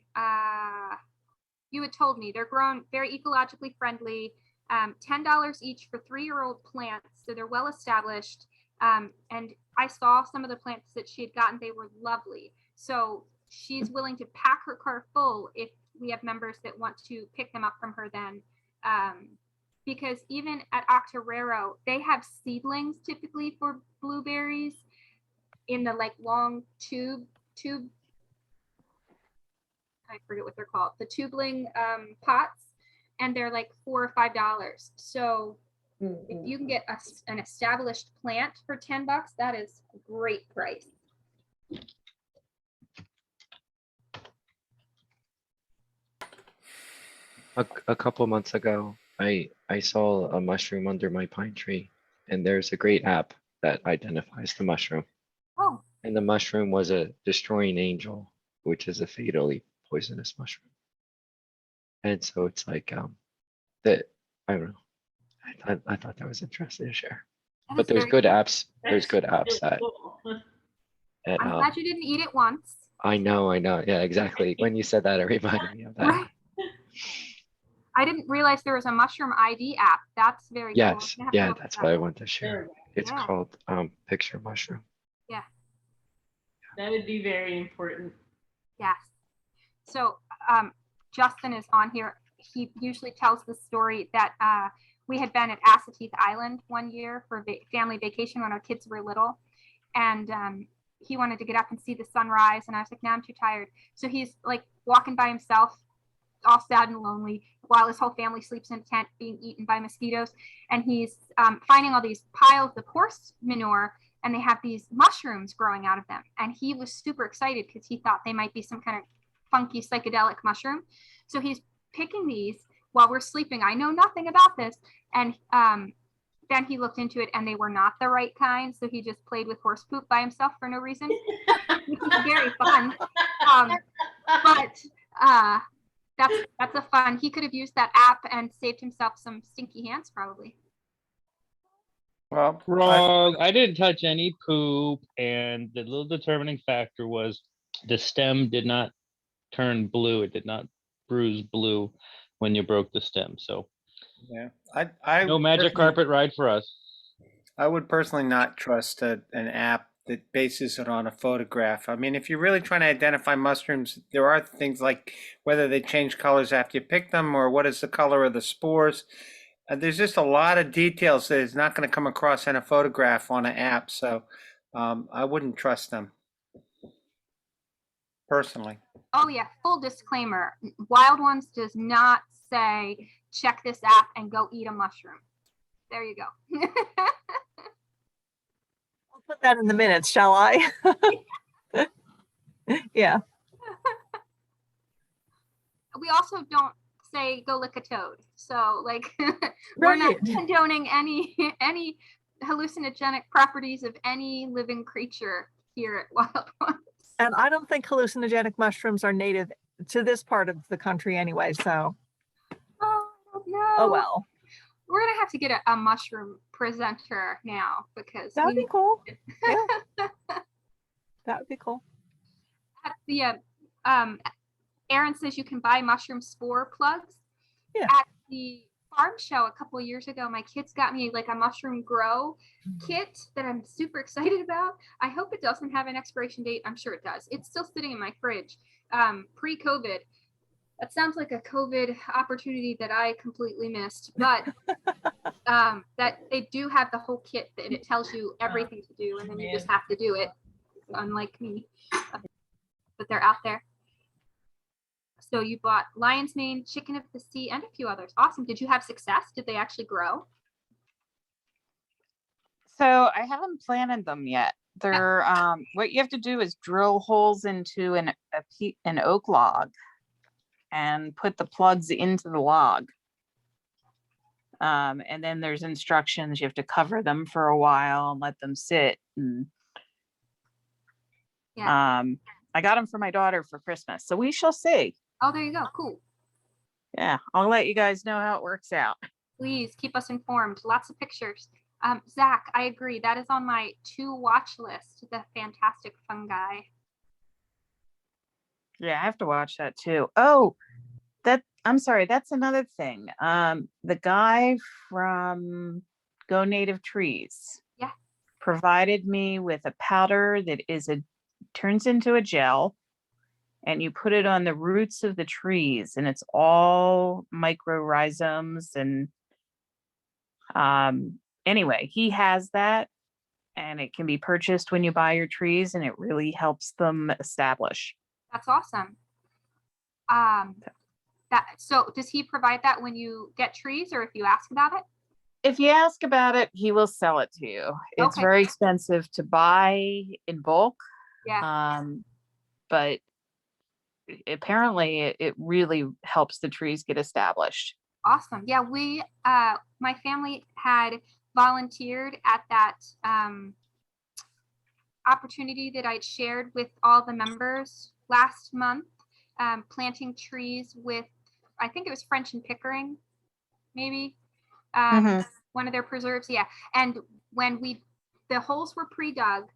Speaker 1: you had told me, they're grown very ecologically friendly, $10 each for 3-year-old plants. So they're well established. And I saw some of the plants that she had gotten. They were lovely. So she's willing to pack her car full if we have members that want to pick them up from her then. Because even at Octoraro, they have seedlings typically for blueberries in the like long tube, I forget what they're called, the tubeling pots, and they're like $4 or $5. So if you can get an established plant for $10, that is a great price.
Speaker 11: A couple months ago, I saw a mushroom under my pine tree, and there's a great app that identifies the mushroom.
Speaker 1: Oh.
Speaker 11: And the mushroom was a destroying angel, which is a fatally poisonous mushroom. And so it's like that, I don't know. I thought that was interesting to share. But there's good apps. There's good apps that.
Speaker 1: I'm glad you didn't eat it once.
Speaker 11: I know. Yeah, exactly. When you said that, it reminded me of that.
Speaker 1: Right. I didn't realize there was a mushroom ID app. That's very cool.
Speaker 11: Yes, yeah, that's what I want to share. It's
Speaker 1: Yeah.
Speaker 11: called Picture Mushroom.
Speaker 1: Yeah.
Speaker 5: That would be very important.
Speaker 1: Yes. So Justin is on here. He usually tells the story that we had been at Assateague Island one year for family vacation when our kids were little. And he wanted to get up and see the sunrise. And I was like, no, I'm too tired. So he's like walking by himself, all sad and lonely, while his whole family sleeps in a tent being eaten by mosquitoes. And he's finding all these piles of horse manure, and they have these mushrooms growing out of them. And he was super excited because he thought they might be some kind of funky psychedelic mushroom. So he's picking these while we're sleeping. I know nothing about this. And then he looked into it, and they were not the right kind. So he just played with horse poop by himself for no reason, which is very fun. But that's a fun. He could have used that app and saved himself some stinky hands, probably.
Speaker 9: Well,
Speaker 15: wrong. I didn't touch any poop, and the little determining factor was the stem did not turn blue. It did not bruise blue when you broke the stem. So
Speaker 9: yeah, I
Speaker 15: no magic carpet ride for us.
Speaker 9: I would personally not trust an app that bases it on a photograph. I mean, if you're really trying to identify mushrooms, there are things like whether they change colors after you pick them, or what is the color of the spores. There's just a lot of details that is not going to come across in a photograph on an app. So I wouldn't trust them personally.
Speaker 1: Oh yeah, full disclaimer. Wild Ones does not say, check this app and go eat a mushroom. There you go.
Speaker 2: I'll put that in the minutes, shall I? Yeah.
Speaker 1: We also don't say go lick a toad. So like we're not condoning any hallucinogenic properties of any living creature here at Wild Ones.
Speaker 2: And I don't think hallucinogenic mushrooms are native to this part of the country anyway, so.
Speaker 1: Oh no.
Speaker 2: Oh well.
Speaker 1: We're gonna have to get a mushroom presenter now, because
Speaker 2: that would be cool. Yeah. That would be cool.
Speaker 1: At the Aaron says you can buy mushroom spore plugs.
Speaker 2: Yeah.
Speaker 1: At the farm show a couple of years ago, my kids got me like a mushroom grow kit that I'm super excited about. I hope it doesn't have an expiration date. I'm sure it does. It's still sitting in my fridge, pre-COVID. That sounds like a COVID opportunity that I completely missed, but that they do have the whole kit and it tells you everything to do, and then you just have to do it, unlike me. But they're out there. So you bought lion's mane, chicken of the sea, and a few others. Awesome. Did you have success? Did they actually grow?
Speaker 13: So I haven't planted them yet. They're what you have to do is drill holes into an oak log and put the plugs into the log. And then there's instructions. You have to cover them for a while and let them sit. And
Speaker 1: yeah.
Speaker 13: I got them for my daughter for Christmas, so we shall see.
Speaker 1: Oh, there you go. Cool.
Speaker 13: Yeah, I'll let you guys know how it works out.
Speaker 1: Please keep us informed. Lots of pictures. Zach, I agree. That is on my to watch list, the fantastic fungi.
Speaker 13: Yeah, I have to watch that too. Oh, I'm sorry, that's another thing. The guy from Go Native Trees.
Speaker 1: Yeah.
Speaker 13: provided me with a powder that turns into a gel, and you put it on the roots of the trees, and it's all mycorrhizations. And anyway, he has that, and it can be purchased when you buy your trees, and it really helps them establish.
Speaker 1: That's awesome. So does he provide that when you get trees, or if you ask about it?
Speaker 13: If you ask about it, he will sell it to you. It's
Speaker 1: Okay.
Speaker 13: very expensive to buy in bulk.
Speaker 1: Yeah.
Speaker 13: But apparently it really helps the trees get established.
Speaker 1: Awesome. Yeah, my family had volunteered at that opportunity that I'd shared with all the members last month, planting trees with, I think it was French and Pickering, maybe, one of their preserves. Yeah. And when the holes were pre-dug,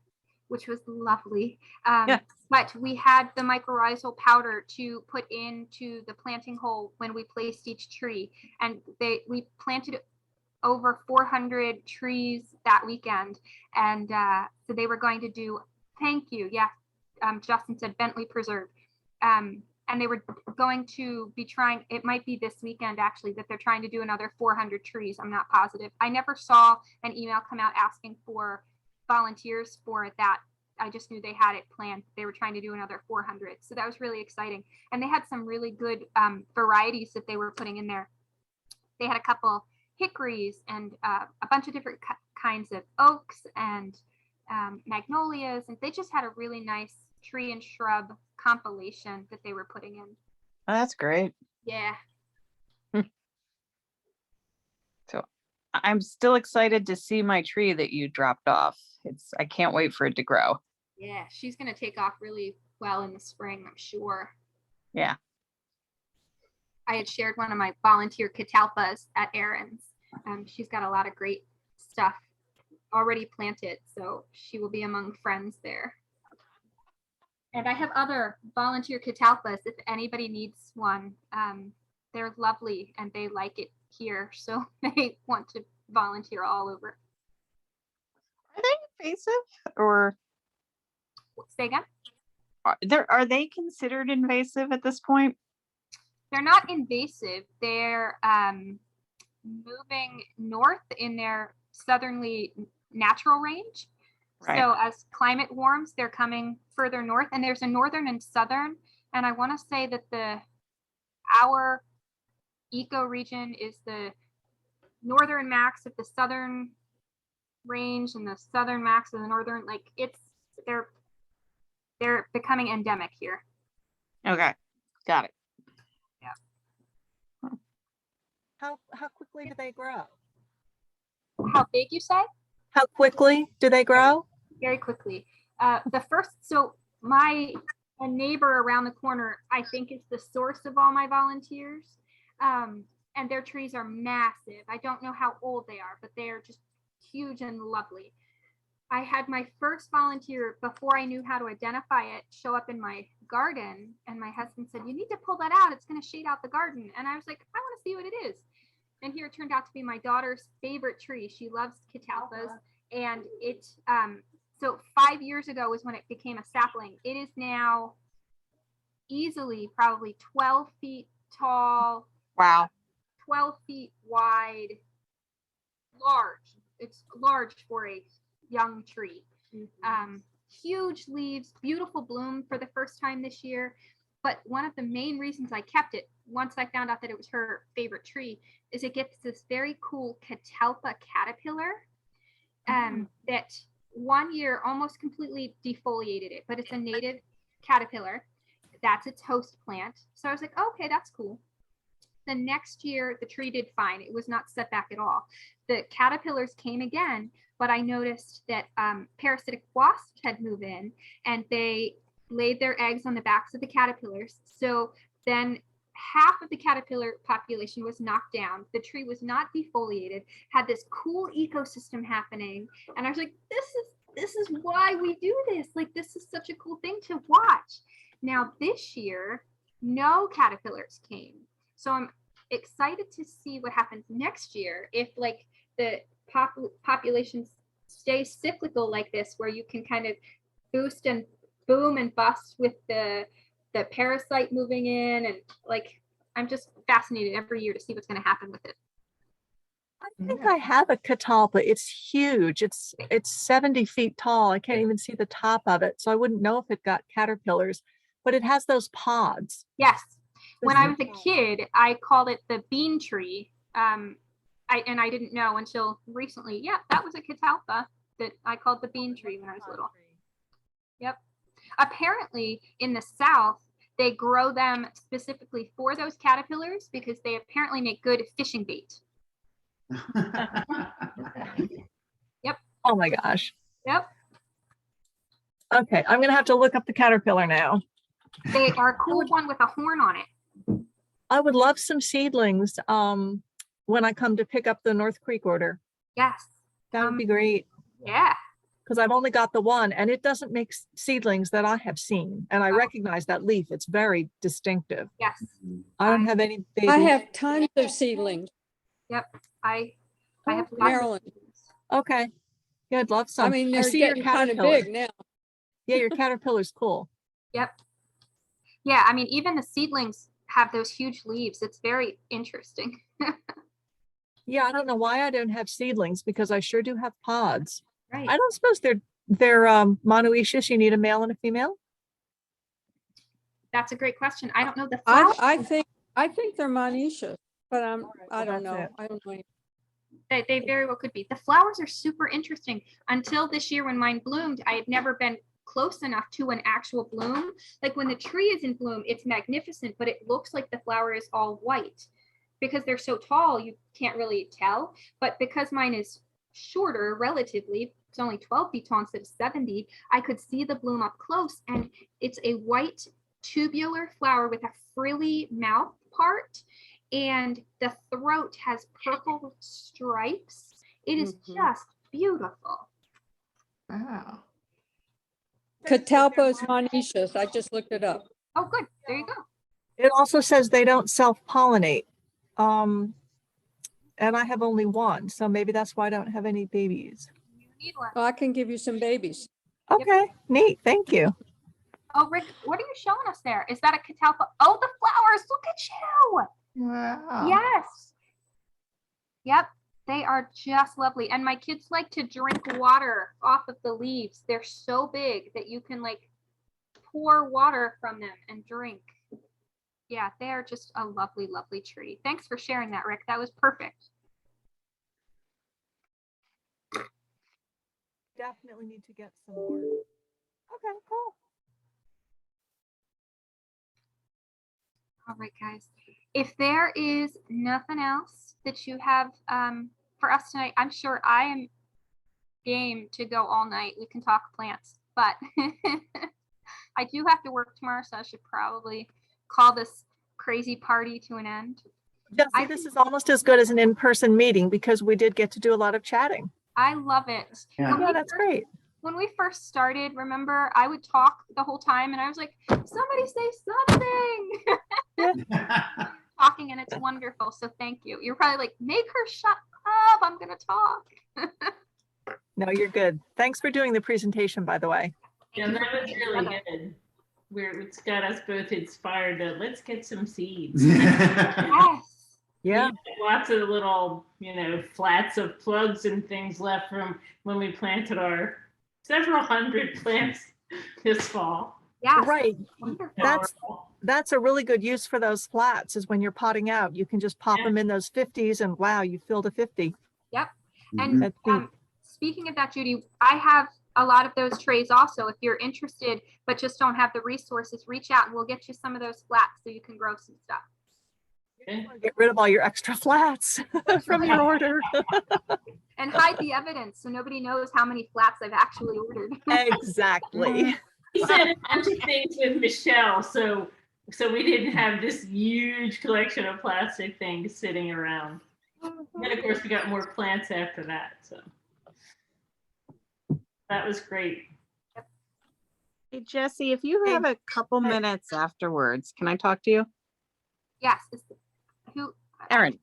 Speaker 1: which was lovely. But we had the mycorrhizal powder to put into the planting hole when we placed each tree. And we planted over 400 trees that weekend. And so they were going to do, thank you. Yeah. Justin said Bentley Preserve. And they were going to be trying, it might be this weekend actually, that they're trying to do another 400 trees. I'm not positive. I never saw an email come out asking for volunteers for that. I just knew they had it planned. They were trying to do another 400. So that was really exciting. And they had some really good varieties that they were putting in there. They had a couple hickories and a bunch of different kinds of oaks and magnolias. And they just had a really nice tree and shrub compilation that they were putting in.
Speaker 13: Oh, that's great.
Speaker 1: Yeah.
Speaker 13: So I'm still excited to see my tree that you dropped off. I can't wait for it to grow.
Speaker 1: Yeah, she's going to take off really well in the spring, I'm sure.
Speaker 13: Yeah.
Speaker 1: I had shared one of my volunteer catalpas at Erin's. She's got a lot of great stuff already planted, so she will be among friends there. And I have other volunteer catalpas if anybody needs one. They're lovely and they like it here, so they want to volunteer all over.
Speaker 13: Are they invasive, or
Speaker 1: say again?
Speaker 13: Are they considered invasive at this point?
Speaker 1: They're not invasive. They're moving north in their southerly natural range. Right. So as climate warms, they're coming further north, and there's a northern and southern. And I want to say that our ecoregion is the northern max of the southern range and the southern max of the northern. Like they're becoming endemic here.
Speaker 13: Okay, got it.
Speaker 1: Yeah.
Speaker 2: How quickly do they grow?
Speaker 1: How big, you say?
Speaker 2: How quickly do they grow?
Speaker 1: Very quickly. So my neighbor around the corner, I think, is the source of all my volunteers. And their trees are massive. I don't know how old they are, but they are just huge and lovely. I had my first volunteer, before I knew how to identify it, show up in my garden, and my husband said, "You need to pull that out. It's going to shade out the garden." And I was like, "I want to see what it is." And here it turned out to be my daughter's favorite tree. She loves catalpas, and it so 5 years ago was when it became a sapling. It is now easily probably 12 feet tall.
Speaker 13: Wow.
Speaker 1: 12 feet wide, large. It's large for a young tree. Huge leaves, beautiful bloom for the first time this year. But one of the main reasons I kept it, once I found out that it was her favorite tree, is it gets this very cool catalpa caterpillar that one year almost completely defoliated it, but it's a native caterpillar. That's its host plant. So I was like, okay, that's cool. The next year, the tree did fine. It was not set back at all. The caterpillars came again, but I noticed that parasitic wasps had moved in, and they laid their eggs on the backs of the caterpillars. So then half of the caterpillar population was knocked down. The tree was not defoliated, had this cool ecosystem happening. And I was like, this is why we do this. Like, this is such a cool thing to watch. Now this year, no caterpillars came. So I'm excited to see what happens next year if like the population stay cyclical like this, where you can kind of boost and boom and bust with the parasite moving in, and like I'm just fascinated every year to see what's going to happen with it.
Speaker 2: I think I have a catalpa. It's huge. It's 70 feet tall. I can't even see the top of it, so I wouldn't know if it got caterpillars, but it has those pods.
Speaker 1: Yes. When I was a kid, I called it the bean tree. I didn't know until recently. Yeah, that was a catalpa that I called the bean tree when I was little. Yep. Apparently in the South, they grow them specifically for those caterpillars because they apparently make good fishing bait. Yep.
Speaker 2: Oh my gosh.
Speaker 1: Yep.
Speaker 2: Okay, I'm gonna have to look up the caterpillar now.
Speaker 1: They are a cool one with a horn on it.
Speaker 2: I would love some seedlings when I come to pick up the North Creek order.
Speaker 1: Yes.
Speaker 2: That would be great.
Speaker 1: Yeah.
Speaker 2: Because I've only got the one and it doesn't make seedlings that I have seen. And I recognize that leaf. It's very distinctive.
Speaker 1: Yes.
Speaker 2: I don't have any babies.
Speaker 7: I have tons of seedlings.
Speaker 1: Yep. I have lots of
Speaker 7: Maryland.
Speaker 2: Okay. Yeah, I'd love some.
Speaker 7: I mean, they're
Speaker 2: see your
Speaker 7: getting kind of
Speaker 2: caterpillar.
Speaker 7: big now.
Speaker 2: Yeah, your caterpillar's cool.
Speaker 1: Yep. Yeah, I mean, even the seedlings have those huge leaves. It's very interesting.
Speaker 2: Yeah, I don't know why I don't have seedlings because I sure do have pods.
Speaker 1: Right.
Speaker 2: I don't suppose they're monoecious. You need a male and a female.
Speaker 1: That's a great question. I don't know the flower.
Speaker 7: I think they're monoecious, but I don't know.
Speaker 2: it.
Speaker 7: I don't know.
Speaker 1: They very well could be. The flowers are super interesting. Until this year when mine bloomed, I had never been close enough to an actual bloom. Like when the tree is in bloom, it's magnificent, but it looks like the flower is all white. Because they're so tall, you can't really tell. But because mine is shorter relatively, it's only 12 feet tall instead of 70, I could see the bloom up close, and it's a white tubular flower with a frilly mouth part, and the throat has purple stripes. It is just beautiful.
Speaker 4: Wow.
Speaker 7: Catalpa is monoecious. I just looked it up.
Speaker 1: Oh, good. There you go.
Speaker 2: It also says they don't self-pollinate. And I have only one, so maybe that's why I don't have any babies.
Speaker 1: You need one.
Speaker 7: Well, I can give you some babies.
Speaker 2: Okay, neat. Thank you.
Speaker 1: Oh, Rick, what are you showing us there? Is that a catalpa? Oh, the flowers. Look at you.
Speaker 4: Wow.
Speaker 1: Yes. Yep. They are just lovely. And my kids like to drink water off of the leaves. They're so big that you can like pour water from them and drink. Yeah, they are just a lovely, lovely tree. Thanks for sharing that, Rick. That was perfect.
Speaker 2: Definitely need to get some more. Okay, cool.
Speaker 1: All right, guys. If there is nothing else that you have for us tonight, I'm sure I am game to go all night. We can talk plants, but I do have to work tomorrow, so I should probably call this crazy party to an end.
Speaker 2: Jesse, this is almost as good as an in-person meeting because we did get to do a lot of chatting.
Speaker 1: I love it.
Speaker 10: Yeah.
Speaker 2: Yeah, that's great.
Speaker 1: When we first started, remember, I would talk the whole time and I was like, somebody say something. Talking, and it's wonderful. So thank you. You're probably like, make her shut up. I'm going to talk.
Speaker 2: No, you're good. Thanks for doing the presentation, by the way.
Speaker 5: Yeah, that was really good. It's got us both inspired to let's get some seeds.
Speaker 1: Yes.
Speaker 2: Yeah.
Speaker 5: Lots of little, flats of plugs and things left from when we planted our several hundred plants this fall.
Speaker 1: Yeah.
Speaker 2: Right. That's a really good use for those flats is when you're potting out. You can just pop them in those 50s and wow, you filled a 50.
Speaker 1: Yep. And speaking of that, Judy, I have a lot of those trays also. If you're interested, but just don't have the resources, reach out and we'll get you some of those flats so you can grow some stuff.
Speaker 5: Okay.
Speaker 2: Get rid of all your extra flats from your order.
Speaker 1: And hide the evidence so nobody knows how many flats I've actually ordered.
Speaker 2: Exactly.
Speaker 5: We said a bunch of things with Michelle, so we didn't have this huge collection of plastic things sitting around. And of course, we got more plants after that. So that was great.
Speaker 16: Hey, Jesse, if you have a couple minutes afterwards, can I talk to you?
Speaker 1: Yes. Who?
Speaker 16: Erin.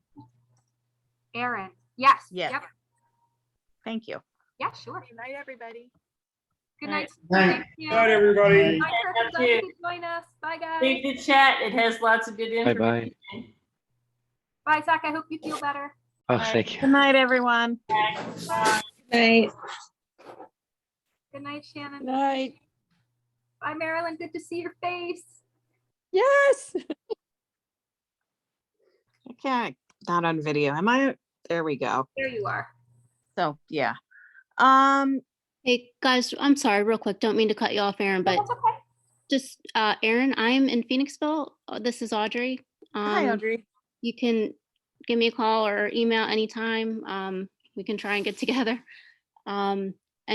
Speaker 1: Erin. Yes.
Speaker 16: Yeah.
Speaker 1: Yep.
Speaker 16: Thank you.
Speaker 1: Yeah, sure.
Speaker 2: Good night, everybody.
Speaker 1: Good night.
Speaker 10: Night.
Speaker 1: Good
Speaker 12: Night, everybody.
Speaker 1: Bye, Kirk. Glad you could join us. Bye, guys.
Speaker 5: Read the chat. It has lots of good
Speaker 11: Bye bye.
Speaker 5: information.
Speaker 1: Bye, Zach. I hope you feel better.
Speaker 11: Oh,
Speaker 5: Bye.
Speaker 11: thank you.
Speaker 13: Good night, everyone.
Speaker 5: Bye.
Speaker 7: Night.
Speaker 1: Good night, Shannon.
Speaker 7: Night.
Speaker 1: Bye, Marilyn. Good to see your face.
Speaker 7: Yes.
Speaker 16: Okay, not on video. Am I? There we go.
Speaker 1: There you are.
Speaker 16: So, yeah.
Speaker 3: Hey guys, I'm sorry, real quick. Don't mean to cut you off, Aaron, but
Speaker 1: That's okay.
Speaker 3: just Aaron, I'm in Phoenixville. This is Audrey.
Speaker 16: Hi, Audrey.
Speaker 3: You can give me a call or email anytime. We can try and get together. And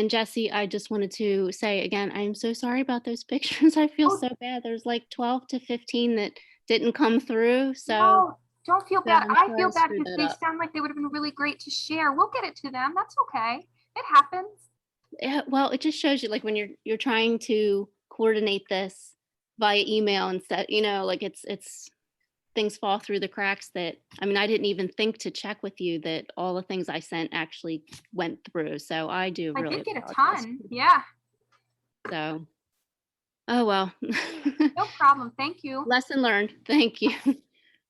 Speaker 3: Jesse, I just wanted to say again, I'm so sorry about those pictures. I feel so bad. There's like 12 to 15 that didn't come through. So
Speaker 1: No, don't feel bad.
Speaker 3: I'm
Speaker 1: I
Speaker 3: sorry
Speaker 1: feel
Speaker 3: I
Speaker 1: bad
Speaker 3: screwed
Speaker 1: because
Speaker 3: that
Speaker 1: they
Speaker 3: up.
Speaker 1: sound like they would have been really great to share. We'll get it to them. That's okay. It happens.
Speaker 3: yeah, well, it just shows you like when you're trying to coordinate this via email instead, like it's things fall through the cracks that, I mean, I didn't even think to check with you that all the things I sent actually went through. So I do
Speaker 1: I
Speaker 3: really
Speaker 1: did get a
Speaker 3: apologize.
Speaker 1: ton. Yeah,
Speaker 3: So, oh well.
Speaker 1: no problem. Thank you.
Speaker 3: Lesson learned. Thank you.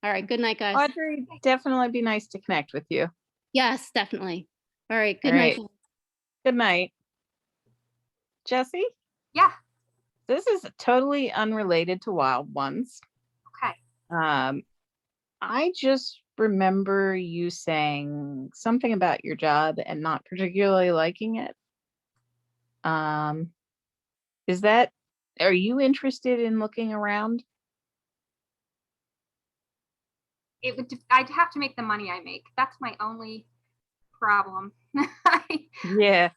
Speaker 3: All right. Good night, guys.
Speaker 16: Audrey, definitely be nice to connect with you.
Speaker 3: Yes, definitely. All right. Good
Speaker 16: All
Speaker 3: night.
Speaker 16: right. Good night. Jesse,
Speaker 1: Yeah.
Speaker 16: this is totally unrelated to wild ones.
Speaker 1: Okay.
Speaker 16: I just remember you saying something about your job and not particularly liking it. Are you interested in looking around?
Speaker 1: I'd have to make the money I make. That's my only problem.
Speaker 16: Yeah.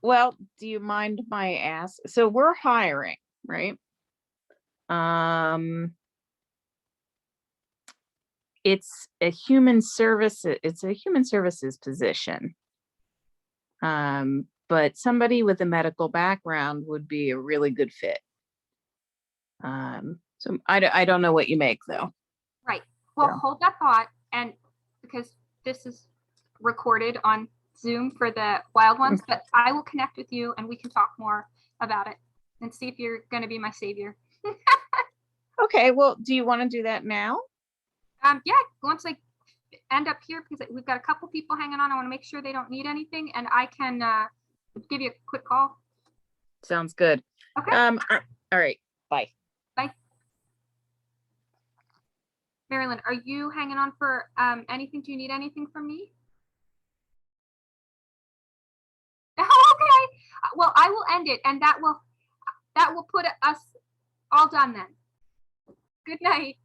Speaker 16: Well, do you mind my ask? So we're hiring, right? It's a human services position. But somebody with a medical background would be a really good fit. So I don't know what you make though.
Speaker 1: Right. Well,
Speaker 16: So.
Speaker 1: hold that thought. And because this is recorded on Zoom for the wild ones, but I will connect with you and we can talk more about it and see if you're going to be my savior.
Speaker 16: Okay. Well, do you want to do that now?
Speaker 1: Yeah. Once I end up here, because we've got a couple people hanging on, I want to make sure they don't need anything, and I can give you a quick call.
Speaker 16: Sounds good.
Speaker 1: Okay.
Speaker 16: All right. Bye.
Speaker 1: Bye. Marilyn, are you hanging on for anything? Do you need anything from me? Okay. Well, I will end it, and that will put us all done then. Good night.